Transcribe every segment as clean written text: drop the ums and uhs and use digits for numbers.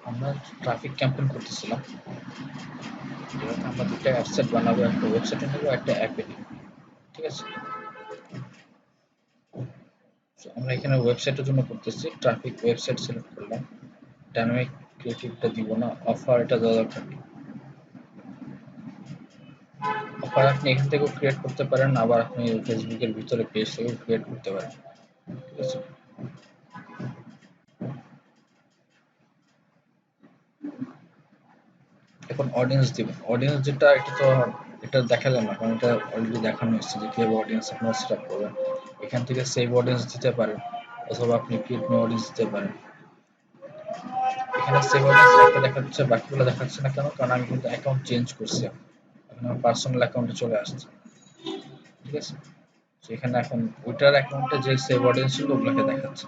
আমরা traffic campaign করতেছিলাম, যেটাতে আমরা দুটো অ্যাপসেট বানাবো, একটা ওয়েবসাইটে নেবো, একটা অ্যাপে নেবো, ঠিক আছে? So, আমরা এখানে ওয়েবসাইটের জন্য করতেছি, ট্রাফিক ওয়েবসাইট সিলেক্ট করলাম, ডাইনামিক ক্রিয়েটিভটা দিব না, অফার এটা দেওয়া দরকার নেই। অফার আপনি এখান থেকেও ক্রিয়েট করতে পারেন, আবার আপনি ফেসবুকের ভিতরে পেজ থেকেও ক্রিয়েট করতে পারেন, ঠিক আছে? এখন অডিয়েন্স দিবেন, অডিয়েন্স যেটা এটা তো এটা দেখালাম না, কারণ এটা অলরেডি দেখানো হচ্ছে যে কিভাবে অডিয়েন্স আপনারা সেট আপ করবেন। এখান থেকে সেভ অডিয়েন্স দিতে পারেন, অথবা আপনি ক্রিয়েট নিউ অডিয়েন্স দিতে পারেন। এখানে সেভ অডিয়েন্স একটা দেখাচ্ছে, বাকিগুলো দেখাচ্ছে না কেন? কারণ আমি কিন্তু অ্যাকাউন্ট চেঞ্জ করছি, এখন আমার পার্সোনাল অ্যাকাউন্টে চলে আসছে, ঠিক আছে? তো এখানে এখন ওইটার অ্যাকাউন্টে যে সেভ অডিয়েন্স ছিল ওগুলোকে দেখাচ্ছে।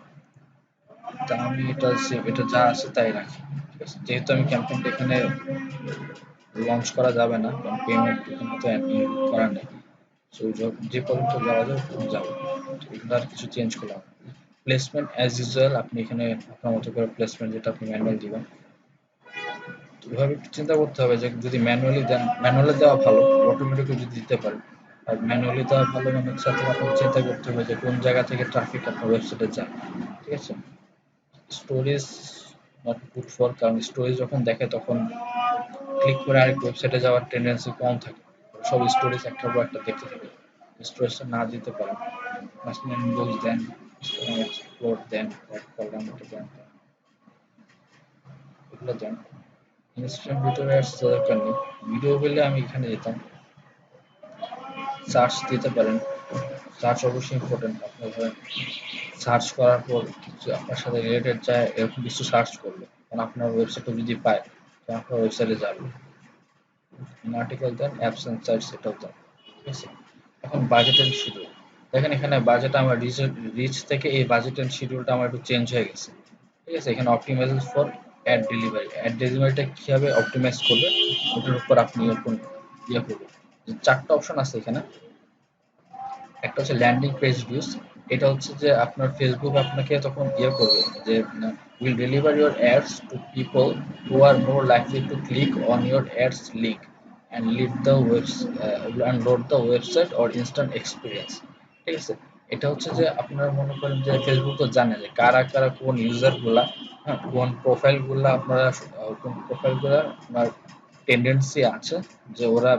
তা আমি এটা সেভ, এটা যা আছে তাই রাখি, ঠিক আছে? যেহেতু আমি ক্যাম্পেইনটা এখানে লঞ্চ করা যাবে না, কারণ পেমেন্ট এখানে তো করা নেই। সো যে পর্যন্ত যাওয়া যায় যাবো, এগুলো আর কিছু চেঞ্জ করলাম। প্লেসমেন্ট অ্যাজ ইউজুয়াল, আপনি এখানে আপনার মতো করে প্লেসমেন্ট যেটা আপনি ম্যানুয়াল দিবেন। এভাবে একটু চিন্তা করতে হবে যে যদি ম্যানুয়ালি দেন, ম্যানুয়ালি দেওয়া ভালো, অটোমেটিকও যদি দিতে পারেন। আর ম্যানুয়ালি দেওয়া ভালো মানে হচ্ছে আপনাকে চিন্তা করতে হবে যে কোন জায়গা থেকে ট্রাফিক আপনার ওয়েবসাইটে যায়, ঠিক আছে? স্টোরেজ নট গুড ফর, কারণ স্টোরেজ যখন দেখে তখন ক্লিক করে আরেক ওয়েবসাইটে যাওয়ার টেন্ডেন্সি কম থাকে, সব স্টোরেজ একটার পর একটা দেখতে থাকে। স্টোরেজটা না দিতে পারেন, মাঝখানে ইনবক্স দেন, এক্সপ্লোর দেন, অ্যাড করলাম এটা দেন, এগুলো দেন। ইনস্ট্যান্ট ভিডিও অ্যাডস দরকার নেই, ভিডিও পেলে আমি এখানে যেতাম। সার্চ দিতে পারেন, সার্চ অবশ্যই ইম্পর্টেন্ট। আপনার ধরেন সার্চ করার পর কিছু আপনার সাথে রিলেটেড যায় এরকম কিছু সার্চ করলো, কারণ আপনার ওয়েবসাইটে যদি পায় তো আপনার ওয়েবসাইটে যাবে। আর্টিকেল দেন, অ্যাপস এন্ড সাইটস এটাও দেন, ঠিক আছে? এখন বাজেট এন্ড শিডিউল দেখেন, এখানে বাজেট আমার রিচ থেকে এই বাজেট এন্ড শিডিউলটা আমার একটু চেঞ্জ হয়ে গেছে, ঠিক আছে? এখানে optimise for ad delivery, ad ডেলিভারিটা কিভাবে অপটিমাইজ করবে ওটার উপর আপনি এখন ইয়ে করবেন। চারটা অপশন আছে এখানে। একটা হচ্ছে ল্যান্ডিং পেজ ভিউজ, এটা হচ্ছে যে আপনার ফেসবুক আপনাকে তখন ইয়ে করবে যে will deliver your ads to people who are more likely to click on your ads link and lead the and load the website or instant experience, ঠিক আছে? এটা হচ্ছে যে আপনারা মনে করেন যে ফেসবুক তো জানে যে কারা কারা কোন ইউজার গুলা, হ্যাঁ, কোন প্রোফাইল গুলা আপনারা কোন প্রোফাইল গুলা আপনার টেন্ডেন্সি আছে যে ওরা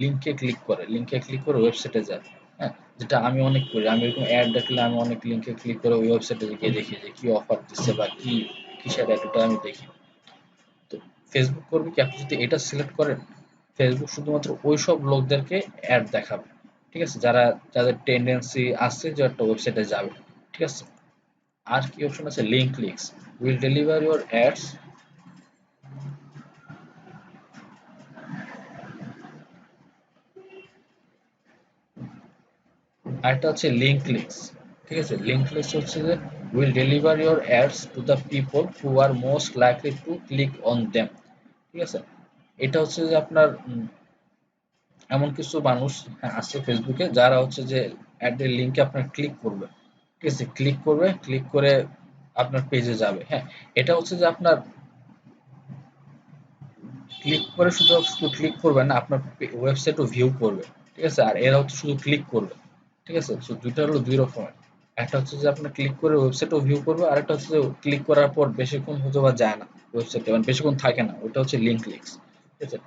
লিংকে ক্লিক করে ওয়েবসাইটে যায়, হ্যাঁ? যেটা আমি অনেক করি, আমি এরকম অ্যাড দেখলে আমি অনেক লিংকে ক্লিক করে ওই ওয়েবসাইটে গিয়ে দেখি যে কি অফার দিচ্ছে বা কি কিসের অ্যাড, ওটা আমি দেখি। তো ফেসবুক করবে কি, আপনি যদি এটা সিলেক্ট করেন, ফেসবুক শুধুমাত্র ওই সব লোকদেরকে অ্যাড দেখাবে, ঠিক আছে? যাদের টেন্ডেন্সি আছে যে একটা ওয়েবসাইটে যাবে, ঠিক আছে? আর কি অপশন আছে? Link clicks will deliver your ads, আরেকটা হচ্ছে লিঙ্ক ক্লিকস, ঠিক আছে? লিঙ্ক ক্লিকস হচ্ছে যে will deliver your ads to the people who are most likely to click on them, ঠিক আছে? এটা হচ্ছে যে আপনার এমন কিছু মানুষ আছে ফেসবুকে যারা হচ্ছে যে অ্যাডের লিঙ্কে আপনার ক্লিক করবে, ঠিক আছে? ক্লিক করে আপনার পেজে যাবে, হ্যাঁ। এটা হচ্ছে যে আপনার ক্লিক করে শুধু শুধু ক্লিক করবে না, আপনার ওয়েবসাইটও ভিউ করবে, ঠিক আছে? আর এরা হচ্ছে শুধু ক্লিক করবে, ঠিক আছে? সো দুইটা হলো দুই রকমের। একটা হচ্ছে যে আপনার ক্লিক করে ওয়েবসাইটও ভিউ করবে, আর একটা হচ্ছে যে ক্লিক করার পর বেশিক্ষণ হয়তো বা যায় না ওয়েবসাইটে, মানে বেশিক্ষণ থাকে না, ওটা হচ্ছে লিঙ্ক ক্লিকস, ঠিক আছে?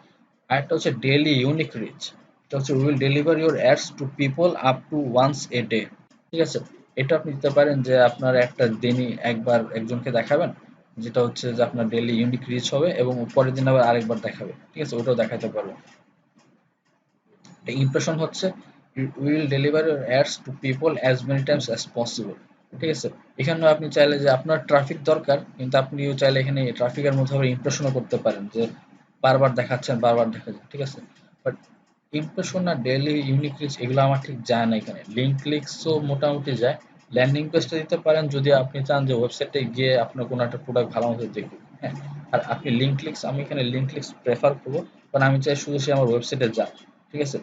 আরেকটা হচ্ছে ডেইলি ইউনিক রিচ, এটা হচ্ছে will deliver your ads to people up to once a day, ঠিক আছে? এটা আপনি দিতে পারেন যে আপনার একটা দিনই একবার একজনকে দেখাবেন, যেটা হচ্ছে যে আপনার ডেইলি ইউনিক রিচ হবে এবং পরের দিন আবার আরেকবার দেখাবে, ঠিক আছে? ওটাও দেখাতে পারবেন। ইমপ্রেশন হচ্ছে will deliver your ads to people as many times as possible, ঠিক আছে? এখানেও আপনি চাইলে যে আপনার ট্রাফিক দরকার, কিন্তু আপনিও চাইলে এখানে ট্রাফিকের মধ্যে আবার ইমপ্রেশনও করতে পারেন যে বারবার দেখাচ্ছেন, ঠিক আছে? বাট ইমপ্রেশন আর ডেইলি ইউনিক রিচ এগুলো আমার ঠিক যায় না এখানে। লিঙ্ক ক্লিকসও মোটামুটি যায়। ল্যান্ডিং পেজটা দিতে পারেন যদি আপনি চান যে ওয়েবসাইটে গিয়ে আপনার কোনো একটা প্রোডাক্ট ভালো মতো দেখুক, হ্যাঁ। আর আপনি লিঙ্ক ক্লিকস, আমি এখানে লিঙ্ক ক্লিকস প্রেফার করবো, কারণ আমি চাই শুধু সে আমার ওয়েবসাইটে যাক, ঠিক আছে?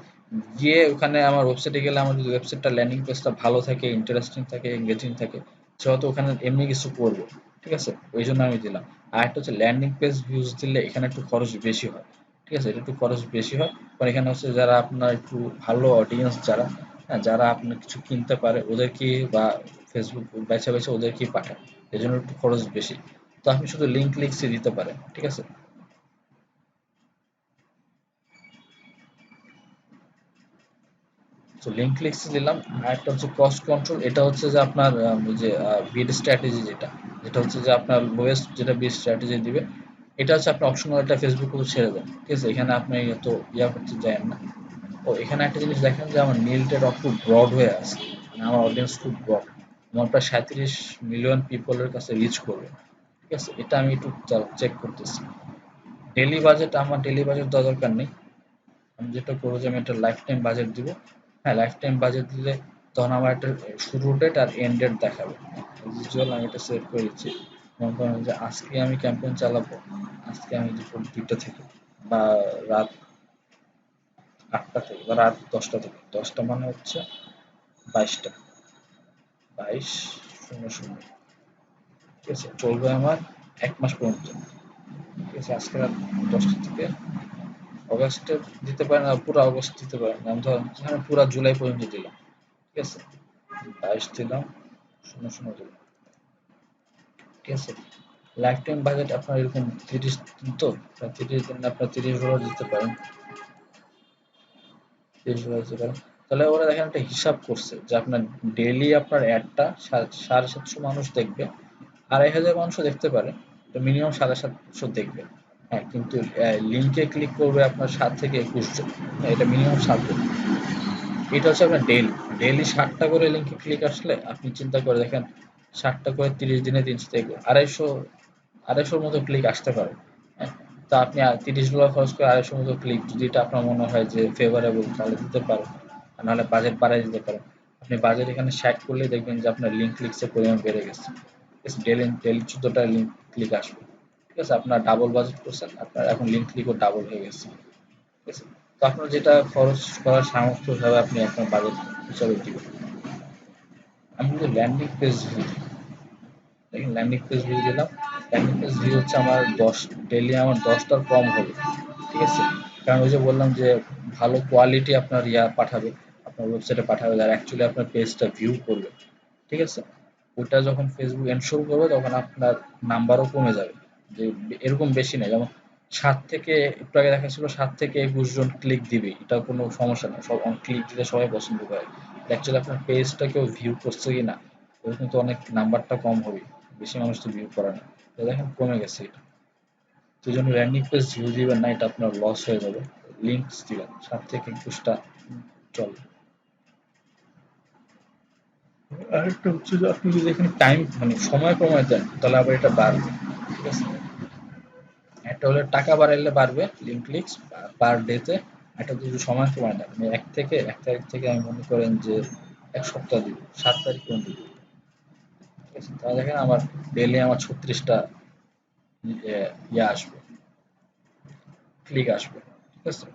গিয়ে ওখানে আমার ওয়েবসাইটে গেলে আমার যদি ওয়েবসাইটটা ল্যান্ডিং পেজটা ভালো থাকে, ইন্টারেস্টিং থাকে, এঙ্গেজিং থাকে, সে হয়তো ওখানে এমনি কিছু করবে, ঠিক আছে? ওই জন্য আমি দিলাম। আর একটা হচ্ছে ল্যান্ডিং পেজ ভিউজ দিলে এখানে একটু খরচ বেশি হয়। ঠিক আছে, এটা একটু খরচ বেশি হয়, কারণ এখানে হচ্ছে যারা আপনার একটু ভালো অডিয়েন্স যারা, হ্যাঁ, যারা আপনার কিছু কিনতে পারে ওদেরকে বা ফেসবুক বেছে বেছে ওদেরকেই পাঠায়, এই জন্য একটু খরচ বেশি। তো আপনি শুধু লিঙ্ক লিক্সে দিতে পারেন, ঠিক আছে। তো লিঙ্ক লিস্ট দিলাম। আর একটা হচ্ছে কস্ট কন্ট্রোল, এটা হচ্ছে যে আপনার ওই যে বিড স্ট্র্যাটেজি, যেটা যেটা হচ্ছে যে আপনার লোয়েস্ট যেটা বিড স্ট্র্যাটেজি দিবে, এটা হচ্ছে আপনি অপশনাল একটা ফেসবুক কিন্তু ছেড়ে দেন, ঠিক আছে। এখানে আপনি এত ইয়া করতে চান না। ও এখানে একটা জিনিস দেখেন যে আমার নীলটা খুব ব্রড হয়ে আছে, মানে আমার অডিয়েন্স খুব ব্রড, আমার প্রায় 37 মিলিয়ন পিপলের কাছে রিচ করবে, ঠিক আছে। এটা আমি একটু চেক করতেছি। ডেলি বাজেট, আমার ডেলি বাজেট দেওয়া দরকার নেই। আমি যেটা করবো যে আমি একটা লাইফ টাইম বাজেট দিব। হ্যাঁ, লাইফ টাইম বাজেট দিলে তখন আমার একটা শুরু ডেট আর এন্ড ডেট দেখাবে। ভিজুয়াল আমি এটা সেভ করে দিচ্ছি। মনে করেন যে আজকে আমি ক্যাম্পেইন চালাবো, আজকে আমি দুপুর 2টা থেকে বা রাত 8টা থেকে বা রাত 10টা থেকে, 10টা মানে হচ্ছে 22টা, 22:00, ঠিক আছে, চলবে আমার 1 মাস পর্যন্ত। ঠিক আছে, আজকে রাত 10টা থেকে অগাস্টে দিতে পারেন, আর পুরো অগস্ট দিতে পারেন, আমি ধরেন এখানে পুরো জুলাই পর্যন্ত দিলাম, ঠিক আছে। 22 দিলাম, 00 দিলাম, ঠিক আছে। লাইফ টাইম বাজেট আপনার এরকম 30 দিন, তো 30 দিন আপনার $30 দিতে পারেন, $30 দিতে পারেন। তাহলে ওরা দেখেন একটা হিসাব করছে যে আপনার ডেইলি আপনার অ্যাডটা 750 মানুষ দেখবে, 2500 মানুষও দেখতে পারে, তো মিনিমাম 750 দেখবে। হ্যাঁ, কিন্তু লিঙ্কে ক্লিক করবে আপনার 7 থেকে 21 জন, হ্যাঁ, এটা মিনিমাম 7 জন। এটা হচ্ছে আপনার ডেইলি, ডেইলি 60টা করে লিঙ্কে ক্লিক আসলে আপনি চিন্তা করে দেখেন, 60টা করে 30 দিনে 300 থেকে 250 মতো ক্লিক আসতে পারে। হ্যাঁ, তা আপনি $30 খরচ করে 250 মতো ক্লিক, যদি এটা আপনার মনে হয় যে ফেভারেবল, তাহলে দিতে পারেন, আর নাহলে বাজেট বাড়াই দিতে পারেন। আপনি বাজেট এখানে সেট করলেই দেখবেন যে আপনার লিঙ্ক ক্লিকসের পরিমাণ বেড়ে গেছে। ঠিক আছে, ডেলি ডেলি 14টা লিঙ্ক ক্লিক আসবে, ঠিক আছে। আপনার ডাবল বাজেট করছেন, আপনার এখন লিঙ্ক ক্লিকও ডাবল হয়ে গেছে, ঠিক আছে। তো আপনার যেটা খরচ করার সামর্থ্য হিসাবে আপনি আপনার বাজেট হিসাবে দিবেন। আমি যদি ল্যান্ডিং পেজ ভিউ দিই, দেখেন ল্যান্ডিং পেজ ভিউ দিলাম। ল্যান্ডিং পেজ ভিউ হচ্ছে আমার 10 ডেইলি আমার 10টার কম হবে, ঠিক আছে। কারণ ওই যে বললাম যে ভালো কোয়ালিটি আপনার ইয়া পাঠাবে, আপনার ওয়েবসাইটে পাঠাবে যারা অ্যাকচুয়ালি আপনার পেজটা ভিউ করবে, ঠিক আছে। ওটা যখন ফেসবুক এনশোর করবে তখন আপনার নাম্বারও কমে যাবে, যে এরকম বেশি নেই, যেমন 7 থেকে, একটু আগে দেখাচ্ছিল 7 থেকে 21 জন ক্লিক দিবে, এটা কোনো সমস্যা না, সব ক্লিক দিতে সবাই পছন্দ করে। অ্যাকচুয়ালি আপনার পেজটা কেউ ভিউ করছে কি না, ওর কিন্তু অনেক নাম্বারটা কম হবে, বেশি মানুষ তো ভিউ করে না। তো দেখেন কমে গেছে এটা। তো এই জন্য র্যান্ডিং পেজ ভিউ দিবেন না, এটা আপনার লস হয়ে যাবে। লিঙ্কস দিবেন 7 থেকে 21টা চলে। আরেকটা হচ্ছে যে আপনি যদি এখানে টাইম মানে সময় কমায় দেন তাহলে আবার এটা বাড়বে, ঠিক আছে। একটা হলে টাকা বাড়াইলে বাড়বে লিঙ্ক ক্লিকস পার ডেতে, একটা যদি সময় কমায় দেন, মানে 1 তারিখ থেকে আমি মনে করেন যে 1 সপ্তাহ দিব, 7 তারিখ পর্যন্ত দিব, ঠিক আছে। তাহলে দেখেন আমার ডেইলি আমার 36টা ইয়ে আসবে, ক্লিক আসবে, ঠিক আছে।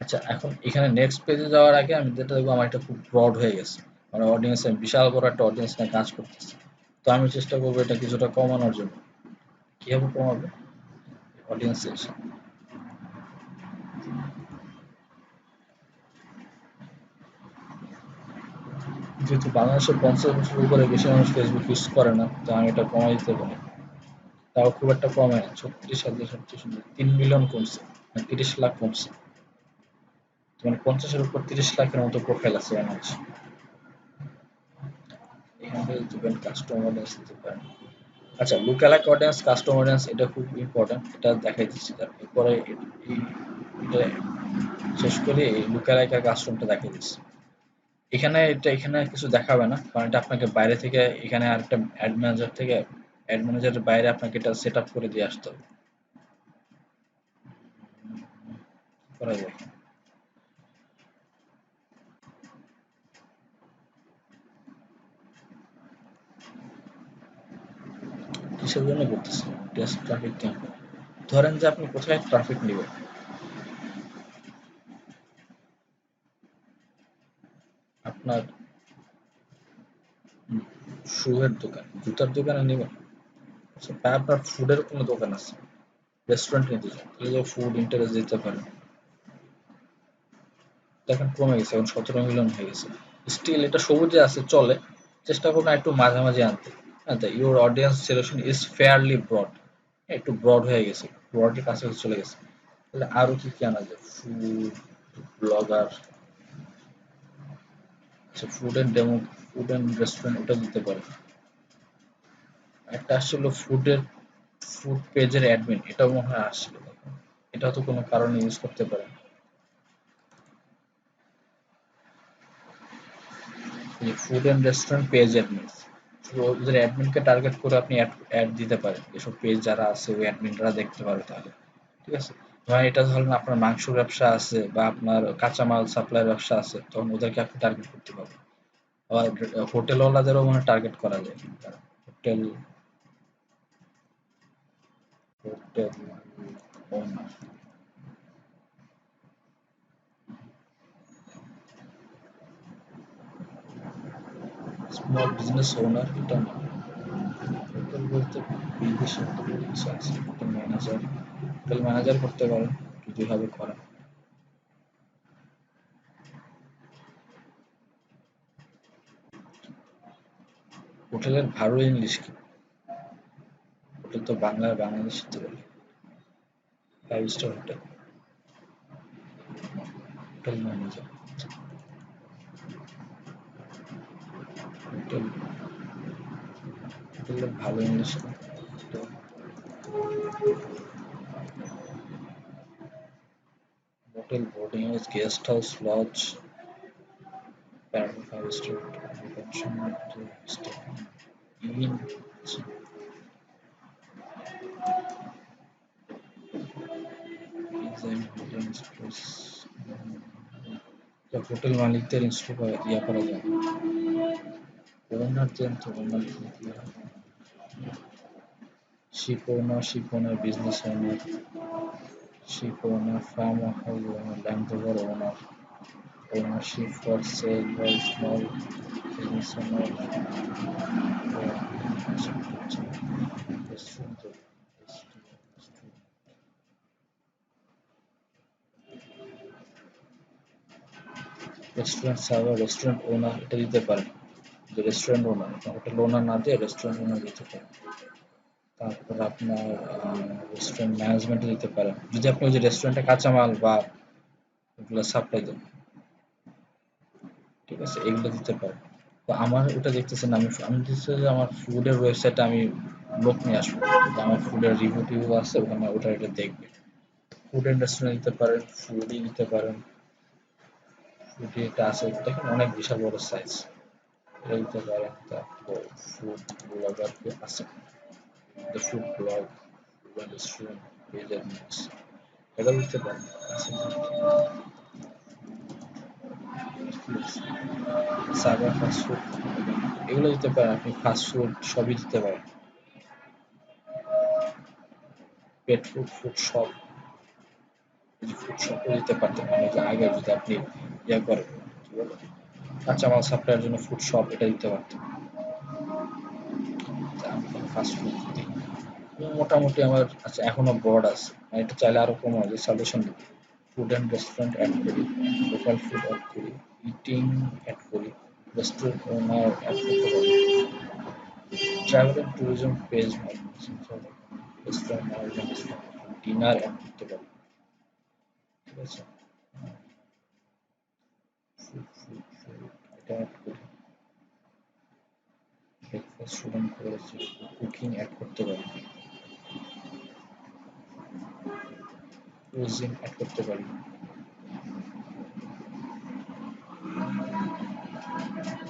আচ্ছা, এখন এখানে নেক্সট পেজে যাওয়ার আগে আমি যেটা দেখবো, আমার এটা খুব ব্রড হয়ে গেছে, মানে অডিয়েন্স, বিশাল বড় একটা অডিয়েন্স নিয়ে কাজ করতেছে। তো আমি চেষ্টা করবো এটা কিছুটা কমানোর জন্য। কিভাবে কমাবো অডিয়েন্স? যেহেতু বাংলাদেশের 50 বছর উপরে বেশি মানুষ ফেসবুক ইউজ করে না, তো আমি এটা কমাই দিতে পারি। তাও খুব একটা কমে না, 36,000, 3 মিলিয়ন কমছে, 30 লাখ কমছে। মানে 50-এর উপর 30 লাখের মতো প্রোফাইল আছে বাংলাদেশে। এখান থেকে দিবেন কাস্টম অডিয়েন্স দিতে পারেন। আচ্ছা, লুকালাইক অডিয়েন্স, কাস্টম অডিয়েন্স, এটা খুব ইম্পর্টেন্ট, এটা দেখাই দিচ্ছি। এরপরে এটা শেষ করে এই লুকালাইক আর কাস্টমটা দেখাই দিচ্ছি। এখানে কিছু দেখাবে না, কারণ এটা আপনাকে বাইরে থেকে, এখানে আরেকটা অ্যাড ম্যানেজারের বাইরে আপনাকে এটা সেট আপ করে দিয়ে আসতে হবে। করা যায় কিসের জন্য করতেছে, টেস্ট ট্রাফিক ক্যাম্পেইন। ধরেন যে আপনি কোথায় ট্রাফিক নেবেন, আপনার শু এর দোকান, জুতার দোকানে নেবেন, আচ্ছা, ভাই আপনার ফুডের কোনো দোকান আছে, রেস্টুরেন্ট নিতে চান, তাহলে যে ফুড ইন্টারেস্ট দিতে পারেন। দেখেন কমে গেছে, এখন 17 মিলিয়ন হয়ে গেছে। স্টিল এটা সবুজে আছে, চলে। চেষ্টা করুন একটু মাঝামাঝি আনতে। হ্যাঁ, your audience selection is fairly broad. একটু ব্রড হয়ে গেছে, ব্রডের কাছাকাছি চলে গেছে। তাহলে আরো কি কি আনা যায়? ফুড ব্লগার, আচ্ছা food and demo, food and restaurant ওটা দিতে পারে। একটা আসছিল ফুডের, ফুড পেজের অ্যাডমিন, এটাও মনে হয় আসছিল। এটা তো কোনো কারণে ইউজ করতে পারে। এই food and restaurant page admin, ওদের অ্যাডমিনকে টার্গেট করে আপনি অ্যাড দিতে পারেন, এসব পেজ যারা আছে ওই অ্যাডমিনরা দেখতে পারে তাহলে। ঠিক আছে, ধরেন এটা ধরেন আপনার মাংস ব্যবসা আছে বা আপনার কাঁচামাল সাপ্লাইয়ের ব্যবসা আছে, তখন ওদেরকে আপনি টার্গেট করতে পারবেন। আবার হোটেলওয়ালাদেরও মানে টার্গেট করা যায়। হোটেল, হোটেল ওনার, স্মল বিজনেস ওনার, এটা না। হোটেল বলতে বিদেশে তো কিছু আছে, হোটেল ম্যানেজার, হোটেল ম্যানেজার করতে পারেন যদি ভাবে করেন। হোটেলের ভালো ইংলিশ কি? হোটেল তো বাংলায় বাংলাদেশে তো বলে। 5 star hotel, hotel manager, hotel, হোটেলের ভালো ইংলিশ কি? Hotel, boarding house, guest house, lodge, paradise 5 star hotel, pension, inn, hotel মালিকদের ইনস্টল করা ইয়া করা যায়। ওনার দেন তো owner ship owner, ship owner, business owner, ship owner, farm house owner, Land Rover owner, ownership for sale by small business owner, restaurant, restaurant server, restaurant owner, এটা দিতে পারেন। যে রেস্টুরেন্ট ওনার, hotel ওনার না দিয়ে restaurant ওনার দিতে পারেন। তারপর আপনার রেস্টুরেন্ট ম্যানেজমেন্ট দিতে পারেন, যদি আপনি ওই যে রেস্টুরেন্টে কাঁচামাল বা ওগুলো সাপ্লাই দেন। ঠিক আছে, এগুলো দিতে পারেন। তো আমার ওটা দেখতেছেন, আমি আমি দিচ্ছি যে আমার ফুডের ওয়েবসাইটে আমি লোক নিয়ে আসবো, যে আমার ফুডের রিভিউ টিভিউ আছে, ওখানে ওটা এটা দেখবে। ফুড এন্ড রেস্টুরেন্ট দিতে পারেন, ফুডি দিতে পারেন। ফুডি এটা আছে, দেখেন অনেক বিশাল বড় সাইজ, এটা দিতে পারেন। তারপর ফুড ব্লগার আছে, the food blog, food and restaurant পেজের নিউজ, এটা দিতে পারেন। আছে সার্ভার ফাস্ট ফুড, এগুলো দিতে পারেন। আপনি ফাস্ট ফুড সবই দিতে পারেন। Pet food, food shop, food শপও দিতে পারতেন, মানে যে আগে যদি আপনি ইয়া করেন, কি বলে, কাঁচামাল সাপ্লাইয়ের জন্য ফুড শপ, এটা দিতে পারতেন। ফাস্ট ফুড দিই মোটামুটি আমার। আচ্ছা এখনো ব্রড আছে, মানে এটা চাইলে আরো কম হবে, সাজেশন দিই। ফুড অ্যান্ড রেস্টুরেন্ট অ্যাড করি, লোকাল ফুড অ্যাড করি, ইটিং অ্যাড করি, রেস্টুরেন্ট ওনার অ্যাড করতে পারি, travel and tourism page, restaurant management, dinner ad করতে পারি। ঠিক আছে, ফুড ফুড ফুড এটা অ্যাড করি, ব্রেকফাস্ট স্টুডেন্ট করেছি, কুকিং অ্যাড করতে পারি, কুজিন অ্যাড করতে পারি।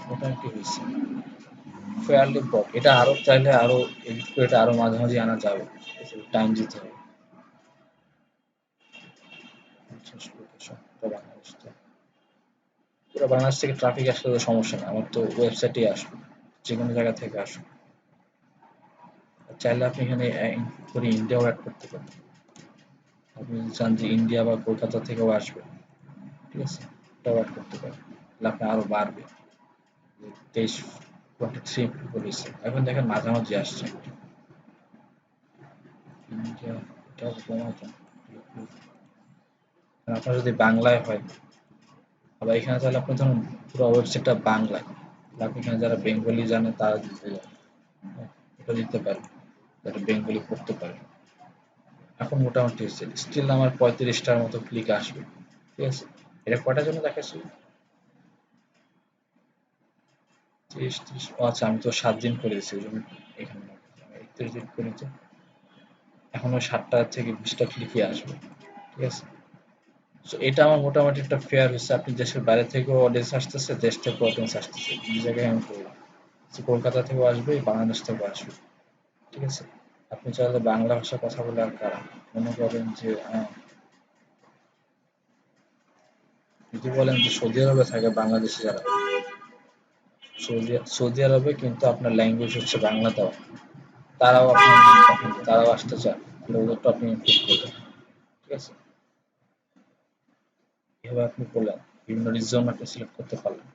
মোটামুটি হয়েছে, ফেয়ারলি ব্রড। এটা আরো চাইলে আরো এডিট করে এটা আরো মাঝামাঝি আনা যাবে, টাইম দিতে হবে। পুরো বাংলাদেশ তো, পুরো বাংলাদেশ থেকে ট্রাফিক আসলে তো সমস্যা নেই, আমার তো ওয়েবসাইটেই আসবে, যে কোনো জায়গা থেকে আসবে। চাইলে আপনি এখানে করে ইন্ডিয়াও অ্যাড করতে পারেন। আপনি যদি চান যে ইন্ডিয়া বা কলকাতা থেকেও আসবে, ঠিক আছে, এটাও অ্যাড করতে পারেন, তাহলে আপনি আরো বাড়বে। 23 23 পিপল হয়েছে, এখন দেখেন মাঝামাঝি আসছে। ইন্ডিয়া, এটা কমাতো। আপনার যদি বাংলায় হয়, আবার এখানে তাহলে আপনি ধরুন পুরো ওয়েবসাইটটা বাংলায়, আপনি এখানে যারা বেঙ্গলি জানে তারা দিতে যাবে, এটা দিতে পারে, যারা বেঙ্গলি পড়তে পারে। এখন মোটামুটি স্টিল আমার 35টার মতো ক্লিক আসবে, ঠিক আছে। এটা কটার জন্য দেখাচ্ছিল? 30 ও আচ্ছা, আমি তো 7 দিন করে দিচ্ছি, ওই জন্য এখানে 31 দিন করেছি। এখন ওই 7টা থেকে 20টা ক্লিকই আসবে, ঠিক আছে। তো এটা আমার মোটামুটি একটা ফেয়ার হচ্ছে। আপনি দেশের বাইরে থেকেও অডিয়েন্স আসতেছে, দেশ থেকেও অডিয়েন্স আসতেছে, এই জায়গায় আমি করলাম। কলকাতা থেকেও আসবে, বাংলাদেশ থেকেও আসবে, ঠিক আছে। আপনি চাইলে বাংলা ভাষায় কথা বলে আর কারা মনে করেন যে যদি বলেন যে সৌদি আরবে থাকে বাংলাদেশি যারা, সৌদি আরবে কিন্তু আপনার ল্যাঙ্গুয়েজ হচ্ছে বাংলা দেওয়া, তারাও আসতে চায়, তাহলে ওদেরটা আপনি ইনক্লুড করবেন, ঠিক আছে। এভাবে আপনি করলেন, বিভিন্ন রিজন আপনি সিলেক্ট করতে পারলেন।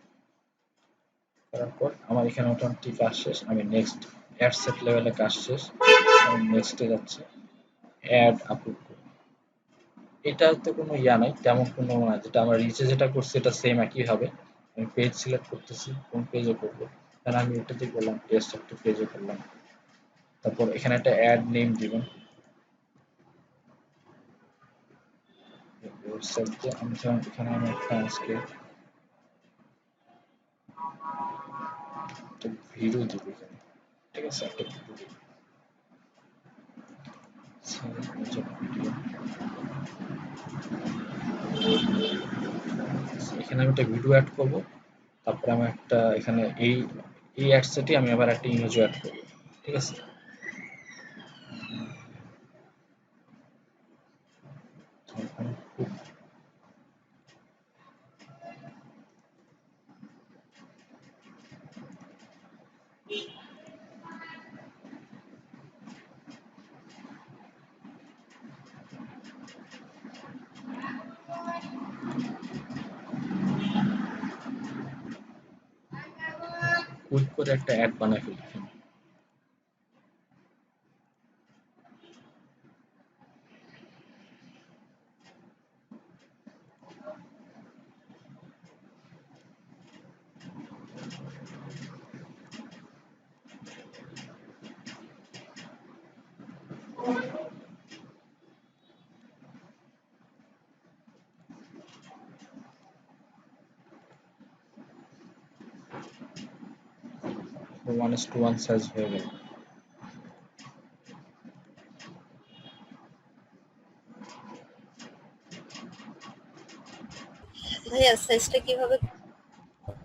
করার পর আমার এখানে মোটামুটি কাজ শেষ, আমি নেক্সট অ্যাড সেট লেভেলে কাজ শেষ, আমি নেক্সটে যাচ্ছি, অ্যাড আপলোড করব। এটাতে কোনো ইয়া নাই, তেমন কোনো যেটা আমরা রিচে যেটা করছি এটা সেম একই হবে। আমি পেজ সিলেক্ট করতেছি, কোন পেজে করবো, তাহলে আমি এটাতে করলাম, টেস্ট একটা পেজে করলাম। তারপর এখানে একটা অ্যাড নেম দিবেন, ওয়েবসাইট দিয়ে আমি যেমন এখানে আমি একটা আজকে একটা ভিডিও দিব এখানে, ঠিক আছে, একটা ভিডিও দিব। এখানে আমি একটা ভিডিও অ্যাড করব, তারপরে আমি একটা এখানে এই অ্যাডসেটে আমি আবার একটা ইমেজও অ্যাড করব, ঠিক আছে। কুইক করে একটা অ্যাড বানাই ফেলি। One is to one size হয়ে গেল। ভাইয়া সাইজটা কিভাবে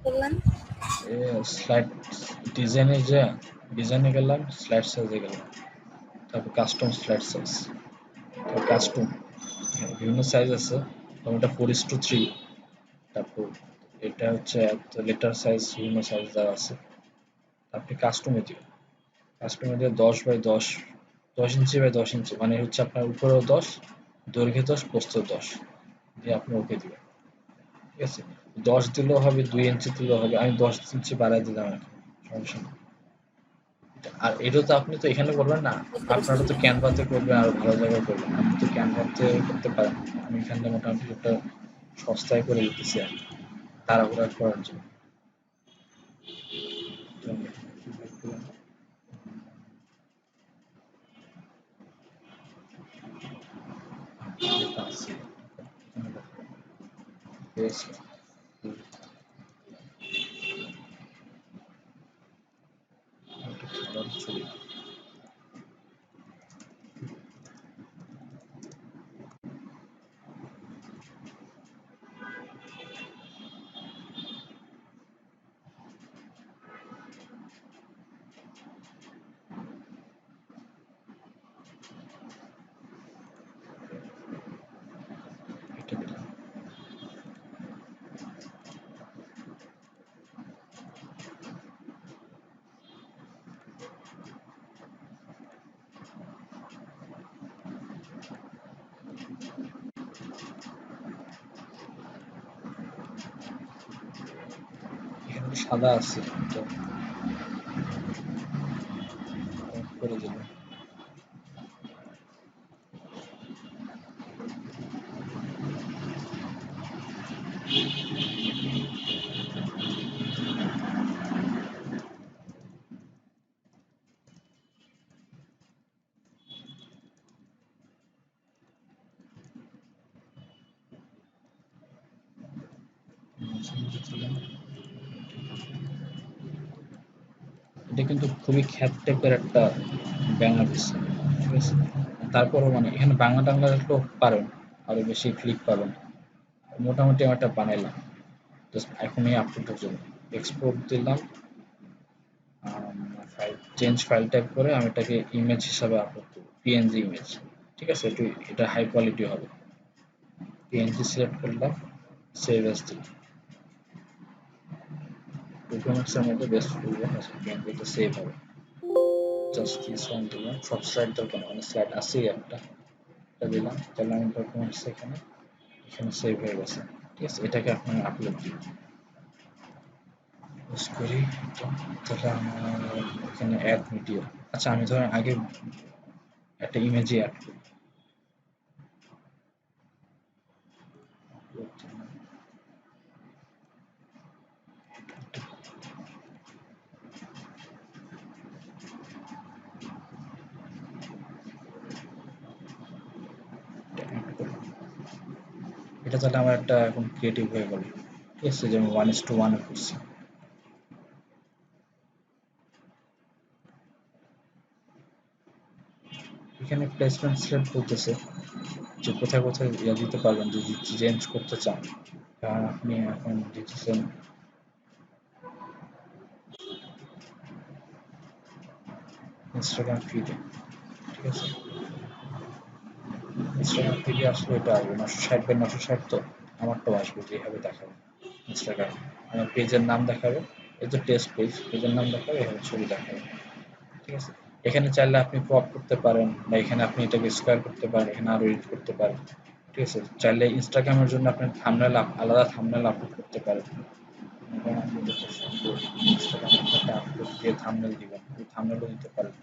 করলেন? স্লাইড ডিজাইনে গেলাম, স্লাইড সাইজে গেলাম, তারপর কাস্টম স্লাইড সাইজ, তারপর কাস্টম বিভিন্ন সাইজ আছে, যেমন এটা 4:3, তারপর এটা হচ্ছে লেটার সাইজ, বিভিন্ন সাইজ দেওয়া আছে। আপনি কাস্টমে দিবেন, কাস্টমে দিয়ে 10 বাই 10, 10 ইঞ্চি বাই 10 ইঞ্চি, মানে হচ্ছে আপনার উপরেও 10, দৈর্ঘ্যে 10, প্রস্থে 10 দিয়ে আপনি ওকে দিবেন, ঠিক আছে। 10 দিলেও হবে, 2 ইঞ্চি দিলেও হবে, আমি 10 ইঞ্চি বাড়াই দিলাম আর কি, সমস্যা নেই। আর এটা তো আপনি তো এখানে করবেন না, বুঝতে আপনারা পারছি। তো ক্যানভাতে করবেন, আরো ভালো জায়গায় করবেন। আপনি তো ক্যানভাতে করতে পারেন, আমি এখানে মোটামুটি একটা সস্তায় করে দিতেছি আর কি, তাড়াহুড়া করার জন্য। পেস্ট, খাবার ছবি, এটা দিলাম। এখানে সাদা আছে, এটা করে দিলাম। এটা কিন্তু খুবই খ্যাত টাইপের একটা ব্যানার দিচ্ছে, ঠিক আছে। তারপরও মানে এখানে বাংলা টাংলা লিখলেও পারেন, আরো বেশি ক্লিক পাবেন। মোটামুটি আমি একটা বানাইলাম, জাস্ট এখনই আপলোডের জন্য এক্সপোর্ট দিলাম, ফাইল চেঞ্জ ফাইল টাইপ করে আমি এটাকে ইমেজ হিসাবে আপলোড করব, পিএনজি ইমেজ, ঠিক আছে। এটা হাই কোয়ালিটি হবে। পিএনজি সিলেক্ট করলাম, সেভ এস দিলাম, ডকুমেন্টসের মধ্যে বেস্ট করবো, পিএনজিটা সেভ হবে। জাস্ট দিস ওয়ান দিলাম, সব স্লাইড দরকার মানে স্লাইড আছেই একটা, এটা দিলাম। তাহলে আমি ডকুমেন্টস এখানে সেভ হয়ে গেছে, ঠিক আছে। এটাকে আপনি আপলোড দিন করি, তাহলে আমার এখানে অ্যাড মিডিয়া। আচ্ছা, আমি ধরেন আগে একটা ইমেজই অ্যাড করি, এটা তাহলে আমার একটা এখন ক্রিয়েটিভ হয়ে গেল, ঠিক আছে। যেমন 1:1 করছি। এখানে প্লেসমেন্ট সিলেক্ট করতেছে যে কোথায় কোথায় ইয়া দিতে পারবেন যদি চেঞ্জ করতে চান। কারণ আপনি এখন দিতেছেন ইনস্টাগ্রাম ফিডে, ঠিক আছে। ইনস্টাগ্রাম ফিডে আসলে এটা আসবে 960/960, তো আমারটাও আসবে যেভাবে দেখাবে ইনস্টাগ্রাম। আমার পেজের নাম দেখাবে, এই যে টেস্ট পেজ, পেজের নাম দেখাবে, এখানে ছবি দেখাবে, ঠিক আছে। এখানে চাইলে আপনি ক্রপ করতে পারেন, বা এখানে আপনি এটাকে স্কোয়ার করতে পারেন, এখানে আরো এডিট করতে পারেন, ঠিক আছে। চাইলে ইনস্টাগ্রামের জন্য আপনি থাম্বনেল আলাদা থাম্বনেল আপলোড করতে পারেন। আপনি যত সুন্দর ইনস্টাগ্রামে একটা আপলোড দিয়ে থাম্বনেল দিবেন, ওই থাম্বনেলও দিতে পারেন।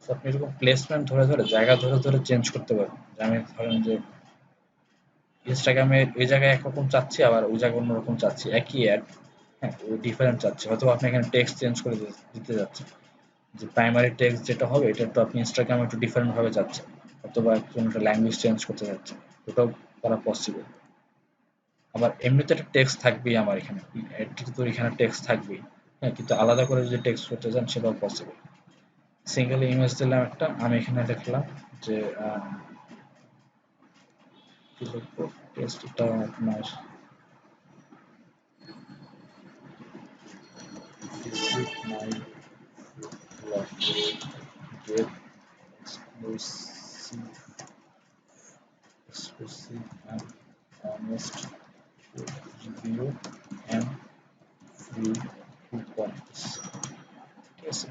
তো আপনি এরকম প্লেসমেন্ট ধরে ধরে জায়গা ধরে ধরে চেঞ্জ করতে পারেন। যে আমি ধরেন যে ইনস্টাগ্রামে ওই জায়গায় একরকম চাচ্ছি, আবার ওই জায়গায় অন্যরকম চাচ্ছি, একই অ্যাড, হ্যাঁ, ওই ডিফারেন্ট চাচ্ছি। হয়তো আপনি এখানে টেক্সট চেঞ্জ করে দিতে যাচ্ছেন, যে প্রাইমারি টেক্সট যেটা হবে এটা তো আপনি ইনস্টাগ্রামে একটু ডিফারেন্ট ভাবে চাচ্ছেন, অথবা একটা ল্যাঙ্গুয়েজ চেঞ্জ করতে যাচ্ছেন, ওটাও করা পসিবল। আবার এমনিতে একটা টেক্সট থাকবেই আমার এখানে, এটা তো এখানে টেক্সট থাকবেই, হ্যাঁ, কিন্তু আলাদা করে যদি টেক্সট করতে চান সেটাও পসিবল। সিঙ্গেল ইমেজ দিলাম একটা, আমি এখানে লিখলাম যে কি লিখবো, টেক্সটটা আপনার visit my blog, get exclusive and honest review and free coupons, ঠিক আছে।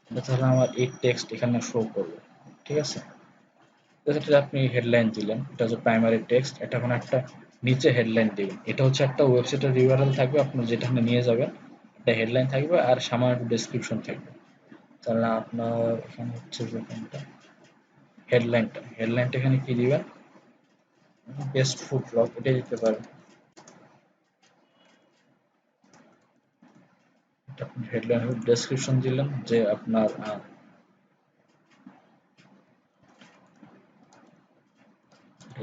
এটা তাহলে আমার এই টেক্সট এখানে শো করবে, ঠিক আছে। এটা আপনি হেডলাইন দিলেন, এটা হচ্ছে প্রাইমারি টেক্সট, এটা এখন একটা নিচে হেডলাইন দিবেন। এটা হচ্ছে একটা ওয়েবসাইটের ইউআরএল থাকবে, আপনার যেখানে নিয়ে যাবেন, একটা হেডলাইন থাকবে আর সামান্য ডেসক্রিপশন থাকবে। তাহলে আপনার এখানে হচ্ছে যে কোনটা হেডলাইনটা এখানে কি দিবেন, বেস্ট ফুড ব্লগ এটাই দিতে পারেন। এটা আপনি হেডলাইন ডেসক্রিপশন দিলেন যে আপনার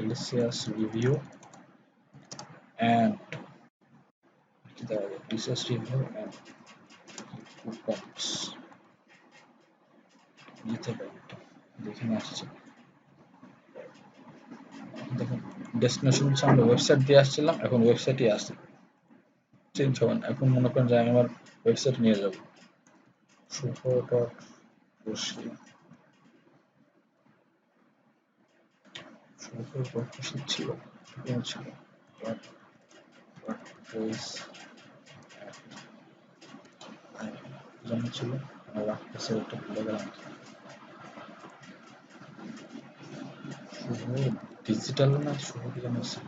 delicious review and delicious review and coupons দিতে পারেন। যেখানে আসছে দেখুন, ডেস্টিনেশন হচ্ছে আমরা ওয়েবসাইট দিয়ে আসছিলাম, এখন ওয়েবসাইটই আসছে, চেঞ্জ হবে না। এখন মনে করেন যে আমি আমার ওয়েবসাইট নিয়ে যাব, শুভ ডট রশি, শুভ ডট রশি ছিল, ছিল ওয়ার্ডপ্রেস জন্য ছিল, আর ওয়ার্ডপ্রেসের একটা ভুলে গেলাম। শুভ ডিজিটাল না শুভ কি যেন ছিল,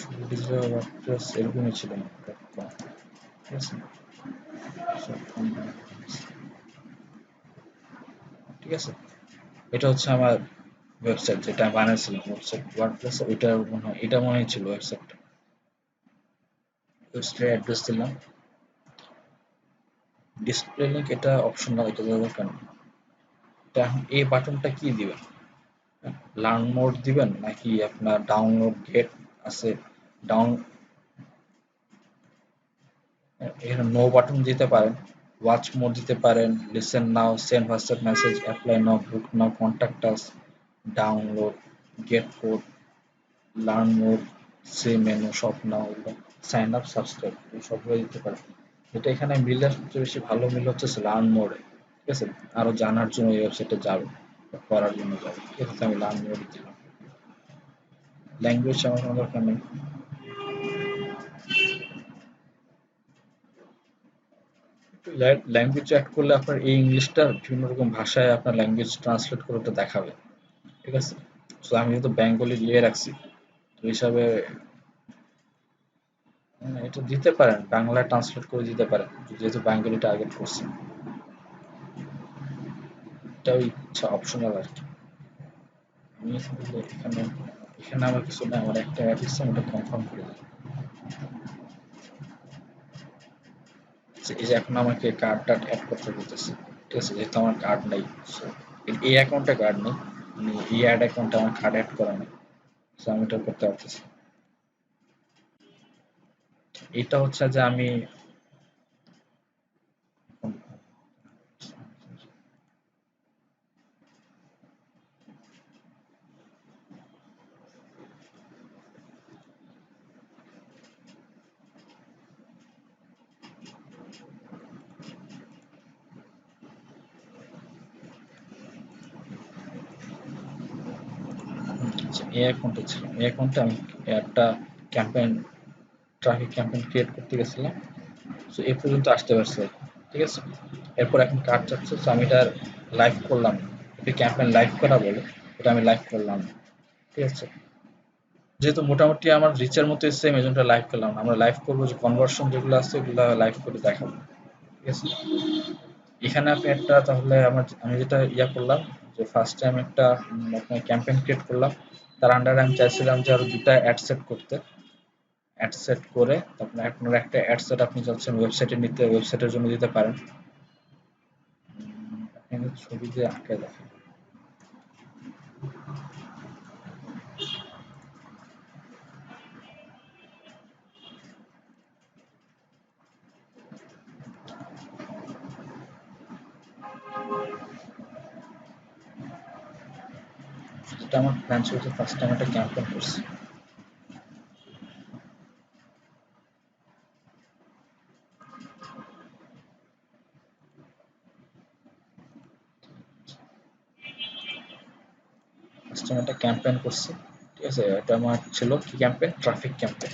শুভ ডিজিটাল ওয়ার্ডপ্রেস এরকমই ছিল না, ঠিক আছে। ঠিক আছে, এটা হচ্ছে আমার ওয়েবসাইট যেটা আমি বানিয়েছিলাম, ওয়েবসাইট ওয়ার্ডপ্রেস, ওইটা মনে হয় এটা মনেই ছিল ওয়েবসাইটটা। ওয়েবসাইটের অ্যাড্রেস দিলাম, ডিসপ্লে লিংক এটা অপশনাল, এটা দেওয়ার দরকার নেই। এখন এই বাটনটা কি দিবেন? লার্ন মোড দিবেন নাকি আপনার ডাউনলোড গেট আছে, ডাউন এখানে নো বাটন দিতে পারেন, ওয়াচ মোড দিতে পারেন, listen now, send WhatsApp message, apply now, book now, contact us, download, get code, learn mode, say menu, shop now, sign up, subscribe, সবগুলো দিতে পারেন। যেটা এখানে মিলে সবচেয়ে বেশি ভালো মিল হচ্ছে লার্ন মোডে। ঠিক আছে, আরো জানার জন্য এই ওয়েবসাইটে যাবে, করার জন্য যাবে। ঠিক আছে, আমি লার্ন মোড দিলাম। ল্যাঙ্গুয়েজ আমার কোনো দরকার নেই। ল্যাঙ্গুয়েজ অ্যাড করলে আপনার এই ইংলিশটা বিভিন্ন রকম ভাষায় আপনার ল্যাঙ্গুয়েজ ট্রান্সলেট করে ওটা দেখাবে। ঠিক আছে, তো আমি যেহেতু বেঙ্গলি দিয়ে রাখছি, তো হিসাবে এটা দিতে পারেন, বাংলায় ট্রান্সলেট করে দিতে পারেন, যেহেতু বেঙ্গলি টার্গেট করছেন। এটাও ইচ্ছা, অপশনাল আর কি। আমি এখানে এখানে আমার কিছু না, আমার একটা অ্যাড দিচ্ছে, ওটা কনফার্ম করে দিই। এই যে এখন আমাকে কার্ড টার্ড অ্যাড করতে বলতেছে। ঠিক আছে, যেহেতু আমার কার্ড নেই, সো এই অ্যাকাউন্টে কার্ড নেই, মানে এই অ্যাড অ্যাকাউন্টে আমার কার্ড অ্যাড করা নেই, সো আমি এটা করতে পারতেছি। এটা হচ্ছে যে আমি এই অ্যাকাউন্টে ছিলাম, এই অ্যাকাউন্টে আমি একটা ক্যাম্পেইন, ট্রাফিক ক্যাম্পেইন ক্রিয়েট করতে গেছিলাম। সো এ পর্যন্ত আসতে পারছে। ঠিক আছে, এরপর এখন কার্ড চাচ্ছে, সো আমি এটা লাইভ করলাম। এটা ক্যাম্পেইন লাইভ করা বলে, এটা আমি লাইভ করলাম। ঠিক আছে, যেহেতু মোটামুটি আমার রিচের মতো সেম, এজন্যটা লাইভ করলাম না। আমরা লাইভ করবো যে কনভার্সন যেগুলো আছে ওগুলো লাইভ করে দেখাবো। ঠিক আছে, এখানে আপনি একটা, তাহলে আমি যেটা করলাম যে ফার্স্ট টাইম একটা আপনার ক্যাম্পেইন ক্রিয়েট করলাম, তার আন্ডারে আমি চাইছিলাম যে আরো দুটা অ্যাড সেট করতে। অ্যাড সেট করে তারপরে আপনার একটা অ্যাড সেট আপনি চাচ্ছেন ওয়েবসাইটে নিতে, ওয়েবসাইটের জন্য দিতে পারেন। আপনি ছবি দিয়ে আঁকে দেখেন। এটা আমার প্ল্যান ছিল যে ফার্স্ট টাইম একটা ক্যাম্পেইন করছি। ফার্স্ট টাইম একটা ক্যাম্পেইন করছি। ঠিক আছে, এটা আমার ছিল কি ক্যাম্পেইন? Traffic campaign.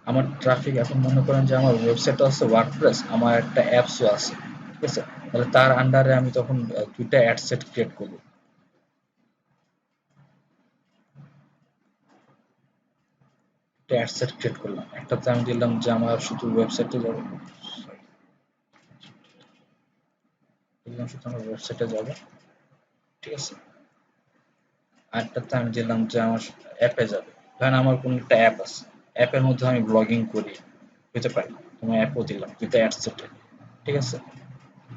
আমার ট্রাফিক, এখন মনে করেন যে আমার ওয়েবসাইটও আছে ওয়ার্ডপ্রেস, আমার একটা অ্যাপসও আছে। ঠিক আছে, তাহলে তার আন্ডারে আমি তখন দুইটা অ্যাড সেট ক্রিয়েট করবো। একটা অ্যাড সেট ক্রিয়েট করলাম, একটাতে আমি দিলাম যে আমার শুধু ওয়েবসাইটে যাবে, দিলাম শুধু আমার ওয়েবসাইটে যাবে। ঠিক আছে, আরেকটাতে আমি দিলাম যে আমার অ্যাপে যাবে। ধরেন আমার কোনো একটা অ্যাপ আছে, অ্যাপের মধ্যে আমি ব্লগিং করি, হতে পারে, তোমার অ্যাপও দিলাম দুইটা অ্যাড সেটে। ঠিক আছে,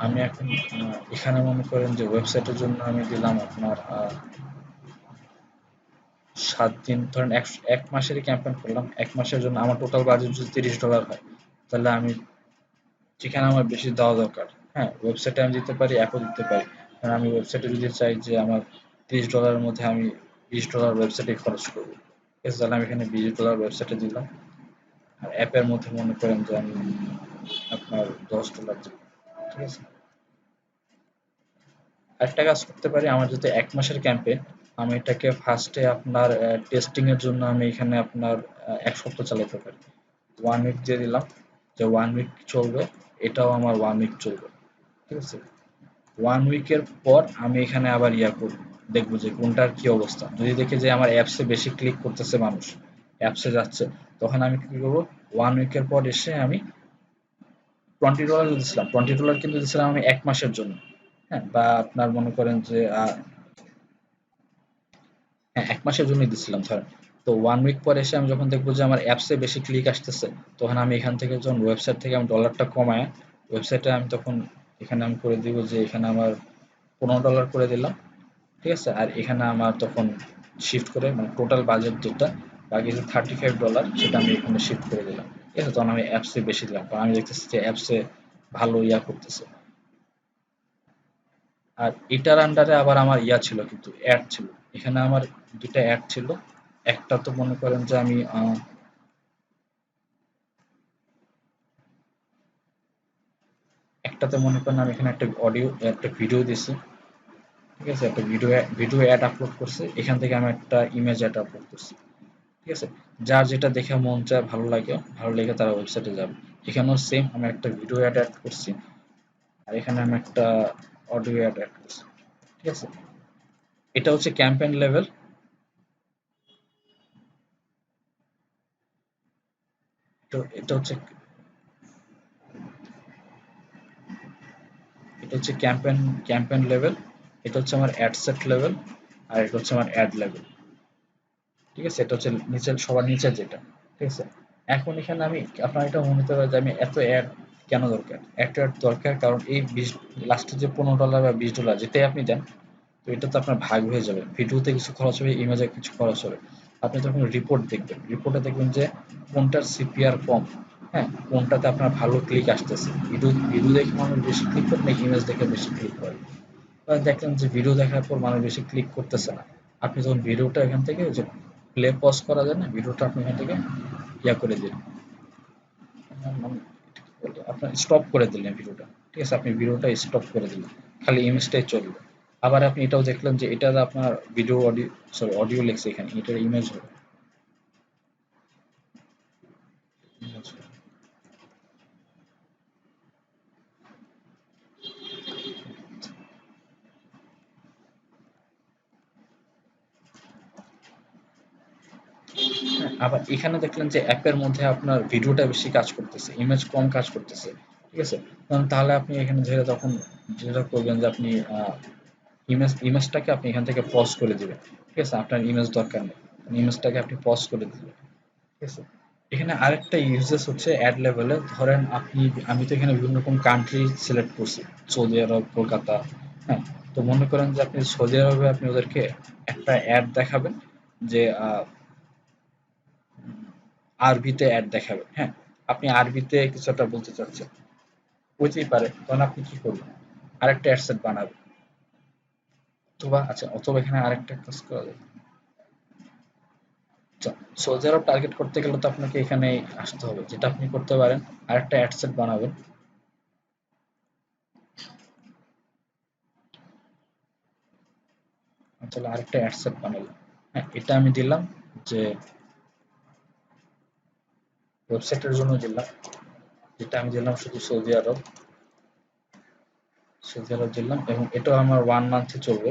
আমি এখন এখানে মনে করেন যে ওয়েবসাইটের জন্য আমি দিলাম আপনার 7 দিন, ধরেন এক মাসেরই ক্যাম্পেইন করলাম। এক মাসের জন্য আমার টোটাল বাজেট যদি $30 হয়, তাহলে আমি যেখানে আমার বেশি দেওয়া দরকার, হ্যাঁ, ওয়েবসাইটে আমি দিতে পারি, অ্যাপও দিতে পারি। কারণ আমি ওয়েবসাইটে যদি চাই যে আমার $30 মধ্যে আমি $20 ওয়েবসাইটে খরচ করবো, ঠিক আছে, তাহলে আমি এখানে $20 ওয়েবসাইটে দিলাম। আর অ্যাপের মধ্যে মনে করেন যে আমি আপনার $10 দিব। ঠিক আছে, আরেকটা কাজ করতে পারি, আমার যেহেতু এক মাসের ক্যাম্পেইন, আমি এটাকে ফার্স্টে আপনার টেস্টিং এর জন্য আমি এখানে আপনার 1 সপ্তাহ চালাতে পারি। 1 উইক দিয়ে দিলাম যে 1 উইক চলবে, এটাও আমার 1 উইক চলবে। ঠিক আছে, 1 উইকের পর আমি এখানে আবার করব, দেখবো যে কোনটার কি অবস্থা। যদি দেখি যে আমার অ্যাপসে বেশি ক্লিক করতেছে মানুষ, অ্যাপসে যাচ্ছে, তখন আমি কি করবো, 1 উইকের পর এসে আমি $20 দিয়েছিলাম, $20 কিন্তু দিয়েছিলাম আমি 1 মাসের জন্য। হ্যাঁ, বা আপনার মনে করেন যে হ্যাঁ, 1 মাসের জন্যই দিচ্ছিলাম ধরেন। তো 1 উইক পর এসে আমি যখন দেখবো যে আমার অ্যাপসে বেশি ক্লিক আসতেছে, তখন আমি এখান থেকে যখন ওয়েবসাইট থেকে আমি ডলারটা কমায় ওয়েবসাইটে আমি তখন এখানে আমি করে দিব যে এখানে আমার $15 করে দিলাম, ঠিক আছে। আর এখানে আমার তখন শিফট করে মানে টোটাল বাজেট যেটা বাকি যে $35 সেটা আমি এখানে শিফট করে দিলাম, ঠিক আছে। তখন আমি অ্যাপসে বেশি দিলাম কারণ আমি দেখতেছি যে অ্যাপসে ভালো ইয়া করতেছে। আর এটার আন্ডারে আবার আমার ইয়া ছিল, কিন্তু অ্যাড ছিল এখানে আমার দুটা অ্যাড ছিল। একটা তো মনে করেন যে আমি একটাতে মনে করেন আমি এখানে একটা অডিও একটা ভিডিও দিছি, ঠিক আছে। একটা ভিডিও অ্যাড আপলোড করছি, এখান থেকে আমি একটা ইমেজ অ্যাড আপলোড করছি, ঠিক আছে। যার যেটা দেখে মন চায় ভালো লেগে তারা ওয়েবসাইটে যাবে। এখানেও সেম আমি একটা ভিডিও অ্যাড করছি, আর এখানে আমি একটা অডিও অ্যাড করছি, ঠিক আছে। এটা হচ্ছে ক্যাম্পেইন লেভেল। তো এটা হচ্ছে ক্যাম্পেইন লেভেল। এটা হচ্ছে আমার অ্যাড সেট লেভেল, আর এটা হচ্ছে আমার অ্যাড লেভেল, ঠিক আছে। এটা হচ্ছে নিচের সবার নিচের যেটা, ঠিক আছে। এখন এখানে আমি আপনার এটা মনে হতে পারে যে আমি এত অ্যাড কেন দরকার। এত অ্যাড দরকার কারণ এই 20 লাস্টে যে $15 বা $20 যেটাই আপনি দেন, তো এটা তো আপনার ভাগ হয়ে যাবে। ভিডিওতে কিছু খরচ হবে, ইমেজে কিছু খরচ হবে। আপনি যখন রিপোর্ট দেখবেন, রিপোর্টে দেখবেন যে কোনটার সিপিআর কম, হ্যাঁ, কোনটাতে আপনার ভালো ক্লিক আসতেছে। ভিডিও ভিডিও দেখে মানুষ বেশি ক্লিক করে নাকি ইমেজ দেখে বেশি ক্লিক করে। দেখলেন যে ভিডিও দেখার পর মানুষ বেশি ক্লিক করতেছে না, আপনি যখন ভিডিওটা এখান থেকে যে প্লে পজ করা যায় না, ভিডিওটা আপনি এখান থেকে ইয়া করে দিন, মানে আপনার স্টপ করে দিলেন ভিডিওটা, ঠিক আছে। আপনি ভিডিওটা স্টপ করে দিলেন, খালি ইমেজটাই চলবে। আবার আপনি এটাও দেখলেন যে এটা আপনার ভিডিও অডিও সরি অডিও লেখছে, এখানে এটার ইমেজ হবে। আবার এখানে দেখলেন যে অ্যাপের মধ্যে আপনার ভিডিওটা বেশি কাজ করতেছে, ইমেজ কম কাজ করতেছে, ঠিক আছে। তাহলে আপনি এখানে ধরে তখন যেটা করবেন যে আপনি ইমেজটাকে আপনি এখান থেকে পজ করে দিবেন, ঠিক আছে। আপনার ইমেজ দরকার নেই, ইমেজটাকে আপনি পজ করে দিবেন, ঠিক আছে। এখানে আরেকটা ইউজেস হচ্ছে অ্যাড লেভেলে। ধরেন আমি তো এখানে বিভিন্ন রকম কান্ট্রি সিলেক্ট করছি, সৌদি আরব, কলকাতা, হ্যাঁ। তো মনে করেন যে আপনি সৌদি আরবে আপনি ওদেরকে একটা অ্যাড দেখাবেন যে আরবিতে অ্যাড দেখাবেন, হ্যাঁ। আপনি আরবিতে কিছু একটা বলতে চাচ্ছেন, হইতেই পারে, তখন আপনি কি করবেন, আরেকটা অ্যাডসেট বানাবেন। অথবা এখানে আরেকটা কাজ করা যায়। আচ্ছা, সৌদি আরব টার্গেট করতে গেলে তো আপনাকে এখানে আসতে হবে, যেটা আপনি করতে পারেন আরেকটা অ্যাডসেট বানাবেন। তাহলে আরেকটা অ্যাডসেট বানালাম, হ্যাঁ। এটা আমি দিলাম যে ওয়েবসাইটের জন্য দিলাম, যেটা আমি দিলাম শুধু সৌদি আরব দিলাম, এবং এটাও আমার 1 মান্থে চলবে।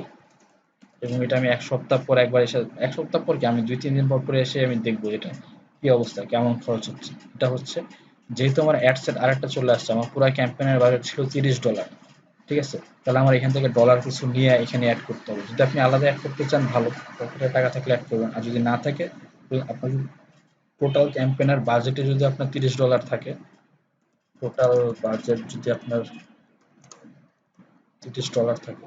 এবং এটা আমি 1 সপ্তাহ পর একবার এসে, 1 সপ্তাহ পর কি, আমি 2-3 দিন পর পরে এসে আমি দেখবো এটা কি অবস্থা, কেমন খরচ হচ্ছে। এটা হচ্ছে যেহেতু আমার অ্যাডসেট আরেকটা চলে আসছে, আমার পুরো ক্যাম্পেইনের বাজেট ছিল $30, ঠিক আছে। তাহলে আমার এখান থেকে ডলার কিছু নিয়ে এখানে অ্যাড করতে হবে। যদি আপনি আলাদা অ্যাড করতে চান, ভালো পকেটে টাকা থাকলে অ্যাড করবেন, আর যদি না থাকে আপনার টোটাল ক্যাম্পেইনের বাজেটে যদি আপনার $30 থাকে, টোটাল বাজেট যদি আপনার $30 থাকে,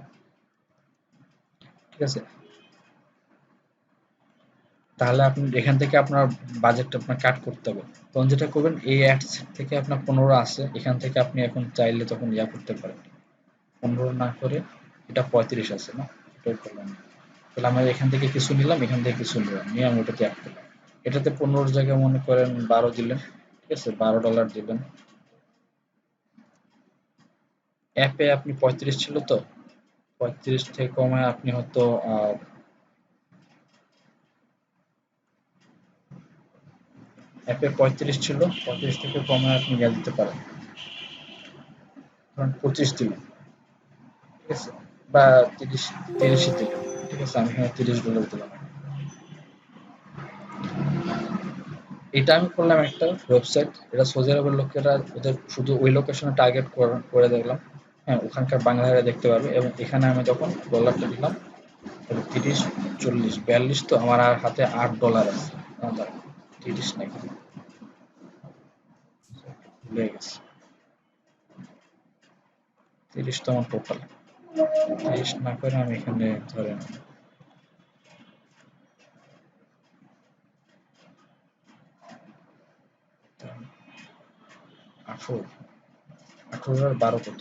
ঠিক আছে, তাহলে আপনি এখান থেকে আপনার বাজেটটা আপনার কাট করতে হবে। তখন যেটা করবেন, এই অ্যাডস থেকে আপনার 15 আছে, এখান থেকে আপনি এখন চাইলে তখন ইয়া করতে পারেন, 15 না করে এটা 35 আছে না, এটাই করলাম। তাহলে আমরা এখান থেকে কিছু নিলাম, এখান থেকে কিছু নিলাম, নিয়ে আমি ওটাতে অ্যাড করলাম। এটাতে 15 জায়গায় মনে করেন 12 দিলেন, ঠিক আছে, $12 দিবেন। অ্যাপে আপনি 35 ছিল তো, 35 থেকে কমায় আপনি হয়তো অ্যাপে 35 ছিল, 35 থেকে কমায় আপনি ইয়া দিতে পারেন, ধরেন 25 দিলেন, ঠিক আছে, বা 30 দিলেন, ঠিক আছে। আমি এখানে $30 দিলাম। এটা আমি করলাম একটা ওয়েবসাইট, এটা সৌদি আরবের লোকেরা ওদের শুধু ওই লোকেশনে টার্গেট করে দেখলাম, হ্যাঁ, ওখানকার বাঙালিরা দেখতে পারবে। এবং এখানে আমি যখন ডলারটা দিলাম, 30, 40, 42, তো আমার আর হাতে $8 আছে। 30 নাকি ভুলে গেছি, 30তম টোটাল। 30 না করে আমি এখানে ধরেন 18 18 আর 12 কত?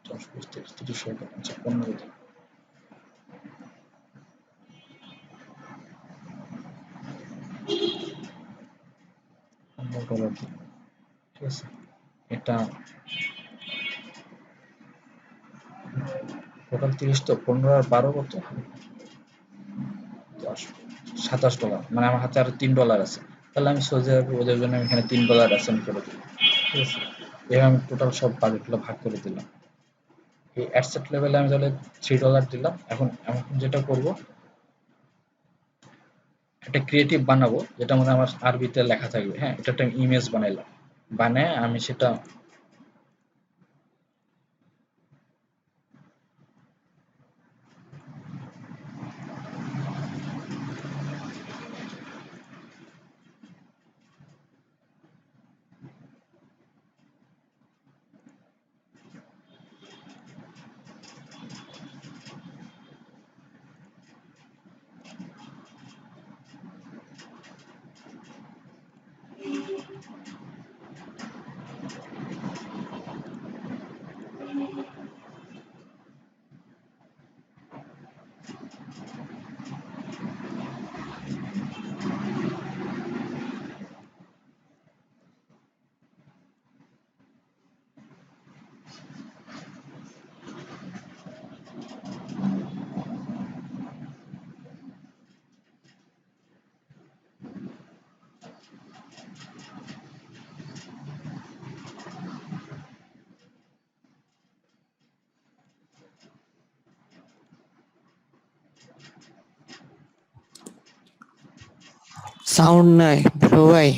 10 20 30 30 কত? আচ্ছা 15 দিন। $15 দিন, ঠিক আছে। এটা টোটাল 30 তো 15 আর 12 কত? 10 $27, মানে আমার হাতে আরো $3 আছে। তাহলে আমি সোজা ওদের জন্য আমি এখানে $3 অ্যাসাইন করে দিই, ঠিক আছে। এভাবে আমি টোটাল সব বাজেটগুলো ভাগ করে দিলাম। এই অ্যাডসেট লেভেলে আমি তাহলে $3 দিলাম। এখন এখন যেটা করব, একটা ক্রিয়েটিভ বানাবো যেটা মনে আমার আরবিতে লেখা থাকবে। হ্যাঁ, এটা একটা ইমেজ বানাইলাম, বানায় আমি সেটা সাউন্ড নাই ব্রো ভাই।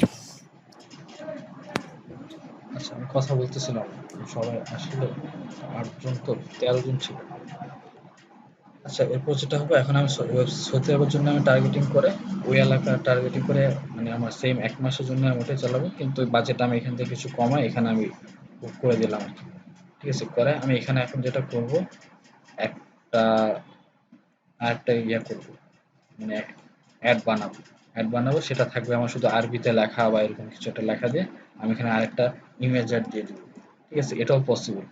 আচ্ছা আমি কথা বলতেছিলাম, সবাই আসলে 8 জন তো 13 জন ছিল। আচ্ছা এরপর যেটা হবে, এখন আমি সৌদি আরবের জন্য আমি টার্গেটিং করে ওই এলাকা টার্গেটিং করে মানে আমার সেম 1 মাসের জন্য আমি ওটাই চালাবো, কিন্তু বাজেট আমি এখান থেকে কিছু কমাই এখানে আমি করে দিলাম আর কি। ঠিক আছে, করে আমি এখানে এখন যেটা করব, একটা আরেকটা ইয়া করব, মানে অ্যাড বানাবো সেটা থাকবে আমার শুধু আরবিতে লেখা বা এরকম কিছু একটা লেখা দিয়ে আমি এখানে আরেকটা ইমেজ অ্যাড দিয়ে দিব। ঠিক আছে, এটাও পসিবল।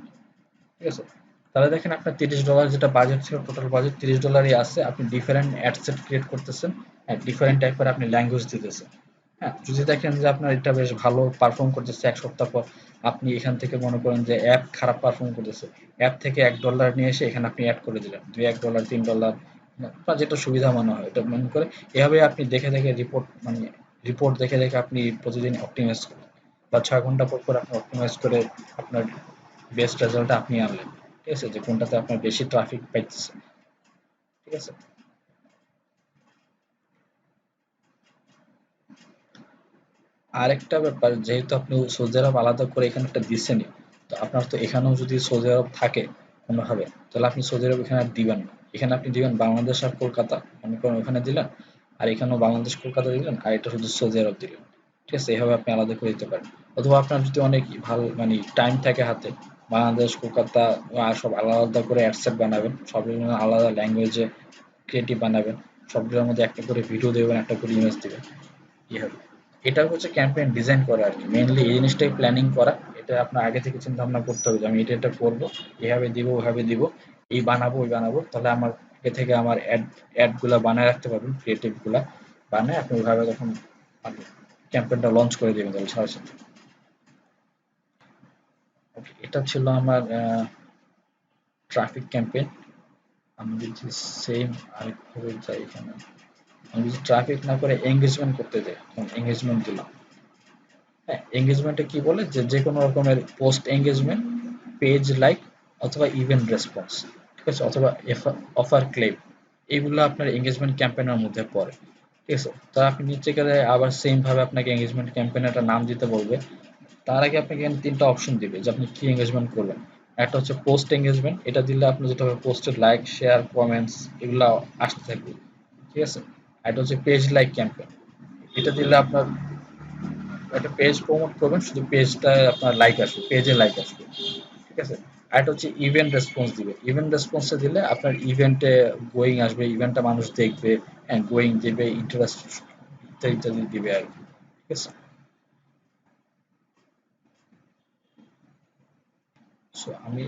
ঠিক আছে, তাহলে দেখেন আপনার $30 যেটা বাজেট ছিল, টোটাল বাজেট $30ই আছে। আপনি ডিফারেন্ট অ্যাড সেট ক্রিয়েট করতেছেন, হ্যাঁ ডিফারেন্ট টাইপের আপনি ল্যাঙ্গুয়েজ দিতেছেন। হ্যাঁ, যদি দেখেন যে আপনার এটা বেশ ভালো পারফর্ম করতেছে, 1 সপ্তাহ পর আপনি এখান থেকে মনে করেন যে অ্যাপ খারাপ পারফর্ম করতেছে, অ্যাপ থেকে $1 নিয়ে এসে এখানে আপনি অ্যাড করে দিলেন, $1 $3, আপনার যেটা সুবিধা মনে হয় এটা মনে করে। এভাবে আপনি দেখে দেখে রিপোর্ট দেখে দেখে আপনি প্রতিদিন অপটিমাইজ করেন, বা 6 ঘন্টা পর পর আপনি অপটিমাইজ করে আপনার বেস্ট রেজাল্টটা আপনি আনলেন। ঠিক আছে, যে কোনটাতে আপনার বেশি ট্রাফিক পাইতেছে। ঠিক আছে, আরেকটা ব্যাপার, যেহেতু আপনি সৌদি আরব আলাদা করে এখানে একটা দিচ্ছেনই, তো আপনার তো এখানেও যদি সৌদি আরব থাকে কোনোভাবে, তাহলে আপনি সৌদি আরব এখানে আর দিবেন না। এখানে আপনি দিবেন বাংলাদেশ আর কলকাতা, মনে করেন ওখানে দিলেন, আর এখানেও বাংলাদেশ কলকাতা দিলেন, আর এটা শুধু সৌদি আরব দিলেন। ঠিক আছে, এভাবে আপনি আলাদা করে দিতে পারেন। অথবা আপনার যদি অনেক ভালো মানে টাইম থাকে হাতে, বাংলাদেশ কলকাতা আর সব আলাদা আলাদা করে অ্যাডসেট বানাবেন, সবগুলো আলাদা ল্যাঙ্গুয়েজে ক্রিয়েটিভ বানাবেন, সবগুলোর মধ্যে একটা করে ভিডিও দেবেন, একটা করে ইমেজ দেবেন, কি হবে। এটা হচ্ছে ক্যাম্পেইন ডিজাইন করা আর কি, মেইনলি এই জিনিসটাই প্ল্যানিং করা। এটা আপনার আগে থেকে চিন্তা ভাবনা করতে হবে যে আমি এটা করবো, এভাবে দিব ওইভাবে দিব, এই বানাবো ওই বানাবো, তাহলে আমার আগে থেকে আমার অ্যাড গুলা বানায় রাখতে পারবেন, ক্রিয়েটিভ গুলা বানায় আপনি ওইভাবে তখন মানে ক্যাম্পেইনটা লঞ্চ করে দিবেন তাহলে সাথে সাথে। ওকে, এটা ছিল আমার ট্রাফিক ক্যাম্পেইন। আমি যদি সেম আরেকভাবে যাই এখানে, আমি যদি ট্রাফিক না করে এঙ্গেজমেন্ট করতে যাই, তখন এঙ্গেজমেন্ট দিলাম। হ্যাঁ, এঙ্গেজমেন্টে কি বলে যে যে কোনো রকমের পোস্ট এঙ্গেজমেন্ট, পেজ লাইক অথবা ইভেন্ট রেসপন্স, ঠিক আছে, অথবা অফার ক্লেম, এইগুলো আপনার এঙ্গেজমেন্ট ক্যাম্পেইনের মধ্যে পড়ে। ঠিক আছে, তো আপনি নিচে গেলে আবার সেম ভাবে আপনাকে এঙ্গেজমেন্ট ক্যাম্পেইন একটা নাম দিতে বলবে। তার আগে আপনাকে এখানে 3টা অপশন দিবে যে আপনি কি এঙ্গেজমেন্ট করবেন। একটা হচ্ছে পোস্ট এঙ্গেজমেন্ট, এটা দিলে আপনি যেটা হবে পোস্টের লাইক শেয়ার কমেন্টস এগুলো আসতে থাকবে। ঠিক আছে, আর এটা হচ্ছে পেজ লাইক ক্যাম্পেইন, এটা দিলে আপনার একটা পেজ প্রমোট করবেন, শুধু পেজটা আপনার লাইক আসবে, পেজে লাইক আসবে। ঠিক আছে, আর এটা হচ্ছে ইভেন্ট রেসপন্স দিবে। ইভেন্ট রেসপন্সে দিলে আপনার ইভেন্টে গোয়িং আসবে, ইভেন্টটা মানুষ দেখবে, হ্যাঁ গোয়িং দিবে, ইন্টারেস্ট ইত্যাদি ইত্যাদি দিবে আর কি। ঠিক আছে, সো আমি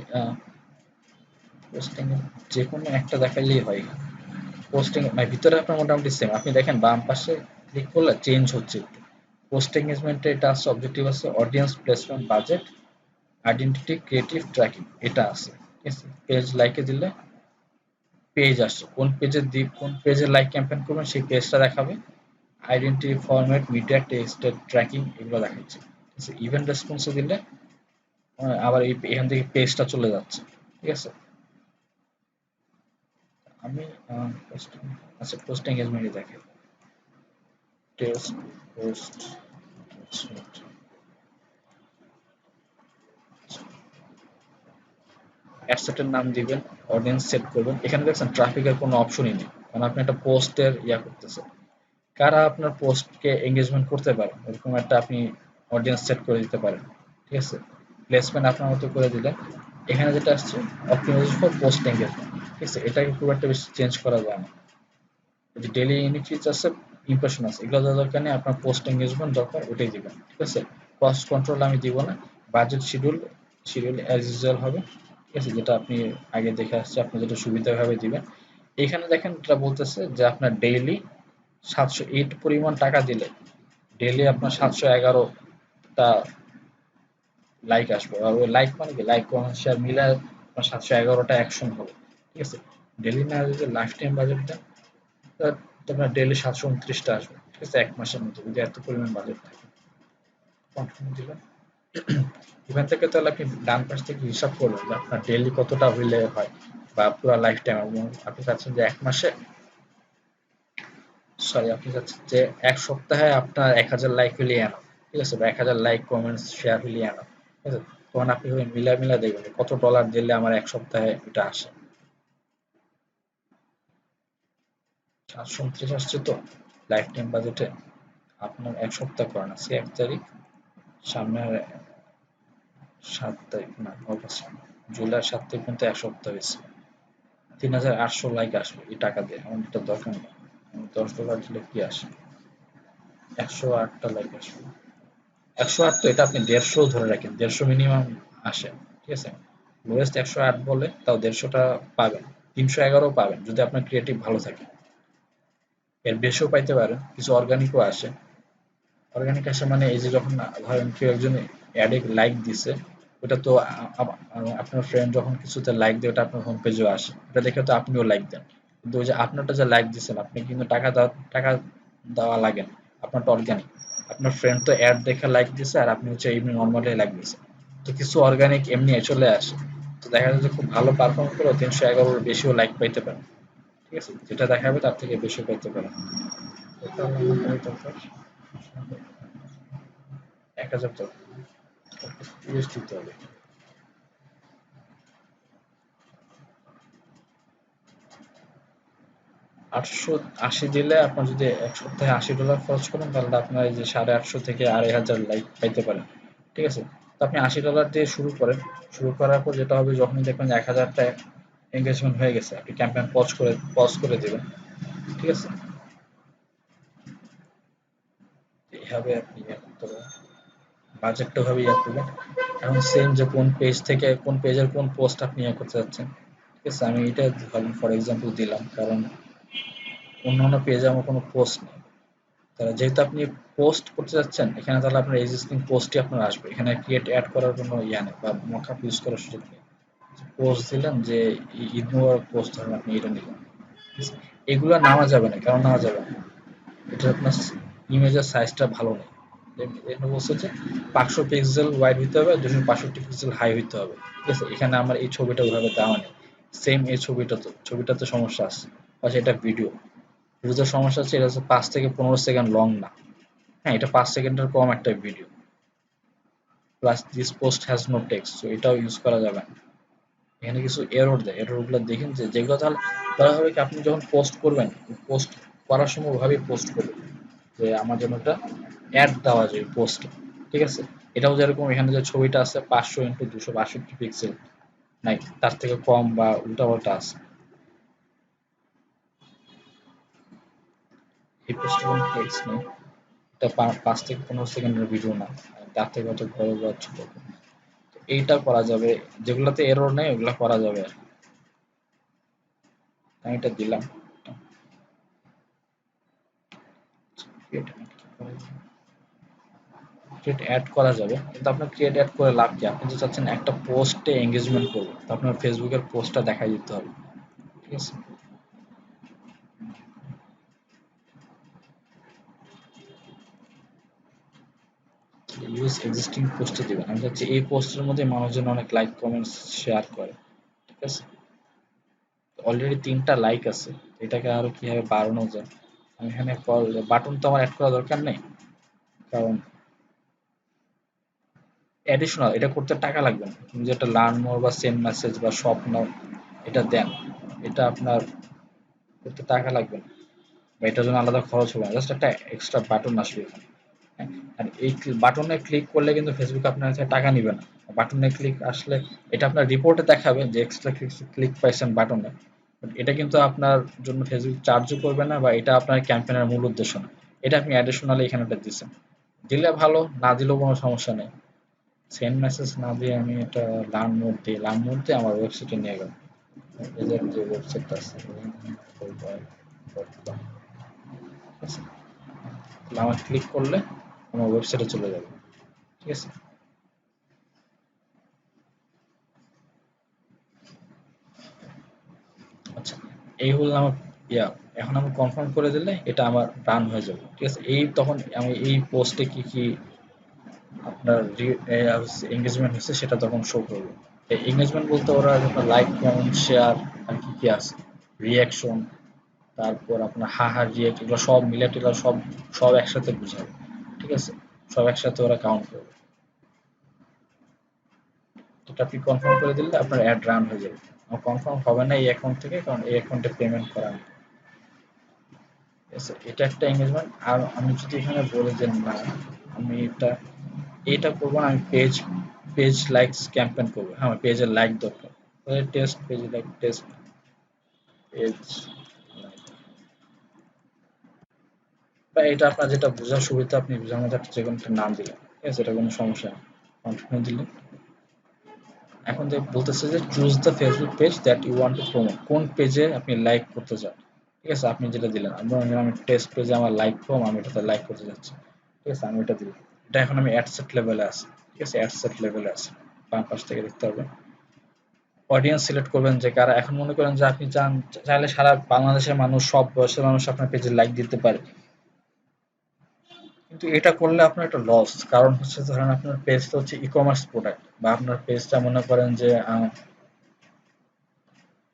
পোস্টিং যে কোনো একটা দেখাইলেই হয়। পোস্টিং মানে ভিতরে আপনার মোটামুটি সেম, আপনি দেখেন বাম পাশে ক্লিক করলে চেঞ্জ হচ্ছে একটু। পোস্ট এঙ্গেজমেন্টে এটা আছে, অবজেক্টিভ আছে, audience placement, budget, identity, creative, tracking, এটা আছে। ঠিক আছে, পেজ লাইকে দিলে পেজ আসছে, কোন পেজে লাইক ক্যাম্পেইন করবেন সেই পেজটা দেখাবে, আইডেন্টিটি, ফরম্যাট, মিডিয়া, টেক্সটের ট্র্যাকিং এগুলো দেখাচ্ছে। ঠিক আছে, ইভেন্ট রেসপন্সে দিলে আবার এখান থেকে পেজটা চলে যাচ্ছে। ঠিক আছে, আমি আচ্ছা পোস্ট এঙ্গেজমেন্টই দেখে, টেস্ট পোস্ট অ্যাডসেটের নাম দিবেন, অডিয়েন্স সেট করবেন। এখানে দেখছেন ট্রাফিকের কোনো অপশনই নেই, কারণ আপনি একটা পোস্টের করতেছেন। কারা আপনার পোস্টকে এঙ্গেজমেন্ট করতে পারে এরকম একটা আপনি অডিয়েন্স সেট করে দিতে পারেন। ঠিক আছে, প্লেসমেন্ট আপনার মতো করে দিলেন। এখানে যেটা আসছে অপটিমাইজেশন ফর পোস্ট এঙ্গেজমেন্ট। ঠিক আছে, এটাকে খুব একটা বেশি চেঞ্জ করা যায় না। যে ডেইলি ইউনিক রিচ আছে, ইমপ্রেশন আছে, এগুলো দেওয়ার দরকার নেই, আপনার পোস্ট এঙ্গেজমেন্ট দরকার ওটাই দিবেন। ঠিক আছে, কস্ট কন্ট্রোল আমি দিব না। বাজেট শিডিউল অ্যাজ ইউজুয়াল হবে। ঠিক আছে, যেটা আপনি আগে দেখে আসছে, আপনি যেটা সুবিধাভাবে দিবেন। এখানে দেখেন এটা বলতেছে যে আপনার ডেইলি 708 পরিমাণ টাকা দিলে ডেইলি আপনার 711টা লাইক আসবে। আর ওই লাইক মানে কি, লাইক কমেন্ট শেয়ার মিলে আপনার 711টা অ্যাকশন হবে। ঠিক আছে, ডেইলি না যদি লাইফ টাইম বাজেট দেন তোমার ডেইলি 729টা আসবে। ঠিক আছে, এক মাসের মধ্যে যদি এত পরিমাণ বাজেট থাকে। কনফার্ম দিলাম। এখান থেকে তাহলে আপনি ডান পাশ থেকে হিসাব করবেন যে আপনার ডেইলি কতটা হইলে হয়, বা পুরো লাইফ টাইম। আপনি চাচ্ছেন যে এক মাসে, সরি আপনি চাচ্ছেন যে এক সপ্তাহে আপনার 1000 লাইক হইলে এনাফ। ঠিক আছে, বা 1000 লাইক কমেন্টস শেয়ার হইলে এনাফ। ঠিক আছে, তখন আপনি মিলা দেখবেন কত ডলার দিলে আমার এক সপ্তাহে এটা আসে। 729 আসছে তো লাইফ টাইম বাজেটে। আপনার এক সপ্তাহ করেন, আজকে 1 তারিখ, সামনের 7 তারিখ না অগস্ট, জুলাইয়ের 7 তারিখ পর্যন্ত এক সপ্তাহ হয়েছে। 3800 লাইক আসবে এই টাকা দিয়ে, আমার এটা দরকার নেই। $10 দিলে কি আসে, 108টা লাইক আসবে। 108 তো এটা আপনি 150 ধরে রাখেন, 150 মিনিমাম আসে। ঠিক আছে, লোয়েস্ট 108 বলে তাও 150টা পাবেন, 311ও পাবেন যদি আপনার ক্রিয়েটিভ ভালো থাকে। এর বেশিও পাইতে পারেন, কিছু অর্গানিকও আসে। অর্গানিক আসে মানে এই যে যখন ধরেন কেউ একজন অ্যাডে লাইক দিছে, ওটা তো আপনার ফ্রেন্ড যখন কিছুতে লাইক দেয় ওটা আপনার হোম পেজেও আসে, ওটা দেখে তো আপনিও লাইক দেন। কিন্তু ওই যে আপনারটা যে লাইক দিচ্ছেন আপনি কিন্তু টাকা দেওয়া লাগে না, আপনারটা অর্গানিক। আপনার ফ্রেন্ড তো অ্যাড দেখে লাইক দিছে আর আপনি হচ্ছে এমনি নর্মালি লাইক দিচ্ছেন, তো কিছু অর্গানিক এমনি চলে আসে। তো দেখা যায় যে খুব ভালো পারফর্ম করে 311 বেশিও লাইক পাইতে পারেন। ঠিক আছে, যেটা দেখাবে তার থেকে বেশি পাইতে পারেন। টোটাল আমার দরকার 1000 টাকা, ইউএস দিতে হবে। 880 দিলে আপনার যদি এক সপ্তাহে $80 খরচ করেন তাহলে আপনার এই যে 850 থেকে 2500 লাইক পাইতে পারেন। ঠিক আছে, তো আপনি $80 দিয়ে শুরু করেন। শুরু করার পর যেটা হবে, যখনই দেখবেন যে 1000টা এঙ্গেজমেন্ট হয়ে গেছে আপনি ক্যাম্পেইন পজ করে দিবেন। ঠিক আছে, এইভাবে আপনি করতে পারেন, বাজেটটা ভাবে করবেন। এখন সেম যে কোন পেজের কোন পোস্ট আপনি করতে যাচ্ছেন। ঠিক আছে, আমি এটা ধরেন ফর এক্সাম্পল দিলাম, কারণ অন্যান্য পেজে আমার কোনো পোস্ট নেই। তাহলে যেহেতু আপনি পোস্ট করতে যাচ্ছেন এখানে, তাহলে আপনার এক্সিস্টিং পোস্টই আপনার আসবে, এখানে ক্রিয়েট অ্যাড করার কোনো নেই বা মকআপ ইউজ করার সুযোগ নেই। পোস্ট দিলাম যে ইগনোর পোস্ট, ধরেন আপনি এটা নিলেন, এগুলো নেওয়া যাবে না। কেন নেওয়া যাবে না, এটা আপনার ইমেজের সাইজটা ভালো নেই। এখানে বলছে যে 500 পিক্সেল ওয়াইড হইতে হবে, 265 পিক্সেল হাই হইতে হবে। ঠিক আছে, এখানে আমার এই ছবিটা ওইভাবে দেওয়া নেই। সেম এই ছবিটাতে সমস্যা আছে, আচ্ছা এটা ভিডিওতে সমস্যা আছে, এটা হচ্ছে 5 থেকে 15 সেকেন্ড লং না। হ্যাঁ, এটা 5 সেকেন্ডের কম একটা video, plus this post has no text, so এটাও ইউজ করা যাবে না। এখানে কিছু এরর দেয়, এররগুলো দেখেন যে যেগুলো তাহলে তাহলে হবে কি, আপনি যখন পোস্ট করবেন, পোস্ট করার সময় ওভাবেই পোস্ট করবেন যে আমার জন্য একটা অ্যাড দেওয়া যায় পোস্টে। ঠিক আছে, এটাও যেরকম এখানে যে ছবিটা আছে 500 × 262 পিক্সেল, নাই, তার থেকে কম বা উল্টাপাল্টা আছে। এই পোস্টে কোনো টেক্সট নেই, এটা 5 থেকে 15 সেকেন্ডের ভিডিও না, তার থেকে হয়তো বড় বা ছোট। তো এইটা করা যাবে, যেগুলোতে এরর নেই ওগুলো করা যাবে আর কি। আমি এটা দিলাম ক্রিয়েট অ্যাড করা যাবে, কিন্তু আপনার ক্রিয়েট অ্যাড করে লাভ কি? আপনি যে চাচ্ছেন একটা পোস্টে এঙ্গেজমেন্ট করবে, তো আপনার ফেসবুকের পোস্টটা দেখাই দিতে হবে, ঠিক আছে? ইউজ এক্সিস্টিং পোস্টে দিবেন, আমি চাচ্ছি এই পোস্টের মধ্যে মানুষজন অনেক লাইক কমেন্টস শেয়ার করে, ঠিক আছে? অলরেডি 3টা লাইক আছে, এটাকে আরো কিভাবে বাড়ানো যায়? আমি এখানে কল বাটন তো আমার অ্যাড করা দরকার নেই, কারণ অ্যাডিশনাল এটা করতে টাকা লাগবে না। তুমি যেটা লার্ন মোর বা সেন্ড মেসেজ বা শপ নাও এটা দেন, এটা আপনার করতে টাকা লাগবে না, বা এটার জন্য আলাদা খরচ হবে না, জাস্ট একটা এক্সট্রা বাটন আসবে এখানে। হ্যাঁ, আর এই বাটনে ক্লিক করলে কিন্তু ফেসবুক আপনার কাছে টাকা নিবে না। বাটনে ক্লিক আসলে এটা আপনার রিপোর্টে দেখাবে যে এক্সট্রা ক্লিক পাইছেন বাটনে, বাট এটা কিন্তু আপনার জন্য ফেসবুক চার্জও করবে না, বা এটা আপনার ক্যাম্পেইনের মূল উদ্দেশ্য না। এটা আপনি অ্যাডিশনালি এখানে দিচ্ছেন, দিলে ভালো, না দিলেও কোনো সমস্যা নেই। সেন্ড মেসেজ না দিয়ে আমি এটা লার্ন মোড দিই, লার্ন মোড দিয়ে আমার ওয়েবসাইটে নিয়ে গেল, এদের যে ওয়েবসাইটটা আছে ঠিক আছে? তাহলে আমার ক্লিক করলে আমার ওয়েবসাইটে চলে যাবে, ঠিক আছে? আচ্ছা, এই হলো আমার ইয়া, এখন আমি কনফার্ম করে দিলে এটা আমার রান হয়ে যাবে, ঠিক আছে? এই তখন আমি এই পোস্টে কি কি আপনার এঙ্গেজমেন্ট হচ্ছে সেটা তখন শো করবে। এঙ্গেজমেন্ট বলতে ওরা আপনার লাইক কমেন্ট শেয়ার আর কি কি আছে, রিয়াকশন, তারপর আপনার হাহা রিয়েক্ট, এগুলো সব মিলে টিলা সব সব একসাথে বুঝাবে, ঠিক আছে? সব একসাথে ওরা কাউন্ট করবে। এটা আপনি কনফার্ম করে দিলে আপনার অ্যাড রান হয়ে যাবে। আমার কনফার্ম হবে না এই অ্যাকাউন্ট থেকে, কারণ এই অ্যাকাউন্টে পেমেন্ট করা নেই, ঠিক আছে? এটা একটা এঙ্গেজমেন্ট। আর আমি যদি এখানে বলি যে না, আমি এটা করবো না, আমি পেজ লাইকস ক্যাম্পেইন করবো, হ্যাঁ আমার পেজের লাইক দরকার, test page like, test page, বা এটা আপনার যেটা বোঝার সুবিধা আপনি বোঝার মধ্যে একটা যে কোনো একটা নাম দিলেন, ঠিক আছে? এটা কোনো সমস্যা নেই, কন্টিনিউ দিলে এখন যে বলতেছে যে choose the Facebook page that you want to promote, কোন পেজে আপনি লাইক করতে চান, ঠিক আছে? আপনি যেটা দিলেন, আমি টেস্ট পেজে আমার লাইক কম, আমি এটাতে লাইক করতে যাচ্ছি, ঠিক আছে? আমি এটা দিলাম, এটা এখন আমি অ্যাডসেট লেভেলে আছি, ঠিক আছে? অ্যাডসেট লেভেলে আছে, বাম পাশ থেকে দেখতে হবে। অডিয়েন্স সিলেক্ট করবেন যে কারা, এখন মনে করেন যে আপনি চান চাইলে সারা বাংলাদেশের মানুষ, সব বয়সের মানুষ আপনার পেজে লাইক দিতে পারে, কিন্তু এটা করলে আপনার একটা লস, কারণ হচ্ছে ধরেন আপনার পেজটা হচ্ছে ই কমার্স প্রোডাক্ট, বা আপনার পেজটা মনে করেন যে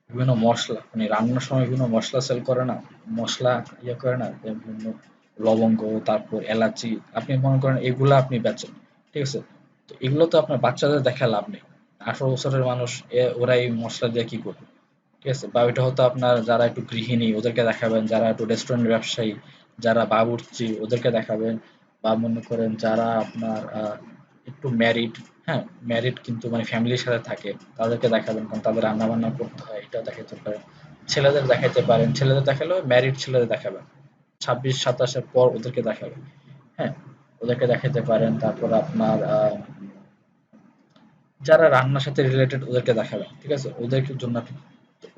বিভিন্ন মসলা, মানে রান্নার সময় বিভিন্ন মসলা সেল করে না, মসলা ইয়ে করে না, যে বিভিন্ন লবঙ্গ, তারপর এলাচি, আপনি মনে করেন এগুলা আপনি বেচেন, ঠিক আছে? তো এগুলো তো আপনার বাচ্চাদের দেখা লাভ নেই, 18 বছরের মানুষ ওরা এই মশলা দিয়ে কি করবে, ঠিক আছে? বা ওইটা হতো আপনার যারা একটু গৃহিণী ওদেরকে দেখাবেন, যারা একটু রেস্টুরেন্ট ব্যবসায়ী, যারা বাবুর্চি ওদেরকে দেখাবেন, বা মনে করেন যারা আপনার একটু ম্যারিড, হ্যাঁ ম্যারিড কিন্তু মানে ফ্যামিলির সাথে থাকে, তাদেরকে দেখাবেন, কারণ তাদের রান্না বান্না করতে হয়, এটা দেখাতে পারেন। ছেলেদের দেখাইতে পারেন, ছেলেদের দেখালেও ম্যারিড ছেলেদের দেখাবেন, 26-27-এর পর ওদেরকে দেখাবেন, হ্যাঁ ওদেরকে দেখাতে পারেন। তারপর আপনার যারা রান্নার সাথে রিলেটেড ওদেরকে দেখাবেন, ঠিক আছে? ওদের জন্য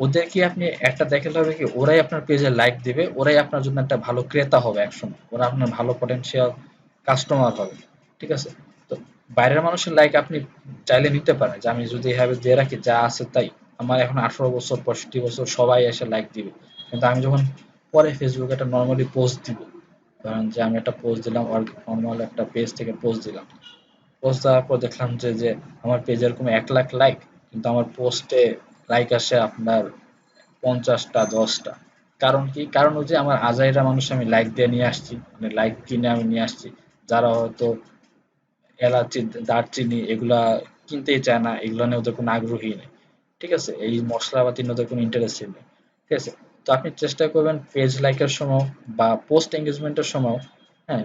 ওদেরকে আপনি একটা দেখালে হবে কি, ওরাই আপনার পেজে লাইক দিবে, ওরাই আপনার জন্য একটা ভালো ক্রেতা হবে একসময়, ওরা আপনার ভালো পটেনশিয়াল কাস্টমার হবে, ঠিক আছে? তো বাইরের মানুষের লাইক আপনি চাইলে নিতে পারেন, যে আমি যদি এভাবে দিয়ে রাখি যা আছে তাই, আমার এখন 18 বছর 65 বছর সবাই এসে লাইক দিবে, কিন্তু আমি যখন পরে ফেসবুকে একটা নর্মালি পোস্ট দিব, ধরেন যে আমি একটা পোস্ট দিলাম, নর্মাল একটা পেজ থেকে পোস্ট দিলাম, পোস্ট দেওয়ার পর দেখলাম যে আমার পেজে এরকম 1 লাখ লাইক, কিন্তু আমার পোস্টে লাইক আসে আপনার 50টা 10টা। কারণ কি? কারণ ওই যে আমার আজাইরা মানুষ আমি লাইক দিয়ে নিয়ে আসছি, মানে লাইক কিনে আমি নিয়ে আসছি, যারা হয়তো এলাচি দারচিনি এগুলা কিনতেই চায় না, এগুলো নিয়ে ওদের কোনো আগ্রহী নেই, ঠিক আছে? এই মশলাপাতি নিয়ে ওদের কোনো ইন্টারেস্ট নেই, ঠিক আছে? তো আপনি চেষ্টা করবেন পেজ লাইকের সময় বা পোস্ট এঙ্গেজমেন্টের সময়, হ্যাঁ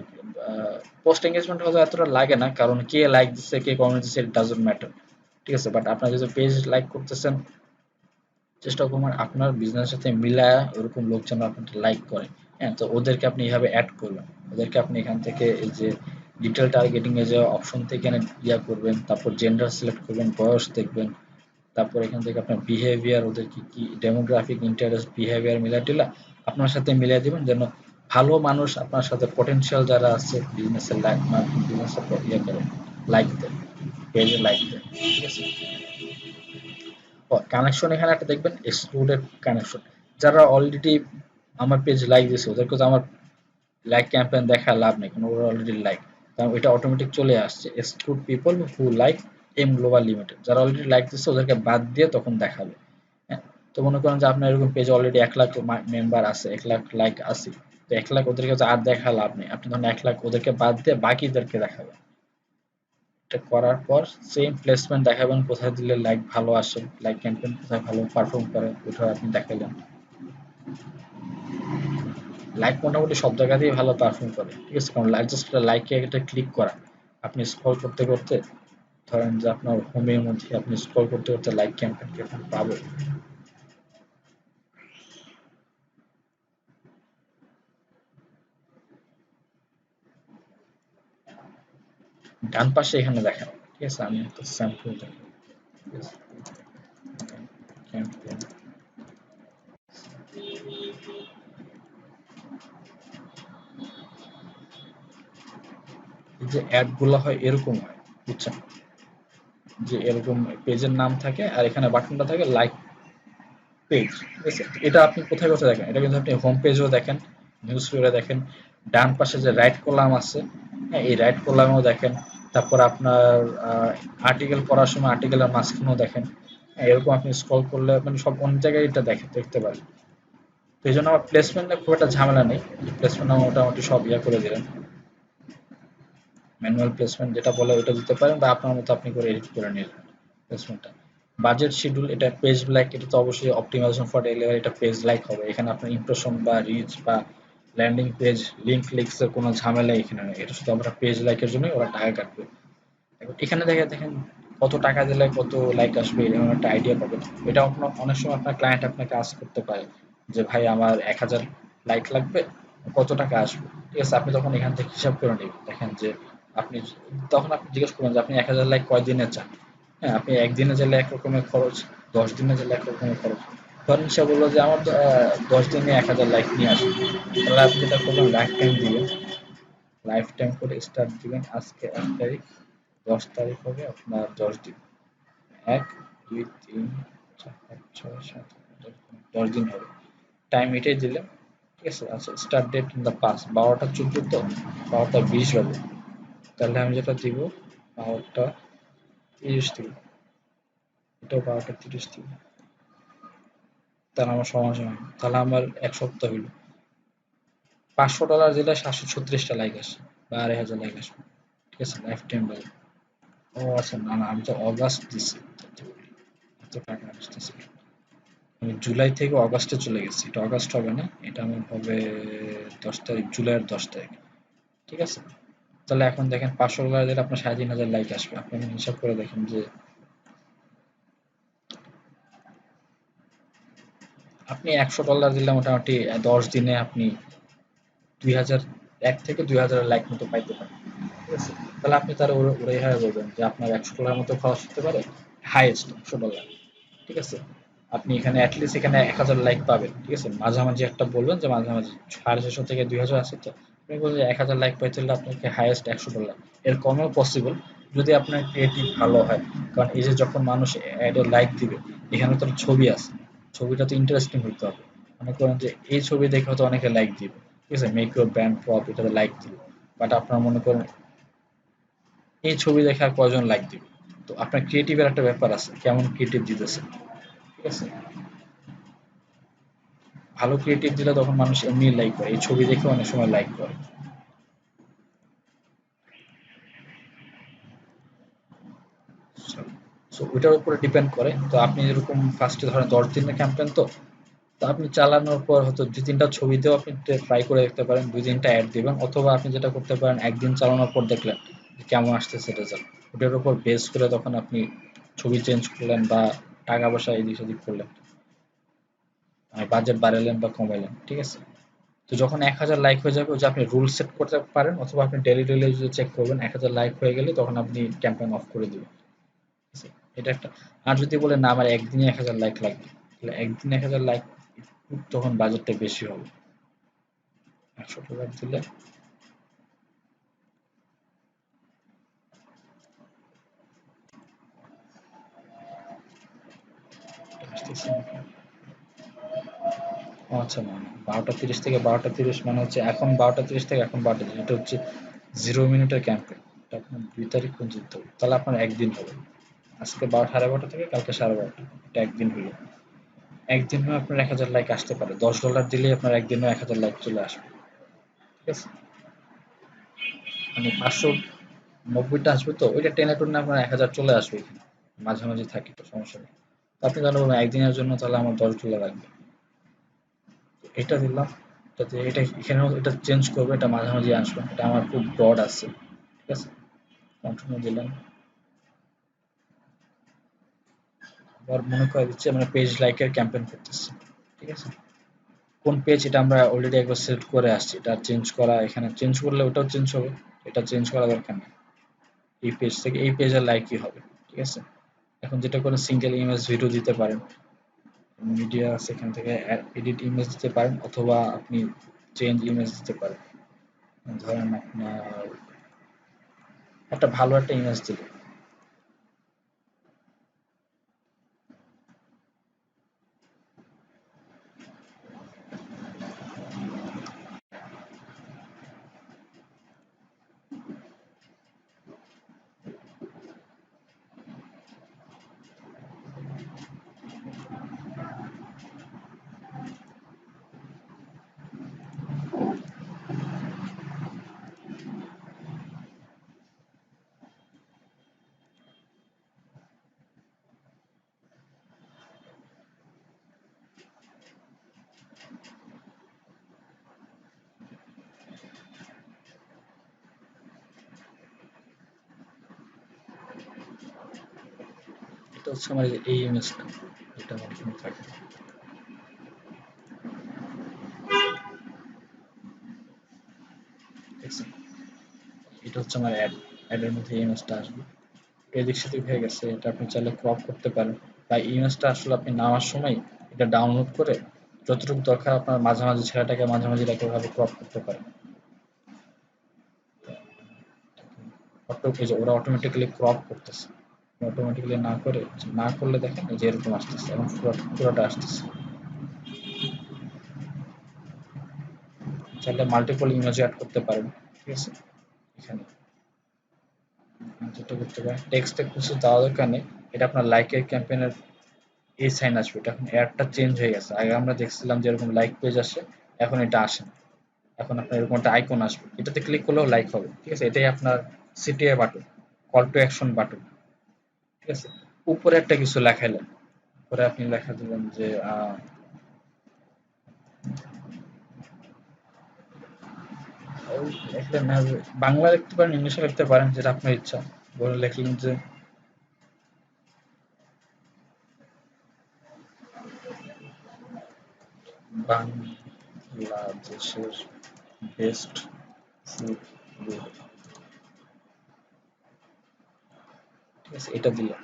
পোস্ট এঙ্গেজমেন্ট হয়তো এতটা লাগে না, কারণ কে লাইক দিচ্ছে কে কমেন্ট দিচ্ছে ইট ডাজন্ট ম্যাটার, ঠিক আছে। বাট আপনার যদি পেজ লাইক করতেছেন, চেষ্টা করবেন আপনার বিজনেসের সাথে মিলায়া ওরকম লোক যেন আপনাকে লাইক করে। হ্যাঁ, তো ওদেরকে আপনি এইভাবে অ্যাড করবেন। ওদেরকে আপনি এখান থেকে এই যে ডিটেল টার্গেটিং এ যে অপশন থেকে এখানে করবেন, তারপর জেন্ডার সিলেক্ট করবেন, বয়স দেখবেন, তারপর এখান থেকে আপনার বিহেভিয়ার, ওদের কি কি ডেমোগ্রাফিক, ইন্টারেস্ট, বিহেভিয়ার মিলা টিলা আপনার সাথে মিলিয়ে দিবেন, যেন ভালো মানুষ আপনার সাথে পটেনশিয়াল যারা আছে বিজনেসের লাইক বিজনেসের করে লাইক দেয়, পেজে লাইক দেয়। ঠিক আছে। কানেকশন এখানে একটা দেখবেন এক্সক্লুডেড কানেকশন, যারা অলরেডি আমার পেজ লাইক দিয়েছে ওদেরকে তো আমার লাইক ক্যাম্পেইন দেখা লাভ নেই, কারণ ওরা অলরেডি লাইক, কারণ এটা অটোমেটিক চলে আসছে exclude people who like M global limited, যারা অলরেডি লাইক দিচ্ছে ওদেরকে বাদ দিয়ে তখন দেখাবে। হ্যাঁ, তো মনে করেন যে আপনার এরকম পেজ অলরেডি 1 লাখ মেম্বার আছে, 1 লাখ লাইক আছে, তো 1 লাখ ওদেরকে তো আর দেখা লাভ নেই, আপনি ধরেন 1 লাখ ওদেরকে বাদ দিয়ে বাকিদেরকে দেখাবেন। এটা করার পর সেম প্লেসমেন্ট দেখাবেন, কোথায় দিলে লাইক ভালো আসে, লাইক ক্যাম্পেইন কোথায় ভালো পারফর্ম করে ওটা আপনি দেখালেন। লাইক মোটামুটি সব জায়গাতেই ভালো পারফর্ম করে, ঠিক আছে, কারণ জাস্ট লাইকে একটা ক্লিক করা, আপনি স্ক্রল করতে করতে ধরেন যে আপনার হোমের মধ্যে আপনি স্ক্রল করতে করতে লাইক ক্যাম্পেইন কেমন পাবো। ডান পাশে এখানে দেখেন, ঠিক আছে, আমি একটা স্যাম্পল দেখি, ঠিক আছে, ক্যাম্পেইন এই যে অ্যাড গুলো হয় এরকম হয়, বুঝছেন, যে এরকম পেজের নাম থাকে আর এখানে বাটনটা থাকে লাইক পেজ, ঠিক আছে। এটা আপনি কোথায় কোথায় দেখেন, এটা কিন্তু আপনি হোম পেজেও দেখেন, নিউজ ফিডে দেখেন, ডান পাশে যে রাইট কলাম আছে, হ্যাঁ, এই রাইট কলামেও দেখেন, তারপর আপনার আর্টিকেল পড়ার সময় আর্টিকেলের মাঝখানেও দেখেন। হ্যাঁ, এরকম আপনি স্ক্রল করলে মানে সব অনেক জায়গায় এটা দেখতে পারেন। তো এই জন্য আমার প্লেসমেন্টে খুব একটা ঝামেলা নেই, প্লেসমেন্ট মোটামুটি সব করে দিলেন, ম্যানুয়াল প্লেসমেন্ট যেটা বলে ওটা দিতে পারেন, বা আপনার মতো আপনি করে এডিট করে নিলেন প্লেসমেন্টটা। বাজেট শিডিউল, এটা পেজ লাইক, এটা তো অবশ্যই অপটিমাইজেশন ফর ডেলিভারি, এটা পেজ লাইক হবে, এখানে আপনার ইমপ্রেশন বা রিচ বা ল্যান্ডিং পেজ লিঙ্ক ক্লিকস এর কোনো ঝামেলা এখানে নেই, এটা শুধু আমরা পেজ লাইকের জন্য ওরা টাকা কাটবে। এখানে দেখেন কত টাকা দিলে কত লাইক আসবে, এরকম একটা আইডিয়া পাবেন। এটা অনেক সময় আপনার ক্লায়েন্ট আপনাকে আস্ক করতে পারে যে ভাই আমার 1000 লাইক লাগবে, কত টাকা আসবে, ঠিক আছে, আপনি তখন এখান থেকে হিসাব করে নেবেন, দেখেন যে আপনি তখন আপনি জিজ্ঞেস করবেন যে আপনি 1000 লাইক কয়দিনে চান। হ্যাঁ, আপনি একদিনে গেলে এক রকমের খরচ, 10 দিনে গেলে এক রকমের খরচ। ধরেন সে বললো যে আমার 10 দিনে 1000 লাইক নিয়ে আসবে, তাহলে আপনি যেটা করবেন লাইফ টাইম দিবেন, লাইফ টাইম করে স্টার্ট দিবেন আজকে 1 তারিখ, 10 তারিখ হবে আপনার 10 দিন, 1 2 3 4 5 6 7 10 দিন হবে, টাইম এটাই দিলেন, ঠিক আছে। আচ্ছা, start date in the past 12টা 14 তো 12টা 20 হবে, তাহলে আমি যেটা দিব 12টা 30 দিব, এটাও 12টা 30 দিব, তাহলে আমার সমান, তাহলে আমার 1 সপ্তাহ হইল, $500 দিলে 736টা লাইক আসে বা 2500 লাইক আসবে, ঠিক আছে, লাইফ টাইম লাইক। ও আচ্ছা, না না, আমি তো অগাস্ট দিছি, এত টাকা আসতেছে, আমি জুলাই থেকে অগাস্টে চলে গেছি, এটা অগাস্ট হবে না, এটা আমার হবে 10 তারিখ, জুলাইয়ের 10 তারিখ, ঠিক আছে। তাহলে এখন দেখেন $500 দিলে আপনার 3500 লাইক আসবে, আপনি হিসাব করে দেখেন যে আপনি $100 দিলে মোটামুটি 10 দিনে আপনি 2000, 1 থেকে 2000 লাইক মতো পাইতে পারেন, ঠিক আছে। তাহলে আপনি তার এইভাবে বলবেন যে আপনার $100 মতো খরচ হতে পারে, হাইয়েস্ট $100, ঠিক আছে। আপনি এখানে অ্যাটলিস্ট এখানে 1000 লাইক পাবেন, ঠিক আছে। মাঝামাঝি একটা বলবেন যে মাঝামাঝি 650 থেকে 2000 আছে, তো আপনি বলবেন যে 1000 লাইক পাইতে হলে আপনাকে হাইয়েস্ট $100, এর কমেও পসিবল যদি আপনার ক্রিয়েটিভ ভালো হয়। কারণ এই যে যখন মানুষ অ্যাডে লাইক দিবে, এখানে তো ছবি আছে, ছবিটা তো ইন্টারেস্টিং হইতে হবে। মনে করেন যে এই ছবি দেখে হয়তো অনেকে লাইক দিবে, ঠিক আছে, মেক ইউর ব্র্যান্ড প্রপ, এটাতে লাইক দিবে, বাট আপনার মনে করেন এই ছবি দেখে আর কয়জন লাইক দিবে, তো আপনার ক্রিয়েটিভের একটা ব্যাপার আছে, কেমন ক্রিয়েটিভ দিতেছে, ঠিক আছে। ভালো ক্রিয়েটিভ দিলে তখন মানুষ এমনি লাইক করে, এই ছবি দেখে অনেক সময় লাইক করে। সো ওইটার উপরে ডিপেন্ড করে। তো আপনি যেরকম ফার্স্টে ধরেন 10 দিনের ক্যাম্পেইন, তো তো আপনি চালানোর পর হয়তো 2-3টা ছবি দিয়েও আপনি ট্রাই করে দেখতে পারেন, 2-3টা অ্যাড দিবেন, অথবা আপনি যেটা করতে পারেন একদিন চালানোর পর দেখলেন যে কেমন আসতেছে রেজাল্ট, ওটার উপর বেস করে তখন আপনি ছবি চেঞ্জ করলেন বা টাকা পয়সা এদিক সেদিক করলেন, বাজেট বাড়ালেন বা কমাইলেন, ঠিক আছে। তো যখন 1000 লাইক হয়ে যাবে, ওই যে আপনি রুল সেট করতে পারেন, অথবা আপনি ডেলি ডেলি যদি চেক করবেন 1000 লাইক হয়ে গেলে তখন আপনি ক্যাম্পেইন অফ করে দিবেন, ঠিক আছে? এটা একটা। আর যদি বলেন না আমার একদিনে 1000 লাইক লাগবে, তাহলে একদিনে 1000 লাইক তখন বাজেটটা বেশি হবে। 100 দিলে আসতেছে নাকি? ও আচ্ছা, না না, 12টা 30 থেকে 12টা 30 মানে হচ্ছে এখন 12টা 30 থেকে এখন 12টা 30, এটা হচ্ছে 0 মিনিটের ক্যাম্পেইন। এটা আপনার 2 তারিখ পর্যন্ত হবে। তাহলে আপনার একদিন হবে। আজকে 12 সাড়ে 12টা থেকে কালকে 12:30, এটা একদিন হলো। একদিন হয়ে আপনার 1000 লাইক আসতে পারে। $10 দিলেই আপনার একদিনে 1000 লাইক চলে আসবে, ঠিক আছে। মানে 590টা আসবে, তো ওইটা টেনে টুনে আপনার 1000 চলে আসবে এখানে। মাঝামাঝি থাকি তো সমস্যা নেই। তো আপনি তাহলে বলবেন একদিনের জন্য তাহলে আমার $10 লাগবে, এটা দিলাম। এটাতে এটা এখানেও এটা চেঞ্জ করবে, এটা মাঝামাঝি আসবে, এটা আমার খুব ব্রড আছে, ঠিক আছে। কন্টিনিউ দিলাম। আবার মনে করে দিচ্ছে মানে পেজ লাইকের ক্যাম্পেইন করতেছে, ঠিক আছে। কোন পেজ এটা আমরা অলরেডি একবার সিলেক্ট করে আসছি, এটা চেঞ্জ করা, এখানে চেঞ্জ করলে ওটাও চেঞ্জ হবে, এটা চেঞ্জ করা দরকার নেই। এই পেজ থেকে এই পেজের লাইকই হবে, ঠিক আছে। এখন যেটা করে সিঙ্গেল ইমেজ ভিডিও দিতে পারেন, মিডিয়া আছে এখান থেকে এডিট ইমেজ দিতে পারেন, অথবা আপনি চেঞ্জ ইমেজ দিতে পারেন। ধরেন আপনার একটা ভালো একটা ইমেজ দিলেন, এটা হচ্ছে আমার এই ইমেজটা, এটা আমার জন্য থাকে, ঠিক আছে। এটা হচ্ছে আমার অ্যাডের মধ্যে এই ইমেজটা আসবে। এদিক সেদিক হয়ে গেছে, এটা আপনি চাইলে ক্রপ করতে পারেন, বা ইমেজটা আসলে আপনি নেওয়ার সময় এটা ডাউনলোড করে যতটুকু দরকার আপনার মাঝামাঝি ছেলেটাকে মাঝামাঝি রেখে ওভাবে ক্রপ করতে পারেন। এই যে ওরা অটোমেটিক্যালি ক্রপ করতেছে, অটোমেটিক্যালি না করে, না করলে দেখেন এই যে এরকম আসতেছে, এবং পুরোটা আসতেছে। চাইলে মাল্টিপল ইমেজ অ্যাড করতে পারেন, ঠিক আছে। এখানে যেটা করতে পারেন, টেক্সটে কিছু দেওয়া দরকার নেই, এটা আপনার লাইকের ক্যাম্পেইনের এই সাইন আসবে। এটা এখন অ্যাডটা চেঞ্জ হয়ে গেছে, আগে আমরা দেখছিলাম যে এরকম লাইক পেজ আসে, এখন এটা আসে না। এখন আপনার এরকম একটা আইকন আসবে, এটাতে ক্লিক করলেও লাইক হবে, ঠিক আছে। এটাই আপনার CTI button, call to action button, ঠিক আছে। উপরে একটা কিছু লেখাইলেন, পরে আপনি লেখা দিলেন যে লিখলেন না যে বাংলা লিখতে পারেন, ইংলিশে লিখতে পারেন, যেটা আপনার ইচ্ছা। বলে লিখলেন যে বাংলাদেশের বেস্ট ফুড, ঠিক আছে। এটা দিলাম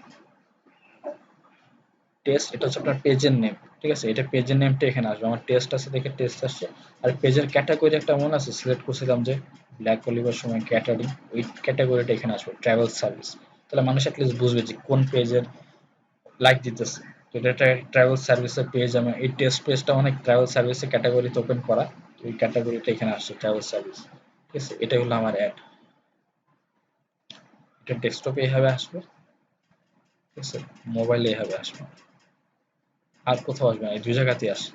টেস্ট, এটা হচ্ছে আপনার পেজের নেম, ঠিক আছে। এটা পেজের নেমটা এখানে আসবে, আমার টেস্ট আছে দেখে টেস্ট আসছে। আর পেজের ক্যাটাগরি একটা মনে আছে সিলেক্ট করছিলাম যে ব্ল্যাক অলিভার সময় ক্যাটাগরি, ওই ক্যাটাগরিটা এখানে আসবে ট্রাভেল সার্ভিস। তাহলে মানুষ অ্যাটলিস্ট বুঝবে যে কোন পেজের লাইক দিতেছে। তো এটা একটা ট্রাভেল সার্ভিসের পেজ, আমি এই টেস্ট পেজটা অনেক ট্রাভেল সার্ভিসের ক্যাটাগরিতে ওপেন করা, ওই ক্যাটাগরিটা এখানে আসছে ট্রাভেল সার্ভিস, ঠিক আছে। এটা হলো আমার অ্যাড, এটা ডেস্কটপে এইভাবে আসবে, ঠিক আছে। মোবাইলে এইভাবে আসবে, আর কোথাও আসবে না, এই দুই জায়গাতেই আসে।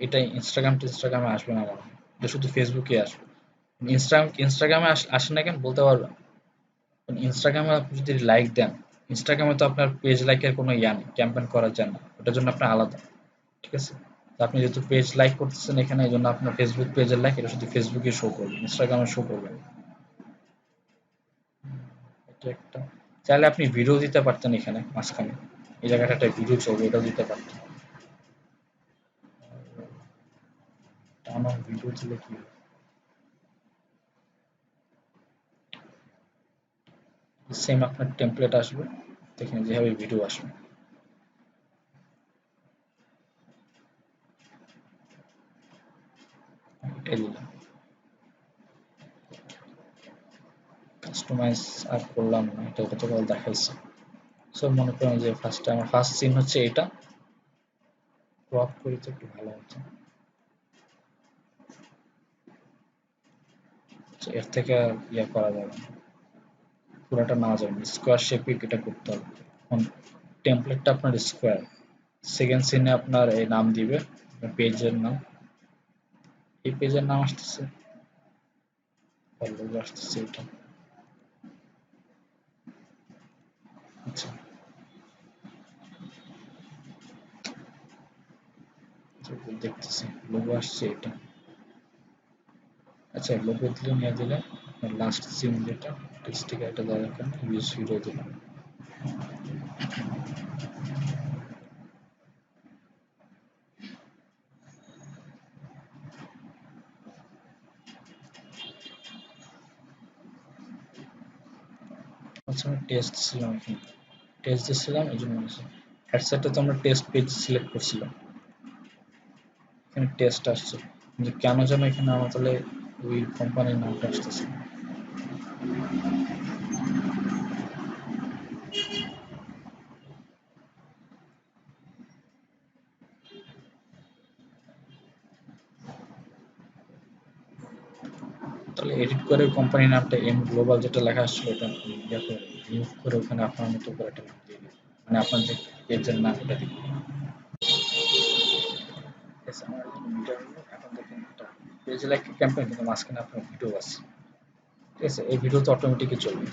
এটা ইনস্টাগ্রামে আসবে না মনে হয়, এটা শুধু ফেসবুকে আসবে। ইনস্টাগ্রামে আসে না কেন বলতে পারবেন? ইনস্টাগ্রামে আপনি যদি লাইক দেন, ইনস্টাগ্রামে তো আপনার পেজ লাইকের কোনো ইয়া নেই, ক্যাম্পেইন করার জন্য, ওটার জন্য আপনার আলাদা, ঠিক আছে। তো আপনি যেহেতু পেজ লাইক করতেছেন এখানে, এই জন্য আপনার ফেসবুক পেজের লাইক এটা শুধু ফেসবুকে শো করবে, ইনস্টাগ্রামে শো করবে না। এটা একটা। চাইলে আপনি ভিডিও দিতে পারতেন এখানে মাঝখানে, এই জায়গাটা একটা ভিডিও চলবে, এটাও দিতে পারতেন। আমার ভিডিও দিলে কি সেম আপনার টেমপ্লেট আসবে, দেখেন যেভাবে ভিডিও আসবে। এটাই দিলাম, কাস্টমাইজ আর করলাম না, এটা গতকাল দেখাইছে। সো মনে করেন যে আমার ফার্স্ট সিন হচ্ছে এটা, ক্রপ করি তো একটু ভালো হতো। এর থেকে আর ইয়ে করা যাবে না, পুরোটা না যাবে, স্কোয়ার শেপে এটা করতে হবে। এখন টেমপ্লেটটা আপনার স্কোয়ার, সেকেন্ড সিনে আপনার এই নাম দিবে, পেজের নাম, এই পেজের নাম আসতেছে, লোগো আসতেছে এটা। আচ্ছা দেখতেছি লোগো আসছে এটা। আচ্ছা লোগো দিলে নিয়ে দিলে লাস্ট সিন যেটা স্টিকার, এটা দেওয়ার কারণে ইউজ হিরো দিলাম। আচ্ছা আমি টেস্ট ছিলাম এখানে, টেস্ট দিচ্ছিলাম এই জন্য হেডসেটে তো আমরা টেস্ট পেজ সিলেক্ট করছিলাম, এখানে টেস্ট আসছে, কিন্তু কেন যেন এখানে আমার তাহলে ওই কোম্পানির নামটা আসতেছে। তাহলে এডিট করে কোম্পানির নামটা এম গ্লোবাল যেটা লেখা আসছিল এটা ইয়ে করে রিমুভ করে ওখানে আপনার মতো করে একটা নাম দিয়ে দিন, মানে আপনার যে পেজের নাম ওটা দিন। আমার ভিডিও হলো, এখন দেখেন এটা পেজ লাইক ক্যাম্পেইন, কিন্তু মাঝখানে আপনার ভিডিও আছে, ঠিক আছে, এই ভিডিও তো অটোমেটিকই চলবে,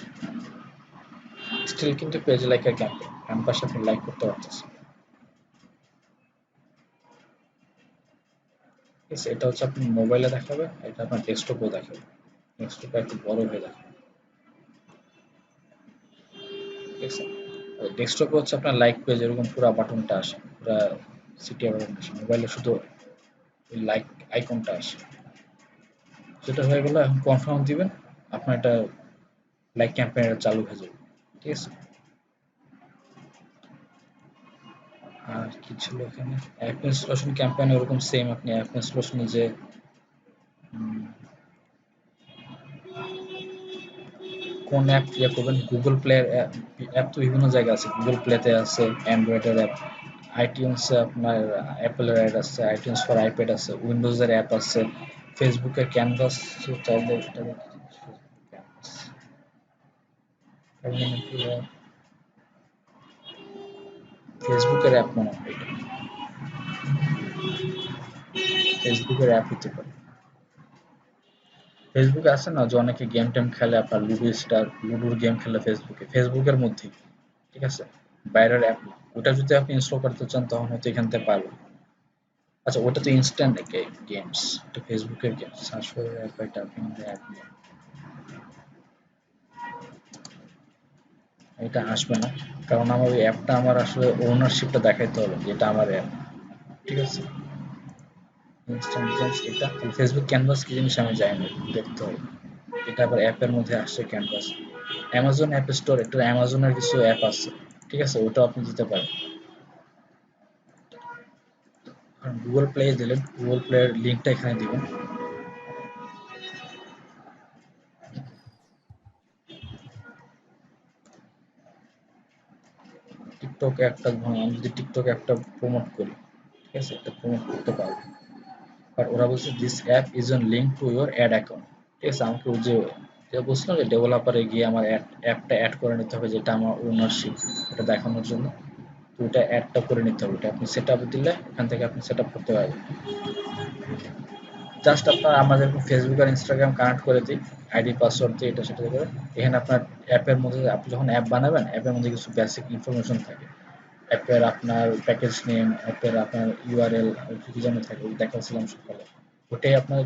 স্টিল কিন্তু পেজ লাইকের ক্যাম্পেইন, ডান পাশে আপনি লাইক করতে পারতেছেন, ঠিক আছে। এটা হচ্ছে আপনি মোবাইলে দেখাবে, এটা আপনার ডেস্কটপেও দেখাবে, ডেস্কটপে একটু বড় হয়ে দেখাবে, ঠিক আছে। ডেস্কটপে হচ্ছে আপনার লাইক পেজ এরকম পুরো বাটনটা আসে, পুরো সিটি বাটন আসে, মোবাইলে শুধু ওই লাইক আইকনটা আসে। যেটা হয়ে গেল, এখন কনফার্ম দিবেন, আপনার এটা লাইক ক্যাম্পেইন চালু হয়ে যাবে, ঠিক আছে। আর কি ছিল এখানে, অ্যাপ ইনস্টলেশন ক্যাম্পেইন এরকম সেম, আপনি অ্যাপ ইনস্টলেশনে যে কোন অ্যাপ ইয়ে করবেন, গুগল প্লে অ্যাপ তো বিভিন্ন জায়গায় আছে, গুগল প্লেতে আছে অ্যান্ড্রয়েডের অ্যাপ, আইটিউনসে আপনার অ্যাপেলের অ্যাড আছে, আইটিউনস ফর আইপ্যাড আছে, উইন্ডোজের অ্যাপ আছে, ফেসবুকের ক্যানভাস চাইলে এটা ফেসবুকের অ্যাপ মনে হয় এটা, ফেসবুকের অ্যাপ হতে পারে। ফেসবুকে আছে না যে অনেকে গেম টেম খেলে, আপনার লুডো স্টার, লুডোর গেম খেলে ফেসবুকে, ফেসবুকের মধ্যেই, ঠিক আছে, বাইরের অ্যাপ না। ওটা যদি আপনি ইনস্টল করতে চান তখন হয়তো এখান থেকে পারবেন। আচ্ছা ওটা তো ইনস্ট্যান্ট গেমস, এটা ফেসবুকের গেম, সার্চ করে অ্যাপ, এটা আপনি অ্যাপ নিয়ে এটা আসবে না, কারণ আমার ওই অ্যাপটা আমার আসলে ওনারশিপটা দেখাইতে হবে যে এটা আমার অ্যাপ, ঠিক আছে। ইনস্ট্যান্ট গেমস এটা, ফেসবুক ক্যানভাস কি জিনিস আমি জানি না, দেখতে হবে। এটা আবার অ্যাপের মধ্যে আসছে ক্যানভাস, অ্যামাজন অ্যাপ স্টোর, একটা অ্যামাজনের কিছু অ্যাপ আছে, ঠিক আছে, ওটাও আপনি দিতে পারেন। কারণ গুগল প্লে দিলেন, গুগল প্লের লিঙ্কটা এখানে দিবেন, টিকটক অ্যাপটা আমি যদি টিকটক অ্যাপটা প্রমোট করি, ঠিক আছে, এটা প্রমোট করতে পারবো, বাট ওরা বলছে this app is on link to your add account, ঠিক আছে। আমাকে ওই যে বলছিলাম যে ডেভেলপারে গিয়ে আমার অ্যাপটা অ্যাড করে নিতে হবে, যেটা আমার ওনারশিপ, এটা দেখানোর জন্য, তো ওটা অ্যাডটা করে নিতে হবে, ওটা আপনি সেট আপ দিলে এখান থেকে আপনি সেট আপ করতে পারবেন। জাস্ট আপনার আমরা যেরকম ফেসবুক আর ইনস্টাগ্রাম কানেক্ট করে দিই, আইডি পাসওয়ার্ড দিয়ে এটা সেটা করে, এখানে আপনার অ্যাপের মধ্যে আপনি যখন অ্যাপ বানাবেন, অ্যাপের মধ্যে কিছু বেসিক ইনফরমেশন থাকে, অ্যাপের আপনার প্যাকেজ নেম, অ্যাপের আপনার ইউআরএল কি যেন থাকে, ওই দেখাচ্ছিলাম সকালে, ওটাই আপনার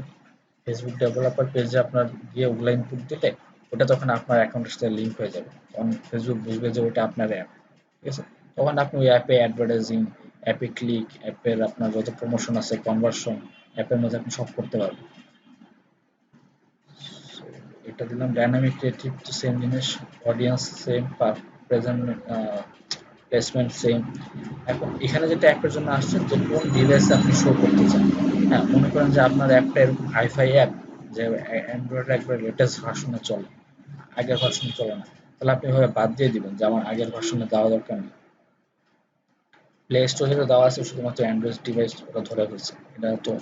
ফেসবুক ডেভেলপার পেজে আপনার গিয়ে ওগুলা ইনপুট দিলে ওটা তখন আপনার অ্যাকাউন্টের সাথে লিঙ্ক হয়ে যাবে, তখন ফেসবুক বুঝবে যে ওটা আপনার অ্যাপ। ঠিক আছে, তখন আপনি ওই অ্যাপে অ্যাডভার্টাইজিং, অ্যাপে ক্লিক, অ্যাপের আপনার যত প্রমোশন আছে, কনভার্সন, অ্যাপের মধ্যে আপনি সব করতে পারবেন। So, এটা দিলাম ডাইনামিক ক্রিয়েটিভ, তো সেম জিনিস, audience same, present placement same. এখন এখানে যেটা অ্যাপের জন্য আসছে যে কোন ডিভাইসে আপনি শো করতে চান। হ্যাঁ, মনে করেন যে আপনার অ্যাপটা এরকম হাইফাই অ্যাপ যে অ্যান্ড্রয়েড একবার লেটেস্ট ভার্সনে চলে, আগের ভার্সনে চলে না, তাহলে আপনি এভাবে বাদ দিয়ে দিবেন যে আমার আগের ভার্সনে দেওয়া দরকার নেই। প্লে স্টোরে দেওয়া আছে শুধুমাত্র অ্যান্ড্রয়েড ডিভাইস ওরা ধরে ফেলছে, এটা তো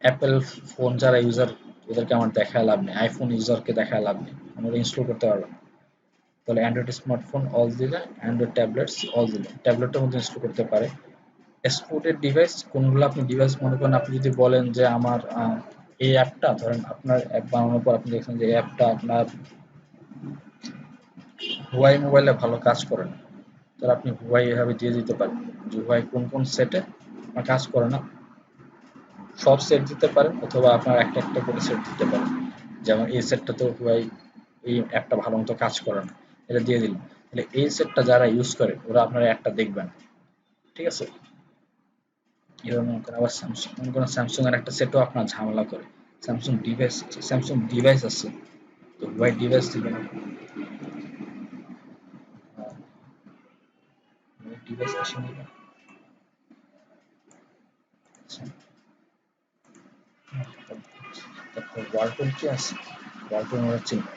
অ্যাপেল ফোন যারা ইউজার ওদেরকে আমার দেখায় লাভ নেই, আইফোন ইউজারকে দেখায় লাভ নেই, আমরা ইনস্টল করতে পারবো না। তাহলে অ্যান্ড্রয়েড স্মার্টফোন অল দিলে, অ্যান্ড্রয়েড ট্যাবলেটস অল দিলে, ট্যাবলেটের মধ্যে ইনস্টল করতে পারে। এক্সক্লুডেড ডিভাইস কোনগুলো আপনি ডিভাইস মনে করেন, আপনি যদি বলেন যে আমার এই অ্যাপটা, ধরেন আপনার অ্যাপ বানানোর পর আপনি দেখছেন যে এই অ্যাপটা আপনার হুয়াই মোবাইলে ভালো কাজ করে না, তাহলে আপনি হুয়াই এভাবে দিয়ে দিতে পারেন যে হুয়াই কোন কোন সেটে আমার কাজ করে না, সব সেট দিতে পারেন, অথবা আপনার একটা একটা করে সেট দিতে পারেন। যেমন এই সেটটা তো হুয়াই এই অ্যাপটা ভালো মতো কাজ করে না, এটা দিয়ে দিলাম, তাহলে এই সেটটা যারা ইউজ করে ওরা আপনার অ্যাপটা দেখবেন। ঠিক আছে, এবার মনে করেন আবার স্যামসাং, মনে করেন স্যামসাং এর একটা সেটও আপনার ঝামেলা করে, স্যামসাং ডিভাইস আছে, তো হুয়াই ডিভাইস দিবেন, ডিভাইস আসেনি না। আচ্ছা, তারপর ওয়ালটন কি আছে, ওয়ালটন ওরা চিনবে।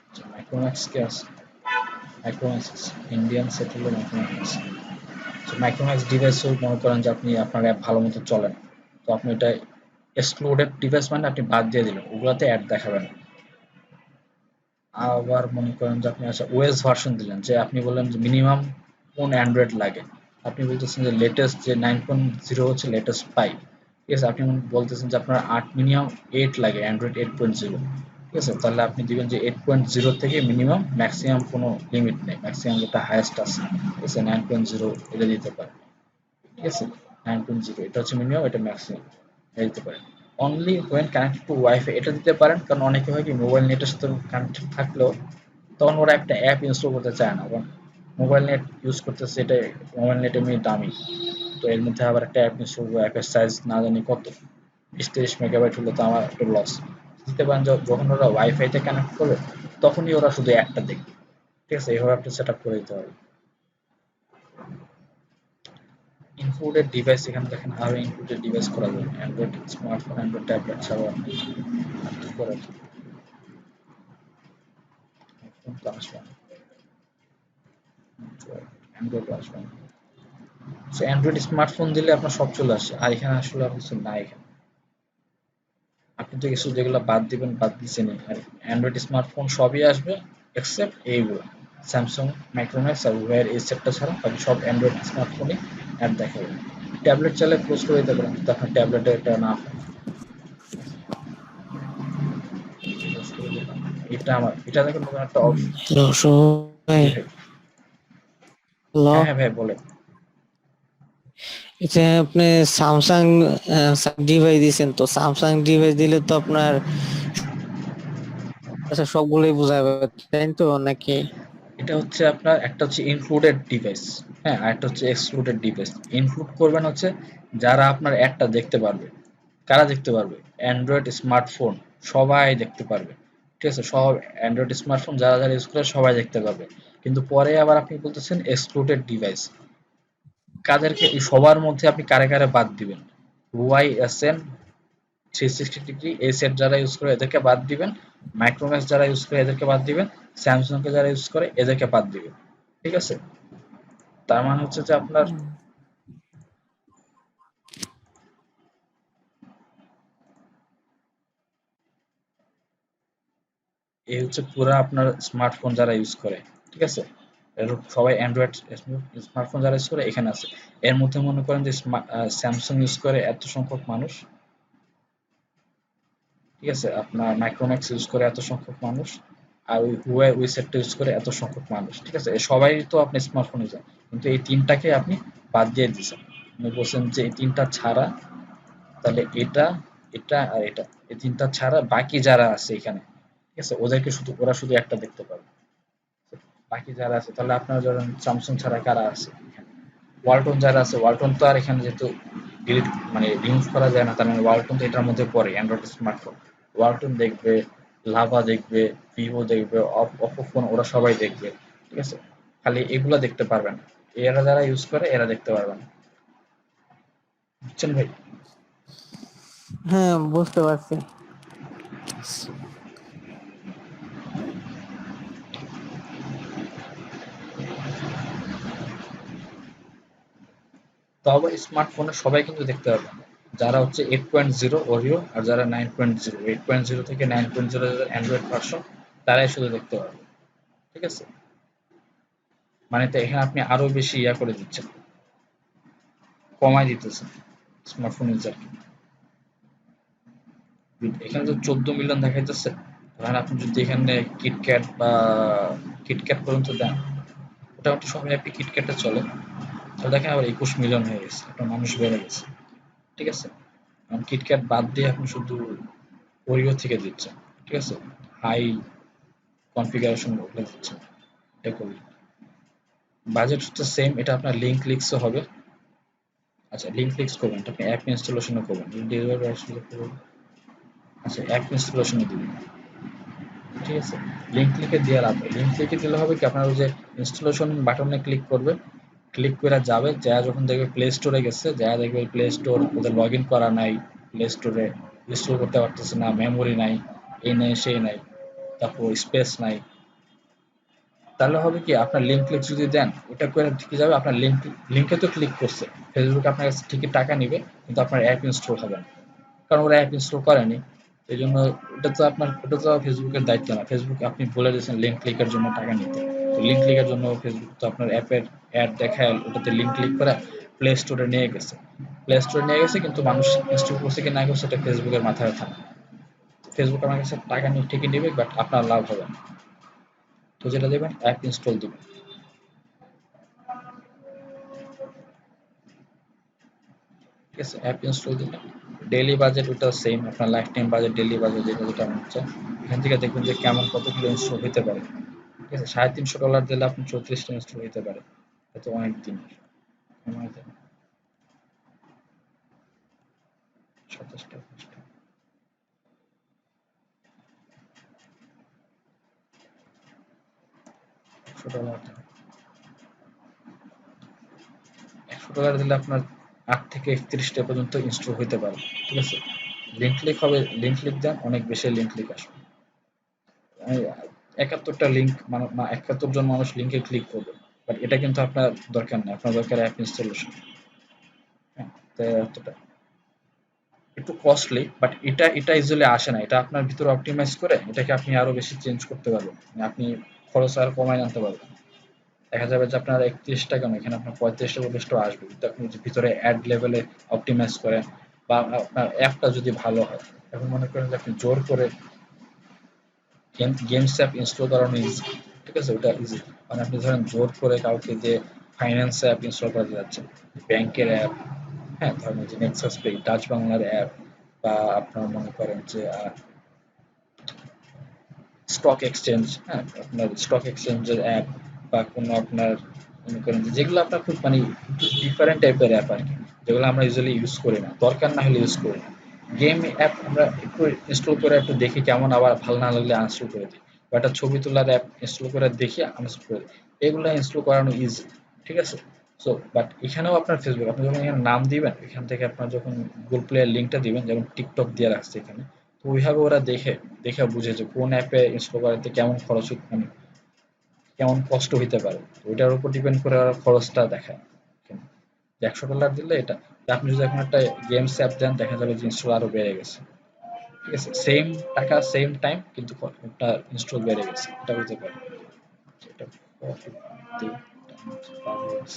আচ্ছা, মাইক্রোম্যাক্স কে আছে, মাইক্রোম্যাক্স ইন্ডিয়ান সেট হলো মাইক্রোম্যাক্স। মাইক্রোম্যাক্স ডিভাইসও মনে করেন যে আপনি আপনার অ্যাপ ভালো মতো চলে না, তো আপনি এটা এক্সক্লুডেড ডিভাইস মানে আপনি বাদ দিয়ে দিলেন, ওগুলাতে অ্যাড দেখাবে না। আবার মনে করেন যে আপনি আচ্ছা ওএস ভার্সন দিলেন, যে আপনি বললেন যে মিনিমাম কোন অ্যান্ড্রয়েড লাগে, আপনি বলতেছেন যে লেটেস্ট যে 9.0 হচ্ছে লেটেস্ট 5। ঠিক আছে, আপনি বলতেছেন যে আপনার 8 মিনিমাম 8 লাগে, অ্যান্ড্রয়েড 8.0। ঠিক আছে, তাহলে আপনি দিবেন যে 8.0 থেকে মিনিমাম, ম্যাক্সিমাম কোনো লিমিট নেই, ম্যাক্সিমাম যেটা হাইয়েস্ট আছে, ঠিক আছে 9.0 এটা দিতে পারেন। ঠিক আছে, 9.0 এটা হচ্ছে মিনিমাম, এটা ম্যাক্সিমাম, এটা দিতে পারেন। Only when connected to wifi এটা দিতে পারেন, কারণ অনেকে হয় কি মোবাইল নেটের সাথে কানেক্টেড থাকলেও তখন ওরা একটা অ্যাপ ইনস্টল করতে চায় না, কারণ মোবাইল নেট ইউজ করতেছে, এটা মোবাইল নেট এমনি দামি, তো এর মধ্যে আবার একটা অ্যাপ ইনস্টল করবো, অ্যাপের সাইজ না জানি কত, 20-30 মেগাবাইট হলে তো আমার একটু লস। দিতে পারেন যখন ওরা ওয়াইফাইতে কানেক্ট করবে তখনই ওরা শুধু অ্যাপটা দেখবে। ঠিক আছে, এইভাবে আপনি সেট আপ করে দিতে হবে। ইনক্লুডেড ডিভাইস এখানে দেখেন আরো ইনক্লুডেড ডিভাইস করা যাবে, অ্যান্ড্রয়েড স্মার্টফোন, অ্যান্ড্রয়েড ট্যাবলেট ছাড়াও আপনি আর কি করা যায়, ফোন তো আসবে না, অ্যান্ড্রয়েড আসবে না। সো অ্যান্ড্রয়েড স্মার্টফোন দিলে আপনার সব চলে আসে, আর এখানে আসলে আর কিছু নাই, এখানে আপনি তো কিছু যেগুলো বাদ দিবেন বাদ দিচ্ছেন, আর অ্যান্ড্রয়েড স্মার্টফোন সবই আসবে এক্সেপ্ট এইগুলো, স্যামসাং, মাইক্রোম্যাক্স আর ওয়্যার এই সেটটা ছাড়া বাকি সব অ্যান্ড্রয়েড স্মার্টফোনে অ্যাড দেখাবে। ট্যাবলেট চাইলে ক্লোজ করে দিতে পারেন, তো আপনার ট্যাবলেটে এটা না হয়। close করে দিলাম। এটা আমার, এটা দেখেন নতুন একটা অপশন। হ্যালো সবাই, জি ভাই। হ্যালো। হ্যাঁ হ্যাঁ ভাই বলে। এটা আপনি স্যামসাং ডিভাইস দিয়েছেন, তো স্যামসাং ডিভাইস দিলে তো আপনার আচ্ছা সবগুলোই বোঝাবে, তাই তো নাকি? এটা হচ্ছে আপনার, একটা হচ্ছে ইনক্লুডেড ডিভাইস, হ্যাঁ, আর একটা হচ্ছে এক্সক্লুডেড ডিভাইস। ইনক্লুড করবেন হচ্ছে যারা আপনার অ্যাডটা দেখতে পারবে। কারা দেখতে পারবে? অ্যান্ড্রয়েড স্মার্টফোন সবাই দেখতে পারবে। ঠিক আছে, সব অ্যান্ড্রয়েড স্মার্টফোন যারা যারা ইউজ করে সবাই দেখতে পারবে। কিন্তু পরে আবার আপনি বলতেছেন এক্সক্লুডেড ডিভাইস, কাদেরকে, এই সবার মধ্যে আপনি কারে কারে বাদ দিবেন? হুয়াই এসএন 360 ডিগ্রি এই সেট যারা ইউজ করে এদেরকে বাদ দিবেন, মাইক্রোম্যাক্স যারা ইউজ করে এদেরকে বাদ দিবেন, স্যামসাং কে যারা ইউজ করে এদেরকে বাদ দিবেন। ঠিক আছে, তার মানে হচ্ছে যে আপনার এই হচ্ছে পুরা আপনার স্মার্টফোন যারা ইউজ করে। ঠিক আছে, সবাই অ্যান্ড্রয়েড স্মার্টফোন যারা ইউজ করে এখানে আছে। এর মধ্যে মনে করেন যে স্যামসাং ইউজ করে এত সংখ্যক মানুষ, ঠিক আছে, আপনার মাইক্রোম্যাক্স ইউজ করে এত সংখ্যক মানুষ, আর ওই হুয়াই ওই সেটটা ইউজ করে এত সংখ্যক মানুষ। ঠিক আছে, সবাই তো আপনি স্মার্টফোন ইউজ, কিন্তু এই তিনটাকে আপনি বাদ দিয়ে দিয়েছেন। আপনি বলছেন যে এই তিনটা ছাড়া, তাহলে এটা, এটা আর এটা, এই তিনটা ছাড়া বাকি যারা আছে এখানে, ঠিক আছে, ওদেরকে শুধু ওরা শুধু একটা দেখতে পাবে। বাকি যারা আছে তাহলে আপনার ধরেন স্যামসাং ছাড়া কারা আছে এখানে? ওয়ালটন যারা আছে, ওয়ালটন তো আর এখানে যেহেতু ডিলিট মানে রিমুভ করা যায় না, তার মানে ওয়ালটন তো এটার মধ্যে পড়ে অ্যান্ড্রয়েড স্মার্টফোন। ওয়ালটন দেখবে, লাভা দেখবে, ভিভো দেখবে, অপো ফোন ওরা সবাই দেখবে। ঠিক আছে, খালি এগুলা দেখতে পারবে না, এরা যারা ইউজ করে এরা দেখতে পারবে না। বুঝছেন ভাই? হ্যাঁ, বুঝতে পারছি। তবে স্মার্টফোনে সবাই কিন্তু দেখতে পারবে না। যারা হচ্ছে 8.0 ওরিও আর যারা 9.0, 8.0 থেকে 9.0 যাদের অ্যান্ড্রয়েড ভার্সন তারাই শুধু দেখতে পারবে। ঠিক আছে, মানে তো এখানে আপনি আরো বেশি ইয়া করে দিচ্ছেন, কমায় দিতেছেন স্মার্টফোন ইউজারকে। এখানে তো 14 মিলিয়ন দেখাইতেছে, ধরেন আপনি যদি এখানে কিটক্যাট বা কিটক্যাট পর্যন্ত দেন, মোটামুটি সবাই অ্যাপই কিটক্যাটে চলে, তাহলে দেখেন আবার 21 মিলিয়ন হয়ে গেছে, একটা মানুষ বেড়ে গেছে। ঠিক আছে, কারণ কিটক্যাট বাদ দিয়ে আপনি শুধু ওরিও থেকে দিচ্ছেন। ঠিক আছে, হাই কনফিগারেশন ওগুলো দিচ্ছেন, এটা করলে বাজেট হচ্ছে সেম। এটা আপনার লিঙ্ক ক্লিকসও হবে। আচ্ছা, লিঙ্ক ক্লিকস করবেন, এটা আপনি অ্যাপ ইনস্টলেশনও করবেন, ডেলিভারি আসলে করবেন। আচ্ছা, অ্যাপ ইনস্টলেশনে দিবেন। ঠিক আছে, লিঙ্ক লিখে দিয়ে লাভ নেই। লিঙ্ক লিখে দিলে হবে কি, আপনার ওই যে ইনস্টলেশন বাটনে ক্লিক করবে, ক্লিক করে যাবে, যা যখন দেখবে প্লে স্টোরে গেছে, যা দেখবে প্লে স্টোর ওদের লগ ইন করা নাই, প্লে স্টোরে ইনস্টল করতে পারতেছে না, মেমোরি নাই, এই নাই সেই নাই, তারপর স্পেস নাই, তাহলে হবে কি, আপনার লিঙ্ক ক্লিক যদি দেন ওটা করে ঠিক যাবে। আপনার লিঙ্কে তো ক্লিক করছে, ফেসবুক আপনার কাছে ঠিকই টাকা নিবে, কিন্তু আপনার অ্যাপ ইনস্টল হবে না, কারণ ওরা অ্যাপ ইনস্টল করেনি। এই জন্য ওটা তো ফেসবুকের দায়িত্ব না। ফেসবুক আপনি বলে দিয়েছেন লিঙ্ক ক্লিকের জন্য টাকা নিতে, তো লিঙ্ক ক্লিকের জন্য ফেসবুক তো আপনার অ্যাপের অ্যাড দেখায়, ওটাতে লিঙ্ক ক্লিক করে প্লে স্টোরে নিয়ে গেছে। প্লে স্টোরে নিয়ে গেছে, কিন্তু মানুষ ইনস্টল করছে কি না করছে এটা ফেসবুকের মাথায় ব্যথা না। ফেসবুক আমার কাছে টাকা নিয়ে ঠিকই নেবে, বাট আপনার লাভ হবে না। তো যেটা দেবেন অ্যাপ ইনস্টল দিবেন। ঠিক আছে, অ্যাপ ইনস্টল দিলেন। ডেইলি বাজেট ওটা সেম, আপনার life time budget, daily budget যেটা যেটা মনে হচ্ছে, এখান থেকে দেখবেন যে কেমন কতগুলো ইনস্টল হতে পারে। ঠিক আছে, $350 দিলে আপনি 34টা ইনস্টল হতে পারে, এটা তো অনেক দিন। সময় দেন, 27টা, 100 ডলার দেন। $100 দিলে আপনার 8 থেকে 31টা পর্যন্ত ইনস্টল হতে পারে। ঠিক আছে, লিঙ্ক ক্লিক হবে, লিঙ্ক ক্লিক দেন, অনেক বেশি লিঙ্ক ক্লিক আসবে। 71টা লিঙ্ক, মানে 71 জন মানুষ লিঙ্কে ক্লিক করবে, বাট এটা কিন্তু আপনার দরকার নেই, আপনার দরকার অ্যাপ ইনস্টলেশন। হ্যাঁ, তো এতটা একটু কস্টলি, বাট এটা ইজিলি আসে না, এটা আপনার ভিতরে অপটিমাইজ করে এটাকে আপনি আরো বেশি চেঞ্জ করতে পারবেন, মানে আপনি খরচ আর কমায় আনতে পারবেন। দেখা যাবে যে আপনার 31 টাকা নয়, এখানে আপনার 35টা 40টা আসবে, কিন্তু আপনি যদি ভিতরে অ্যাড লেভেলে অপটিমাইজ করেন, বা আপনার অ্যাপটা যদি ভালো হয়। এখন মনে করেন যে আপনি জোর করে গেমস অ্যাপ ইনস্টল করানো ইজি। ঠিক আছে, ওটা ইজি। মানে আপনি ধরেন জোর করে কাউকে যে ফাইন্যান্স অ্যাপ ইনস্টল করাতে যাচ্ছেন, ব্যাংকের অ্যাপ, হ্যাঁ ধরেন যে নেক্সাস পে, ডাচ বাংলার অ্যাপ, বা আপনার মনে করেন যে স্টক এক্সচেঞ্জ, হ্যাঁ আপনার স্টক এক্সচেঞ্জের অ্যাপ, বা কোনো আপনার মনে করেন যে যেগুলো আপনার খুব মানে ডিফারেন্ট টাইপের অ্যাপ আর কি, যেগুলো আমরা ইউজুয়ালি ইউজ করি না, দরকার না হলে ইউজ করি না। গেম অ্যাপ আমরা একটু ইনস্টল করে একটু দেখি কেমন, আবার ভালো না লাগলে আনইনস্টল করে দিই, বা একটা ছবি তোলার অ্যাপ ইনস্টল করে দেখি আনইনস্টল করে দিই, এগুলো ইনস্টল করানো ইজি। ঠিক আছে, সো বাট এখানেও আপনার ফেসবুক, আপনি যখন এখানে নাম দিবেন, এখান থেকে আপনার যখন গুগল প্লে এর লিঙ্কটা দিবেন, যেমন টিকটক দিয়ে রাখছে এখানে, তো ওইভাবে ওরা দেখে দেখে বুঝে যে কোন অ্যাপে ইনস্টল করাতে কেমন খরচ মানে কেমন কষ্ট হইতে পারে, তো ওইটার উপর ডিপেন্ড করে ওরা খরচটা দেখায়। যে $100 দিলে এটা, তা আপনি যদি এখন একটা গেমস অ্যাপ দেন, দেখা যাবে যে ইনস্টল আরো বেড়ে গেছে। ঠিক আছে, সেম টাকা সেম টাইম, কিন্তু একটা ইনস্টল বেড়ে গেছে, এটা হতে পারে। এটা 450 times per years।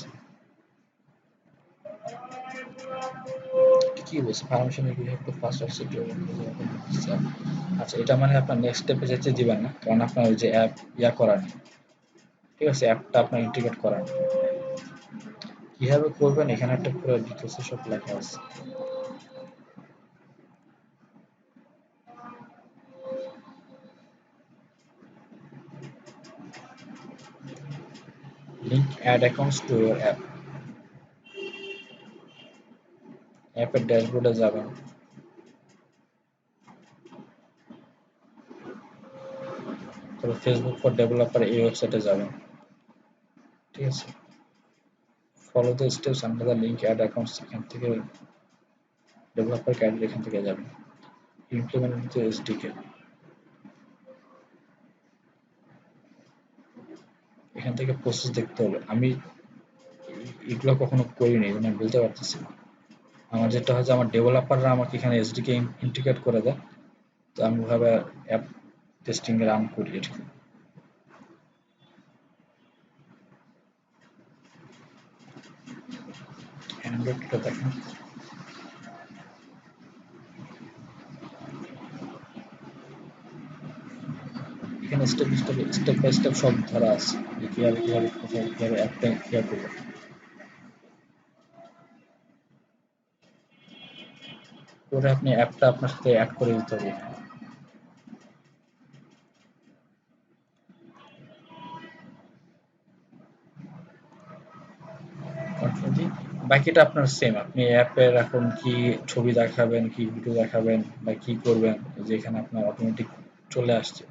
কি বলছে, permission will have to first accept your আচ্ছা, এটা মানে আপনার নেক্সট স্টেপে যেতে দিবেন না, কারণ আপনার ওই যে অ্যাপ করা নেই। ঠিক আছে, অ্যাপটা আপনার ইন্টিগ্রেট করা নেই। কিভাবে করবেন এখানে একটা পুরো ডিটেলসে সব লেখা আছে। link add accounts to your app. অ্যাপের ড্যাশবোর্ডে যাবেন, তারপর ফেসবুক ফর ডেভেলপার এই ওয়েবসাইটে যাবেন, ঠিক আছে। Follow the steps under the link ad accounts, এখান থেকে ডেভেলপার গাইড এখান থেকে যাবেন, ইমপ্লিমেন্ট দ্য এসডিকে, এখান থেকে প্রসেস দেখতে হবে। আমি এগুলো কখনো করিনি, আমি বলতে পারতেছি না। আমার যেটা হয় যে আমার ডেভেলপাররা আমাকে এখানে এসডিকে ইন্টিগ্রেট করে দেয়, তো আমি ওইভাবে অ্যাপ টেস্টিং রান করি আর কি। অ্যান্ড্রয়েডটা দেখেন, এখানে স্টেপ বাই স্টেপ সব ধরা আছে, কিভাবে অ্যাপটা ইয়ে করবে। পরে আপনি অ্যাপটা আপনার সাথে অ্যাড করে দিতে হবে এখানে। বাকিটা আপনার সেম, আপনি অ্যাপের এখন কি ছবি দেখাবেন, কি ভিডিও দেখাবেন বা কি করবেন, যে এখানে আপনার অটোমেটিক চলে আসছে।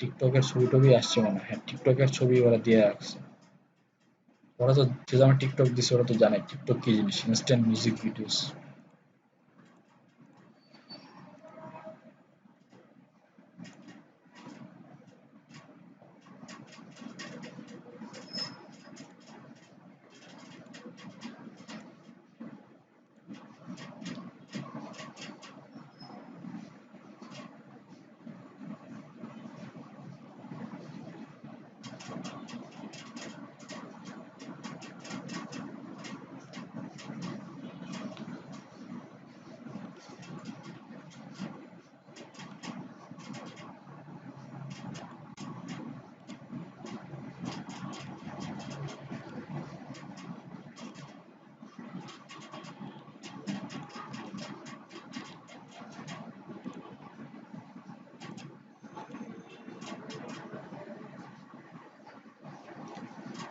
টিকটকের ছবি টবি আসছে মনে হয়, হ্যাঁ টিকটকের ছবি ওরা দিয়ে রাখছে। ওরা তো যেহেতু আমার টিকটক দিচ্ছে, ওরা তো জানে টিকটক কি জিনিস, ইনস্ট্যান্ট মিউজিক ভিডিওস।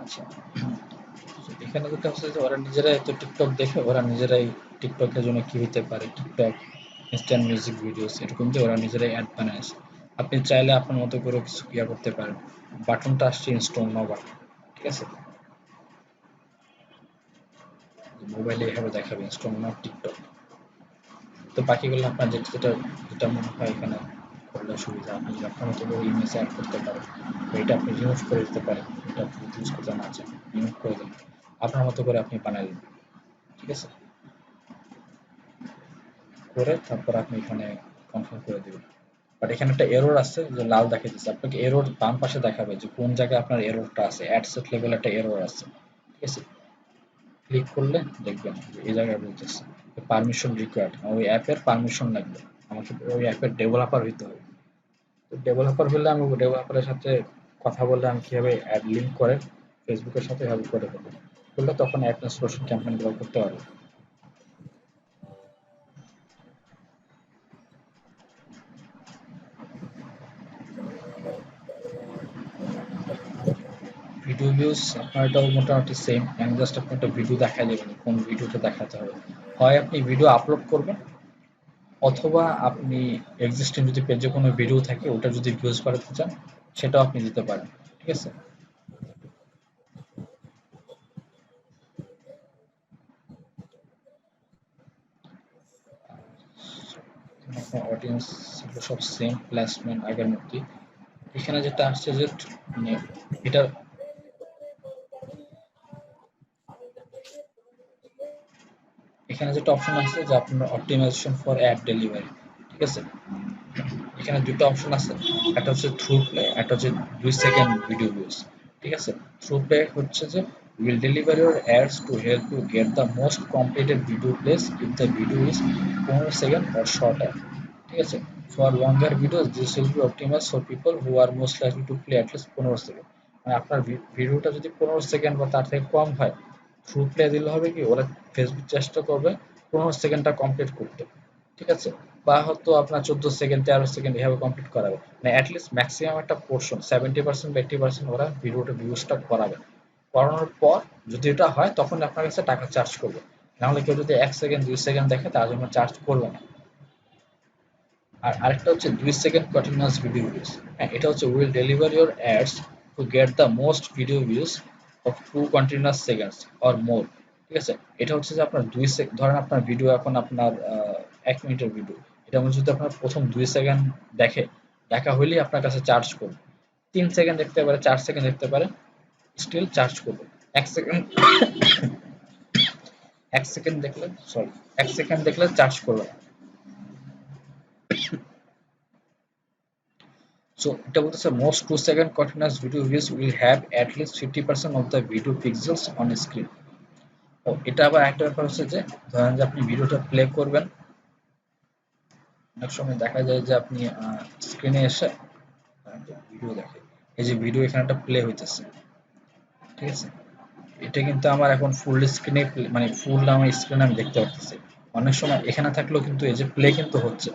আচ্ছা, এখানে যেটা হচ্ছে যে ওরা নিজেরাই তো টিকটক দেখে, ওরা নিজেরাই টিকটকের জন্য কি হতে পারে, টিকটক ইনস্ট্যান্ট মিউজিক ভিডিওস এরকম দিয়ে ওরা নিজেরাই অ্যাড বানায়। আপনি চাইলে আপনার মতো করে কিছু ইয়া করতে পারেন। বাটনটা আসছে ইনস্টল নাও বাটন, ঠিক আছে, মোবাইলে এভাবে দেখাবে ইনস্টল নাও টিকটক। তো বাকিগুলো আপনার যেটা যেটা যেটা মনে হয় এখানে করলে সুবিধা, আপনি আপনার মতো করে ইমেজ অ্যাড করতে পারেন, এটা আপনি রিমুভ করে দিতে পারেন, এটা আপনি ইউজ করতে না চান রিমুভ করে দেন, আপনার মতো করে আপনি বানালেন, ঠিক আছে। করে তারপর আপনি এখানে কনফার্ম করে দিবেন। বাট এখানে একটা এরর আছে যে লাল দেখাইতেছে, আপনাকে এরর বাম পাশে দেখাবে যে কোন জায়গায় আপনার এররটা আছে, অ্যাড সেট লেভেল একটা এরর আছে, ঠিক আছে। ক্লিক করলে দেখবেন যে এই জায়গায় বলতেছে পারমিশন রিকোয়ার্ড, ওই অ্যাপের পারমিশন লাগবে, আমাকে ওই অ্যাপের ডেভেলপার হইতে হবে। তো ডেভেলপার হলে আমি ডেভেলপারের সাথে কথা বললে আমি কিভাবে অ্যাড লিঙ্ক করে ফেসবুকের সাথে এভাবে করে দেবো, করলে তখন অ্যাড ইনস্টলেশন ক্যাম্পেইনগুলো করতে পারবো। ভিডিও ভিউজ আপনার এটাও মোটামুটি সেম, আমি জাস্ট আপনি একটা ভিডিও দেখাই দেবেন কোন ভিডিওটা দেখাতে হবে। হয় আপনি ভিডিও আপলোড করবেন, অথবা আপনি এক্সিস্টিং যদি পেজে কোনো ভিডিও থাকে ওটা যদি ভিউজ বাড়াতে চান সেটাও আপনি দিতে পারেন, ঠিক আছে। আপনার অডিয়েন্স সব সেম প্লেসমেন্ট আগের মতোই। এখানে যেটা আসছে যে মানে এটা এখানে যেটা অপশন আছে যে আপনার অপটিমাইজেশন ফর অ্যাড ডেলিভারি, ঠিক আছে। এখানে দুটো অপশন আছে, একটা হচ্ছে থ্রু প্লে, একটা হচ্ছে 2 সেকেন্ড ভিডিও ভিউজ, ঠিক আছে। থ্রু প্লে হচ্ছে যে will deliver your ads to help you get the most completed video plays if the video is 15 second or shorter, ঠিক আছে। For longer videos this will be optimised for people who are most likely to play at least 15 second. মানে আপনার ভিডিওটা যদি 15 second বা তার থেকে কম হয়, থ্রু প্লে দিলে হবে কি ওরা ফেসবুক চেষ্টা করবে 15 সেকেন্ডটা কমপ্লিট করতে, ঠিক আছে। বা হয়তো আপনার 14 সেকেন্ড 13 সেকেন্ড এভাবে কমপ্লিট করাবে, মানে অ্যাটলিস্ট ম্যাক্সিমাম একটা পোর্শন 70% বা 80% ওরা ভিডিওটা ভিউজটা করাবে। করানোর পর যদি এটা হয় তখন আপনার কাছে টাকা চার্জ করবে, নাহলে কেউ যদি 1 সেকেন্ড 2 সেকেন্ড দেখে তার জন্য চার্জ করবে না। আর আরেকটা হচ্ছে 2 সেকেন্ড কন্টিনিউয়াস ভিডিও ভিউজ। হ্যাঁ, এটা হচ্ছে will deliver your ads to get the most video views of 2 continuous seconds or more. ঠিক আছে, এটা হচ্ছে যে আপনার ধরেন আপনার ভিডিও এখন আপনার 1 মিনিটের ভিডিও, এটা মধ্যে যদি আপনার প্রথম 2 সেকেন্ড দেখে, দেখা হইলেই আপনার কাছে চার্জ করবে। 3 সেকেন্ড দেখতে পারে, 4 সেকেন্ড দেখতে পারে, স্টিল চার্জ করবে। 1 সেকেন্ড 1 সেকেন্ড দেখলে, সরি, 1 সেকেন্ড দেখলে চার্জ করবে না। So এটা বলতেছে most 2 second continuous video views will have at least 50% of the video pixels on screen. ও এটা আবার একটা ব্যাপার হচ্ছে যে ধরেন যে আপনি ভিডিওটা প্লে করবেন, অনেক সময় দেখা যায় যে আপনি স্ক্রিনে এসে ভিডিও দেখে, এই যে ভিডিও এখানে একটা প্লে হইতেছে, ঠিক আছে, এটা কিন্তু আমার এখন ফুল স্ক্রিনে মানে ফুল আমার স্ক্রিনে আমি দেখতে পাচ্ছি। অনেক সময় এখানে থাকলেও কিন্তু এই যে প্লে কিন্তু হচ্ছে,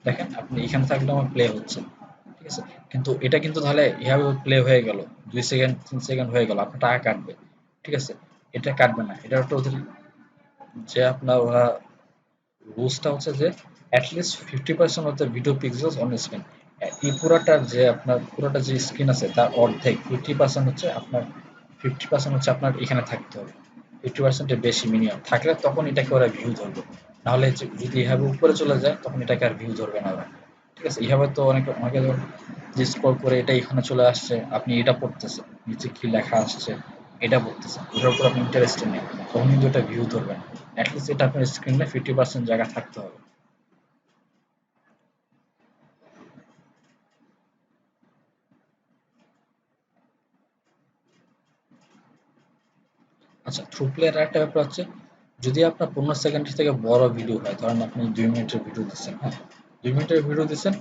দেখেন আপনি এখানে থাকলেও আমার প্লে হচ্ছে, ঠিক আছে, কিন্তু এটা কিন্তু তাহলে এভাবে প্লে হয়ে গেল, 2 সেকেন্ড 3 সেকেন্ড হয়ে গেল, আপনার টাকা কাটবে, ঠিক আছে, এটা কাটবে না। এটা একটা ওদের যে আপনার ওরা রুলসটা হচ্ছে যে at least 50% of the video pixels on screen. এই পুরাটার যে আপনার পুরোটা যে স্ক্রিন আছে তার অর্ধেক 50% হচ্ছে আপনার, 50% হচ্ছে আপনার এখানে থাকতে হবে, 50%-এর বেশি মিনিমাম থাকলে তখন এটাকে ওরা ভিউ ধরবে। নাহলে যদি এভাবে উপরে চলে যায় তখন এটাকে আর ভিউ ধরবে না ওরা, ঠিক আছে। এভাবে তো অনেকে অনেকে ধরুন যে স্ক্রল করে এটা এখানে চলে আসছে, আপনি এটা পড়তেছেন, নিচে কি লেখা আসছে এটা পড়তেছেন, ওটার উপর আপনি ইন্টারেস্টেড নেই, তখন কিন্তু এটা ভিউ ধরবে না। অ্যাটলিস্ট এটা আপনার স্ক্রিনে 50% জায়গা থাকতে হবে। আচ্ছা, থ্রু প্লের একটা ব্যাপার হচ্ছে যদি আপনার 15 সেকেন্ড থেকে বড় ভিডিও হয়, ধরেন আপনি 2 মিনিটের ভিডিও দিচ্ছেন, হ্যাঁ, 2 মিনিটের ভিডিও দিচ্ছেন,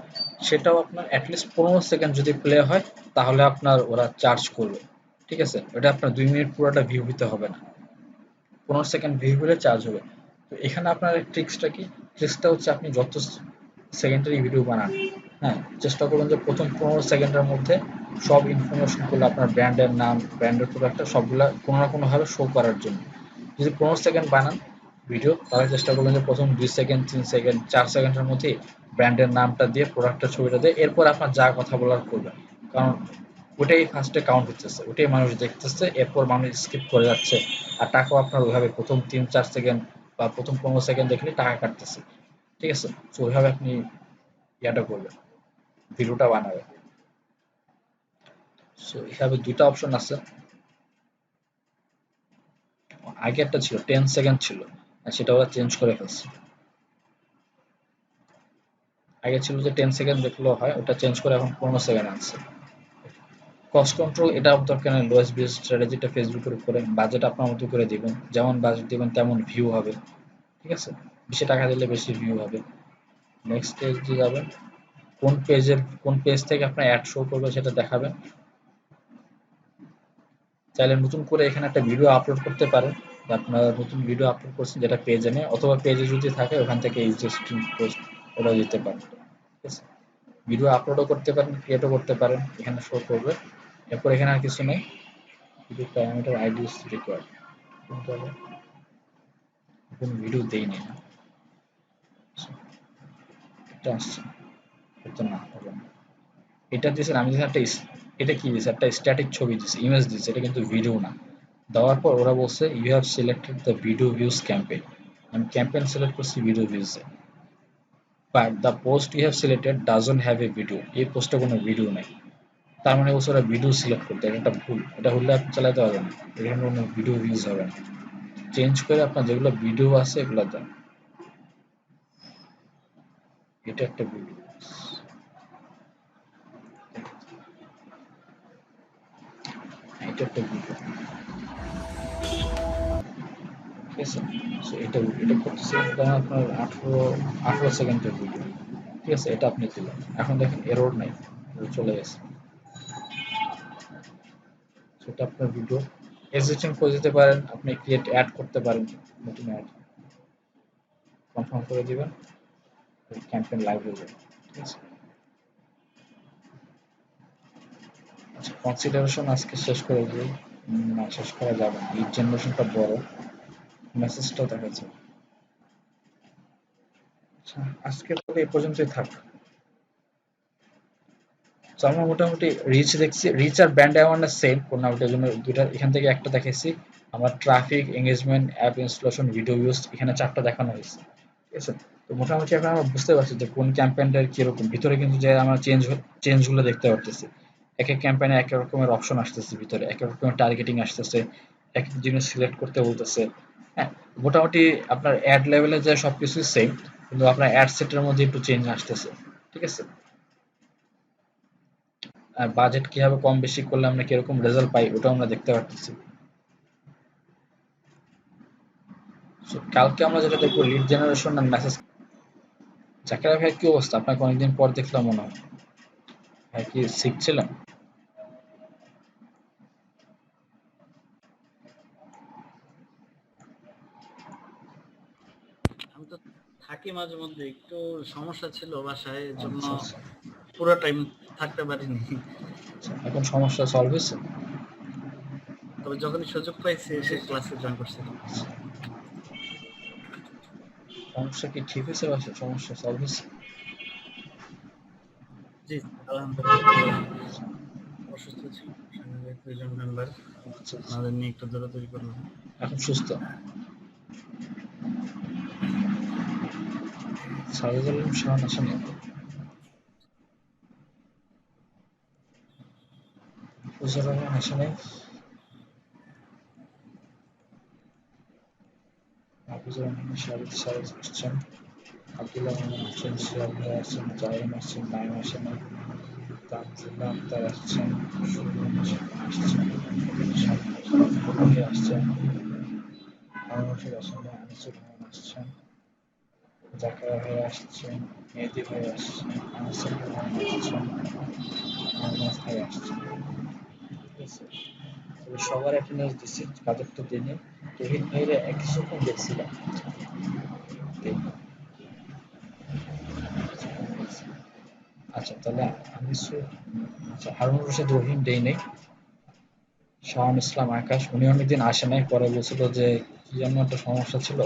সেটাও আপনার অ্যাটলিস্ট 15 সেকেন্ড যদি প্লে হয় তাহলে আপনার ওরা চার্জ করবে, ঠিক আছে। ওটা আপনার 2 মিনিট পুরোটা ভিউ দিতে হবে না, 15 সেকেন্ড ভিউ হলে চার্জ হবে। তো এখানে আপনার ট্রিক্সটা কি? ট্রিক্সটা হচ্ছে আপনি যত সেকেন্ডারি ভিডিও বানান, হ্যাঁ, চেষ্টা করুন যে প্রথম 15 সেকেন্ডের মধ্যে সব ইনফরমেশনগুলো আপনার ব্র্যান্ডের নাম, ব্র্যান্ডের প্রোডাক্টটা সবগুলা কোনো না কোনোভাবে শো করার জন্য। যদি 15 সেকেন্ড বানান ভিডিও, তাহলে চেষ্টা করবেন যে প্রথম 2 সেকেন্ড 3 সেকেন্ড 4 সেকেন্ডের মধ্যে ব্র্যান্ডের নামটা দিয়ে প্রোডাক্টের ছবিটা দিয়ে এরপর আপনার যা কথা বলার করবেন, কারণ ওটাই ফার্স্টে কাউন্ট হচ্ছে, ওটাই মানুষ দেখতেছে, এরপর মানুষ স্কিপ করে যাচ্ছে। আর টাকাও আপনার ওইভাবে প্রথম 3-4 সেকেন্ড বা প্রথম 15 সেকেন্ড দেখলে টাকা কাটতেছে, ঠিক আছে। তো ওইভাবে আপনি ইয়াটা করবেন, ভিডিওটা বানাবেন। সো এভাবে দুইটা অপশন আছে। আগে একটা ছিল 10 সেকেন্ড ছিল, আর সেটা ওরা চেঞ্জ করে ফেলছে। আগে ছিল যে 10 সেকেন্ড দেখলেও হয়, ওটা চেঞ্জ করে এখন 15 সেকেন্ড আনছে। কস্ট কন্ট্রোল এটা দরকার নেই, লোয়েস্ট বেস্ট স্ট্র্যাটেজিটা ফেসবুকের উপরে, বাজেট আপনার মতো করে দিবেন, যেমন বাজেট দিবেন তেমন ভিউ হবে, ঠিক আছে, বেশি টাকা দিলে বেশি ভিউ হবে। নেক্সট পেজে যাবেন, কোন পেজ থেকে আপনার অ্যাড শো করবে সেটা দেখাবেন। চাইলে নতুন করে এখানে একটা ভিডিও আপলোড করতে পারেন, আপনার নতুন ভিডিও আপলোড করছেন যেটা পেজে নেই, অথবা পেজে যদি থাকে ওখান থেকে এক্সিস্টিং পোস্ট ওটাও দিতে পারেন, ঠিক আছে। ভিডিও আপলোডও করতে পারেন, ক্রিয়েটও করতে পারেন, এখানে শো করবে। এরপর এখানে আর কিছু নেই, video parameter ID is required, কিন্তু আমি কোনো ভিডিও দেইনি না, এটা আসছে, এটা না হবে না। এটা দিয়েছেন, আমি দিয়েছি একটা এটা কি দিয়েছে, একটা স্ট্যাটিক ছবি দিয়েছে, ইমেজ দিয়েছে, এটা কিন্তু ভিডিও না। দেওয়ার পর ওরা বলছে you have selected the video views campaign, আমি ক্যাম্পেইন সিলেক্ট করছি ভিডিও ভিউজে, but the post you have selected doesn't have a video, এই পোস্টে কোনো ভিডিও নেই। তার মানে বলছে ওরা ভিডিও সিলেক্ট করতে, এটা একটা ভুল, এটা হলে আপনি চালাতে পারবেন না, এখানে কোনো ভিডিও ভিউজ হবে না। চেঞ্জ করে আপনার যেগুলো ভিডিও আছে এগুলো দেন। এটা একটা ভিডিও, এটা একটা ভিডিও, ঠিক আছে। সো এটা এটা করতেছে, এটা আপনার 18 সেকেন্ডের ভিডিও, ঠিক আছে, এটা আপনি দিলেন, এখন দেখেন এরর নাই, চলে গেছে। সেটা আপনার ভিডিও এডিটিং করে দিতে পারেন, আপনি ক্রিয়েট অ্যাড করতে পারেন, নতুন অ্যাড কনফার্ম করে দিবেন, ক্যাম্পেইন লাইভ হয়ে যাবে। ঠিক আছে, আচ্ছা কনসিডারেশন আজকে শেষ করে দিই। না শেষ করা যাবে না, লিড জেনারেশনটা বড়, মেসেজটাও দেখা যাবে। আচ্ছা আজকে তাহলে এ পর্যন্তই থাক। তো আমরা মোটামুটি রিচ দেখছি, রিচ আর ব্র্যান্ড অ্যাওয়ারনেস সেম মোটামুটি, জন্য দুইটা এখান থেকে একটা দেখাইছি। আমরা traffic, engagement, app installation, video use এখানে 4টা দেখানো হয়েছে। ঠিক আছে, তো মোটামুটি এখন আমরা বুঝতে পারছি যে কোন ক্যাম্পেইনটার কিরকম, ভিতরে কিন্তু যে আমরা চেঞ্জগুলো দেখতে পারতেছি। এক এক ক্যাম্পেইনে এক এক রকমের অপশন আসতেছে, ভিতরে এক এক রকমের টার্গেটিং আসতেছে, এক এক জিনিস সিলেক্ট করতে বলতেছে। হ্যাঁ, মোটামুটি আপনার অ্যাড লেভেলে যে সবকিছুই সেম, কিন্তু আপনার অ্যাড সেটের মধ্যে একটু চেঞ্জ আসতেছে। ঠিক আছে, আর বাজেট কিভাবে কম বেশি করলে আমরা কিরকম রেজাল্ট পাই ওটাও আমরা দেখতে পারতেছি। So, কালকে আমরা যেটা দেখবো লিড জেনারেশন আর মেসেজ। জাকির ভাই কি অবস্থা, আপনাকে অনেকদিন পর দেখলাম মনে হয়, ভাই কি সিক ছিলেন? আমি তো থাকি মাঝে মধ্যে, একটু সমস্যা ছিল বাসায়, এর জন্য আচ্ছা আচ্ছা পুরো টাইম থাকতে পারিনি। আচ্ছা, এখন সমস্যা সলভ হয়েছে? তবে যখনই সুযোগ পাইছি এসে ক্লাসে জয়েন করছিলাম। সমস্যা কি ঠিক হয়েছে, বাসে সমস্যা সলভ হয়েছে? জি আলহামদুলিল্লাহ। অসুস্থ ছিল, সঙ্গে 2জন মেম্বার, আচ্ছা আচ্ছা, তাদের নিয়ে একটু দৌড়াদৌড়ি করলাম। এখন সুস্থ? সাজেদুল আলম শাহান আসেনি? ফুজুর রহমান আসেনি? হাফিজুর রহমান, শাহিদ সাহেব আসছেন, আব্দুল্লাহ রহমান আসছেন, সিরাজ ভাই আসছেন, জাহিন আসছেন, নাইম আসেনি, তানজিলা আক্তার আসছেন, সুমন আসছেন, শামীম আসছেন, হারুন রশিদ আসেন, আনিসুর রহমান আসছেন, জাকারিয়া ভাই আসছেন, মেহেদী ভাই আসছেন, আনিসুর রহমান আসছেন, মোহাম্মদ ভাই আসছেন। ঠিক আছে, তবে সবার অ্যাটেন্ডেন্স দিচ্ছি, কাদের তো দিনে রোহিত ভাইরে এক কিছুক্ষণ দেখছিলাম। আচ্ছা তাহলে আনিসুর, আচ্ছা হারুন রশিদ রহিম দেই নেই, শাহান ইসলাম আকাশ উনি অনেকদিন আসে নাই, পরে বলছিল যে কি যেন একটা সমস্যা ছিল,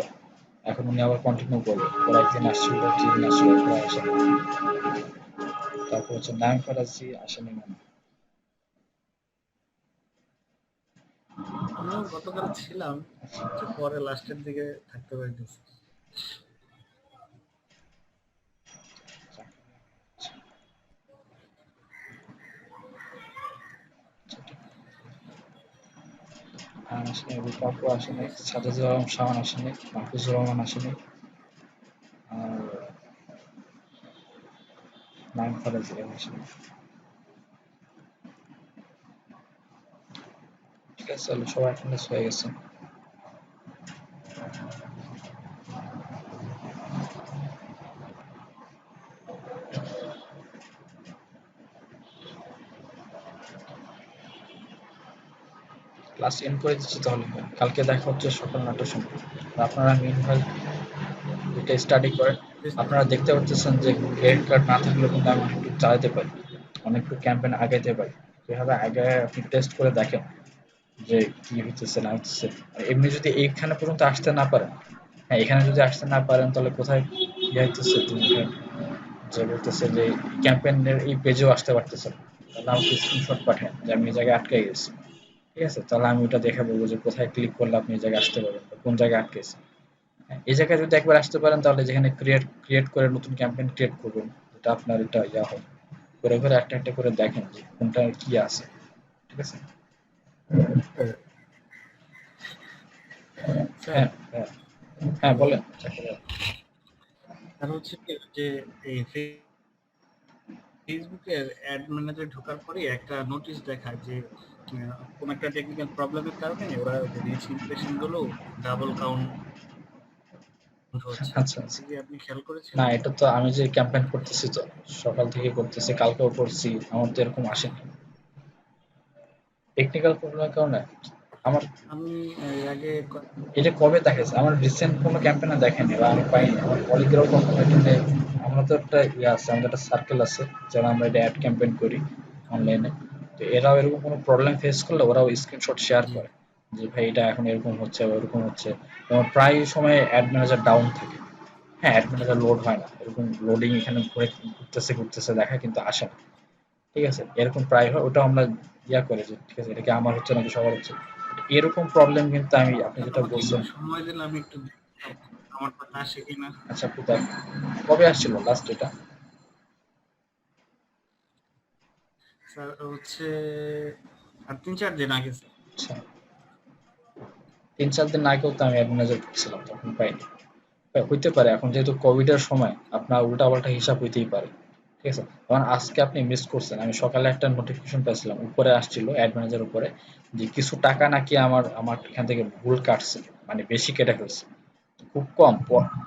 এখন উনি আবার কন্টিনিউ করবে, ওরা একদিন আসছিল, 2 দিন আসছিল, পরে আসে না। তারপর হচ্ছে নায়ম ফরাজি আসেনি মনে হয়। আমিও গতকাল ছিলাম, একটু পরে লাস্টের দিকে থাকতে পারিনি। আসেনি, রূপাপু আসেনি, সাজেদুল আলম শাহান আসেনি, মাহফুজুর রহমান আসেনি, আর নায়ম ফরাজি আসেনি। ঠিক আছে, তাহলে সবার অ্যাটেন্ডেন্স হয়ে গেছে। ক্লাস এন্ড করে দিচ্ছি তাহলে, কালকে দেখা হচ্ছে সকাল 9টার সময়। আর আপনারা মিনভাইল এটা স্টাডি করেন। আপনারা দেখতে পাচ্ছেন যে ক্রেডিট কার্ড না থাকলেও কিন্তু আমি অনেকটু চালাতে পারি, অনেকটু ক্যাম্পেইন আগাইতে পারি। এভাবে আগে আপনি টেস্ট করে দেখেন যে কি হইতেছে না হইতেছে। আর এমনি যদি এইখানে পর্যন্ত আসতে না পারেন, হ্যাঁ এখানে যদি আসতে না পারেন তাহলে কোথায় ইয়ে হইতেছে, যে বলতেছে যে ক্যাম্পেইনের এই পেজেও আসতে পারতেছে না, তাহলে আমাকে স্ক্রিনশট পাঠান যে আমি এই জায়গায় আটকে গেছি। ঠিক আছে, তাহলে আমি ওটা দেখে বলবো যে কোথায় ক্লিক করলে আপনি এই জায়গায় আসতে পারবেন বা কোন জায়গায় আটকেছে। হ্যাঁ, এই জায়গায় যদি একবার আসতে পারেন তাহলে যেখানে ক্রিয়েট করে নতুন ক্যাম্পেইন ক্রিয়েট করবেন, এটা আপনার এটা ইয়া হয়, করে করে একটা একটা করে দেখেন যে কোনটা কি আছে। ঠিক আছে, স্যার, হ্যাঁ হ্যাঁ হ্যাঁ বলেন চাকরি। আর হচ্ছে কি যে এই ফেসবুকের অ্যাড ম্যানেজারে ঢোকার পরে একটা নোটিশ দেখায় যে কোন একটা টেকনিক্যাল প্রবলেমের কারণে ওরা রিচ ইমপ্রেশন গুলো ডাবল কাউন্ট হচ্ছে। আচ্ছা আচ্ছা, এটা কি আপনি খেয়াল করেছেন? না এটা তো আমি যে ক্যাম্পেইন করতেছি তো সকাল থেকে করতেছি, কালকেও করছি, আমার তো এরকম আসেনি টেকনিক্যাল প্রবলেমের কারণে। আমার আমি এর আগে এটা কবে দেখাইছে, আমার রিসেন্ট কোনো ক্যাম্পেইনে দেখেনি বা আমি পাইনি, আমার কলিগরাও কখনো এটা নিয়ে আমরা আমাদের একটা ইয়ে আছে, আমাদের একটা সার্কেল আছে যারা আমরা এটা অ্যাড ক্যাম্পেইন করি অনলাইনে। তো এরাও এরকম কোনো প্রবলেম ফেস করলে ওরাও স্ক্রিনশট শেয়ার জি করে যে ভাই এটা এখন এরকম হচ্ছে বা ওরকম হচ্ছে। যেমন প্রায় সময় অ্যাড ম্যানেজার ডাউন থাকে, হ্যাঁ অ্যাড ম্যানেজার লোড হয় না, এরকম লোডিং এখানে ঘুরে ঘুরতেছে ঘুরতেছে দেখা কিন্তু আসে না, ঠিক আছে এরকম প্রায় হয়। ওটা আমরা ইয়া করে যে ঠিক আছে এটা কি আমার হচ্ছে নাকি সবার হচ্ছে, এরকম প্রবলেম কিন্তু আমি আপনি তাহলে যেটা আমাকে একটু বলছেন। সময় দিলে আমি একটু দেখতাম আমার কথা আসে কিনা। আচ্ছা কোথায় কবে আসছিল লাস্ট এটা? স্যার হচ্ছে আর 3-4 দিন আগে স্যার। আচ্ছা 3-4 দিন আগেও তো আমি অ্যাড ম্যানেজার ঢুকছিলাম তখন পাইনি। হইতে পারে এখন যেহেতু কোভিড এর সময় আপনার উল্টাপাল্টা হিসাব হইতেই পারে, ঠিক আছে। কারণ আজকে আপনি মিস করছেন, আমি সকালে একটা নোটিফিকেশন পাইছিলাম উপরে আসছিল অ্যাড ম্যানেজার উপরে যে কিছু টাকা নাকি আমার আমার এখান থেকে ভুল কাটছে, মানে বেশি কেটে ফেলছে, খুব কম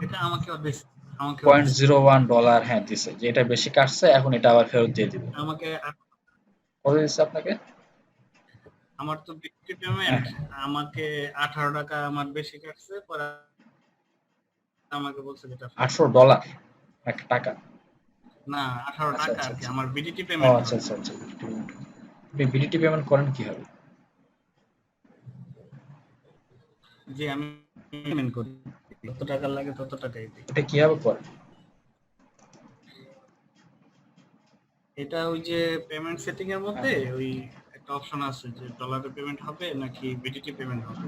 এটা আমাকেও দিছে, আমাকেও পয়েন্ট দিছে। জিরো ওয়ান ডলার হ্যাঁ দিছে, যে এটা বেশি কাটছে এখন এটা আবার ফেরত দিয়ে দিবে। আমাকে কত দিচ্ছে আপনাকে? আমার তো বিক্রি হ্যাঁ পেমেন্ট, আমাকে 18 টাকা আমার বেশি কাটছে, পরে আমাকে বলছে যেটা ফেরত দিতে। $800 একটা টাকা? না, 18 আচ্ছা টাকা আচ্ছা আর কি আচ্ছা। আমার বিডিটি ও পেমেন্ট আচ্ছা হয়। আচ্ছা আচ্ছা বিডিটি পেমেন্ট। আপনি বিডিটি পেমেন্ট করেন কিভাবে? যে আমি পেমেন্ট করি, যত টাকা লাগে তত টাকাই দিই। এটা কিভাবে করেন? এটা ওই যে পেমেন্ট সেটিং এর মধ্যে হ্যাঁ ওই একটা অপশন আছে যে ডলারে পেমেন্ট হবে নাকি বিডিটি পেমেন্ট হবে।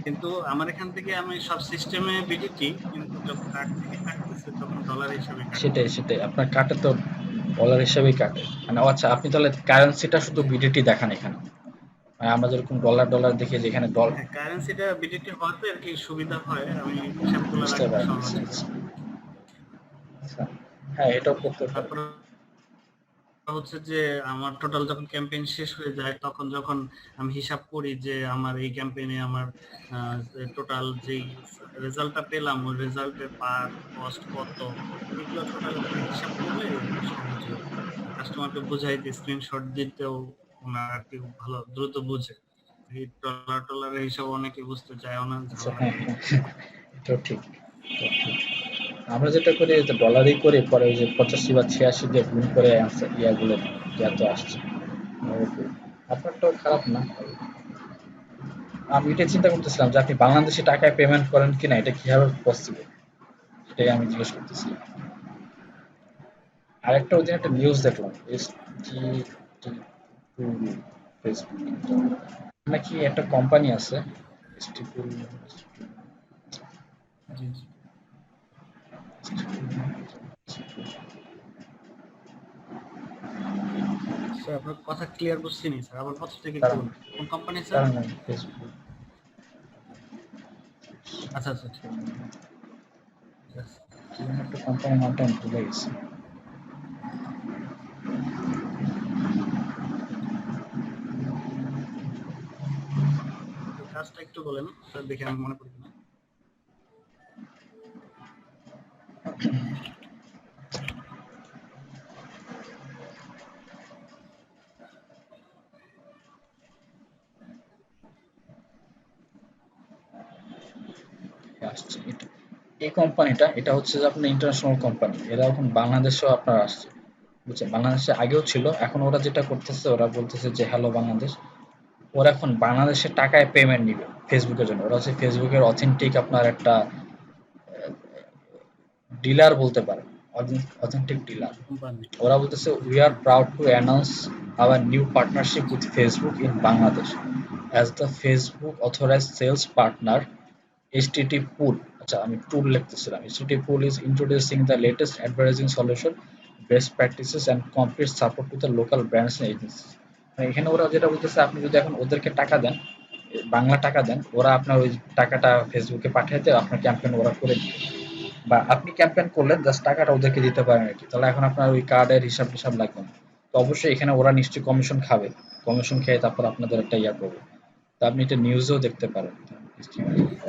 কিন্তু আমার এখান থেকে আমি সব সিস্টেমে বিডিটি, কিন্তু যখন কার্ড থেকে কাটতেছে তখন ডলার হিসাবে সেটাই কাটতেছে। সেটাই আপনার কাটে তো ডলার হিসাবেই কাটে, মানে ও আচ্ছা আপনি তাহলে কারেন্সিটা শুধু বিডিটি দেখান এখানে, মানে আমরা যেরকম ডলার ডলার দেখি যেখানে ডলার। হ্যাঁ, কারেন্সিটা বিডিটি হওয়াতে আর কি সুবিধা হয়, আমি হিসাবগুলো বুঝতে রাখতে পারেন সহজ আচ্ছা হয়। আচ্ছা আচ্ছা। হ্যাঁ এটাও করতে পারে। তারপর হচ্ছে যে আমার টোটাল যখন ক্যাম্পেইন শেষ হয়ে যায় তখন যখন আমি হিসাব করি যে আমার এই ক্যাম্পেইনে আমার টোটাল যেই রেজাল্টটা পেলাম ওই রেজাল্টের পার কস্ট কত, এগুলো টোটাল হিসাব করলে একটু সহজ হয়। কাস্টমারকে বোঝাই যে স্ক্রিনশট দিতেও ওনারা আর কি ভালো দ্রুত বুঝে। এই ডলার টলারের হিসাব অনেকে বুঝতে চায় না, আচ্ছা ঝামেলা হ্যাঁ করে। হ্যাঁ এটাও ঠিক, এটাও ঠিক। আমরা যেটা করি যে ডলারই করি, পরে ওই যে 85 বা 86 দিয়ে গুণ করে আনসার ইয়াগুলো এত আসছে। আপনারটাও খারাপ না। আমি এটা চিন্তা করতেছিলাম যে আপনি বাংলাদেশি টাকায় পেমেন্ট করেন কিনা, এটা কিভাবে পসিবল, সেটাই আমি জিজ্ঞেস করতেছিলাম। আরেকটা ওই দিন একটা নিউজ দেখলাম এসটি ফেসবুক নাকি একটা কোম্পানি আছে এসটি জি জি স্যার, আপনার কথা ক্লিয়ার বুঝছি নি স্যার, আবার কথা থেকে একটু কারণ বলুন। কোন কোম্পানি স্যার? কারণ ফেসবুক আচ্ছা আচ্ছা ঠিক আছে। কি যেন একটা কোম্পানির নামটা আমি ভুলে গেছি। ওই কাজটা একটু বলেন স্যার, দেখে আমি মনে করি কিনা। আসছে এটা, এই কোম্পানিটা এটা হচ্ছে যে আপনার ইন্টারন্যাশনাল কোম্পানি, এরা এখন বাংলাদেশেও আপনার আসছে, বুঝছেন বাংলাদেশে আগেও ছিল, এখন ওরা যেটা করতেছে ওরা বলতেছে যে হ্যালো বাংলাদেশ, ওরা এখন বাংলাদেশের টাকায় পেমেন্ট নিবে ফেসবুকের জন্য। ওরা হচ্ছে ফেসবুকের অথেন্টিক আপনার একটা ডিলার বলতে পারেন, অথেন্টিক ডিলার। কোম্পানি। ওরা বলতেছে we are proud to announce our new partnership with Facebook in Bangladesh as the Facebook authorised sales partner HTT Pool, আচ্ছা আমি টুল লিখতেছিলাম। HTT Pool is introducing the latest advertising solution, best practices and complete support to the local brands and agencies। মানে এখানে ওরা যেটা বলতেছে আপনি যদি এখন ওদেরকে টাকা দেন, বাংলা টাকা দেন, ওরা আপনার ওই টাকাটা ফেসবুকে পাঠাইতে আপনার ক্যাম্পেইন ওরা করে দিবে, বা আপনি ক্যাম্পেইন করলেন জাস্ট টাকাটা ওদেরকে দিতে পারেন আর কি। তাহলে এখন আপনার ওই কার্ডের হিসাব টিসাব লাগবে না। তো অবশ্যই এখানে ওরা নিশ্চয়ই কমিশন খাবে, কমিশন খেয়ে তারপর আপনাদের একটা ইয়া করবে। তো আপনি এটা নিউজেও দেখতে পারেন।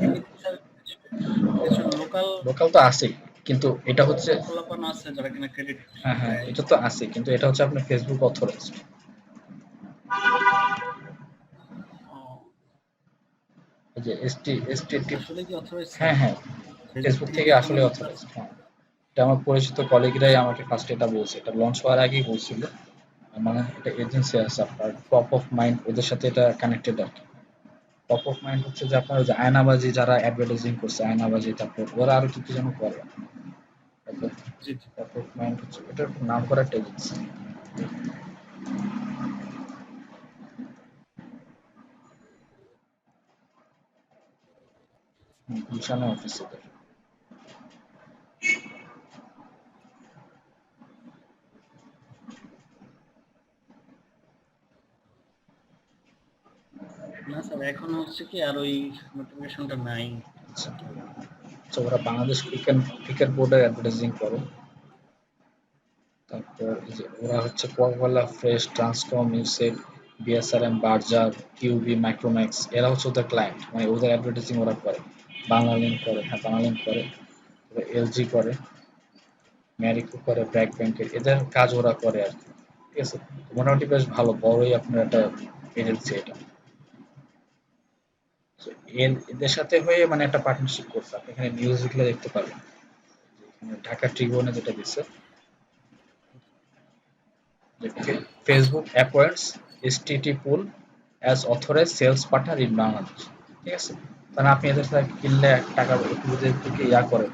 এমনিতে স্যার কিছু লোকাল লোকাল তো আছেই, কিন্তু এটা হচ্ছে পোলাপান আছে যারা কিনা ক্রেডিট হ্যাঁ হ্যাঁ দেয়। এটা তো আছেই, কিন্তু এটা হচ্ছে আপনার ফেসবুক অথরাইজড। ও, এই যে এসটি এসটিটি আসলে কি অথরাইজ স্যার? হ্যাঁ হ্যাঁ ফেসবুক ফেসবুক থেকে থেকে কি আসলে পেমেন্ট পাচ্ছে? অথরাইজড, হ্যাঁ এটা আমার পরিচিত কলিগরাই আমাকে ফার্স্ট এটা বলছে, এটা লঞ্চ হওয়ার আগেই বলছিল। মানে এটা এজেন্সি আছে আপনার টপ অফ মাইন্ড, ওদের সাথে এটা কানেক্টেড আর কি। টপ অফ মাইন্ড হচ্ছে যে আপনার ওই যে আয়নাবাজি যারা অ্যাডভার্টাইজিং করছে, আয়নাবাজি, তারপর ওরা আরো কি কি যেন করে। জি জি। টপ অফ মাইন্ড হচ্ছে এটা খুব নাম করা একটা এজেন্সি। গুলশানে অফিস ওদের। না স্যার, এখন হচ্ছে কি আর ওই নোটিফিকেশনটা নাই। আচ্ছা, তো ওরা বাংলাদেশ ক্রিকেট বোর্ডের অ্যাডভার্টাইজিং করে। তারপর এই যে ওরা হচ্ছে কোকাকোলা, ফ্রেশ, ট্রান্সকম, ইউসেড, বিএসআরএম, বার্জার, কিউবি, মাইক্রোম্যাক্স, এরা হচ্ছে ওদের ক্লায়েন্ট, মানে ওদের অ্যাডভার্টাইজিং ওরা করে। বাংলা লিঙ্ক করে, হ্যাঁ বাংলা লিঙ্ক করে, এলজি করে, ম্যারিকো করে, ব্র্যাক ব্যাংকের, এদের কাজ ওরা করে আর কি। ঠিক আছে, মোটামুটি বেশ ভালো বড়ই আপনার একটা এজেন্সি এটা। তো এদের সাথে হয়ে মানে একটা পার্টনারশিপ করছে, আপনি এখানে নিউজ লিখলে দেখতে পারবেন। এখানে ঢাকা ট্রিবিউনে যেটা দিচ্ছে যে Facebook appoints S T T pool as authorised sales partner in Bangladesh. ঠিক আছে, মানে আপনি এদের সাথে কিনলে টাকা যদি থেকে করেন,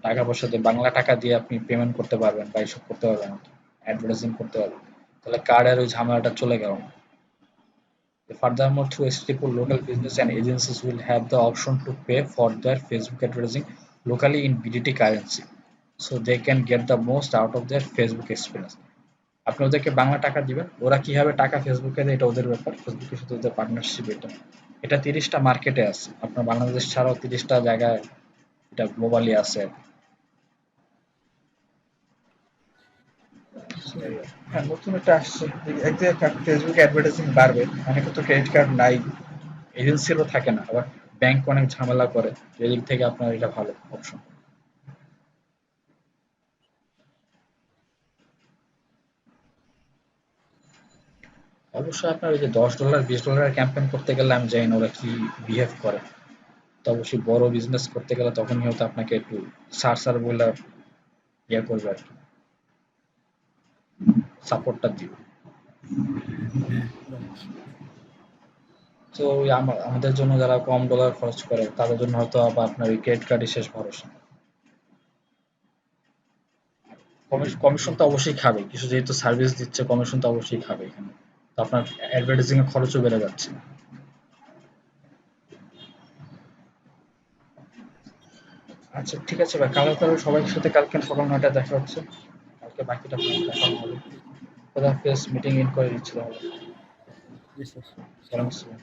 টাকা পয়সা দিয়ে বাংলা টাকা দিয়ে আপনি পেমেন্ট করতে পারবেন বা এইসব করতে পারবেন, অ্যাডভার্টাইজিং করতে পারবেন, তাহলে কার্ডের ওই ঝামেলাটা চলে গেল। Furthermore, through STPOL, local business and agencies will have the option to pay for their Facebook advertising locally in BDT currency, so they can get the most out of their Facebook experience. আপনি ওদেরকে বাংলা টাকা দিবেন, ওরা কিভাবে টাকা ফেসবুকে দেয় এটা ওদের ব্যাপার, ফেসবুকের সাথে ওদের পার্টনারশিপ এটা। এটা 30টা মার্কেটে আছে, আপনার বাংলাদেশ ছাড়াও 30টা জায়গায় এটা গ্লোবালি আছে। হ্যাঁ, নতুন একটা আসছে, একদিকে ফেসবুক অ্যাডভার্টাইজিং বাড়বে, অনেকে তো ক্রেডিট কার্ড নাই, এজেন্সিরও থাকে না, আবার ব্যাংক অনেক ঝামেলা করে, এদিক থেকে আপনার এটা ভালো অপশন। অবশ্যই আপনার ওই যে $10 $20 ক্যাম্পেইন করতে গেলে আমি জানি না ওরা কি বিহেভ করে, তো অবশ্যই বড় বিজনেস করতে গেলে তখনই হয়তো আপনাকে একটু সার বলে করবে আর কি, সাপোর্টটা দিবে। হ্যাঁ right. তো ওই আমাদের জন্য যারা কম ডলার খরচ করে তাদের জন্য হয়তো আবার আপনার ওই ক্রেডিট কার্ডই শেষ ভরসা। কমিশন তো অবশ্যই খাবে, কিছু যেহেতু সার্ভিস দিচ্ছে কমিশন তো অবশ্যই খাবে এখানে, তো আপনার অ্যাডভার্টাইজিং এর খরচও বেড়ে যাচ্ছে। আচ্ছা ঠিক আছে ভাই, কালকে তাহলে সবার সাথে কালকে সকাল 9টায় দেখা হচ্ছে, কালকে বাকিটা দেখা হবে। খোদা হাফেজ, মিটিং ইন করে দিচ্ছি তাহলে। জি স্যার। সালাম আসসালাম।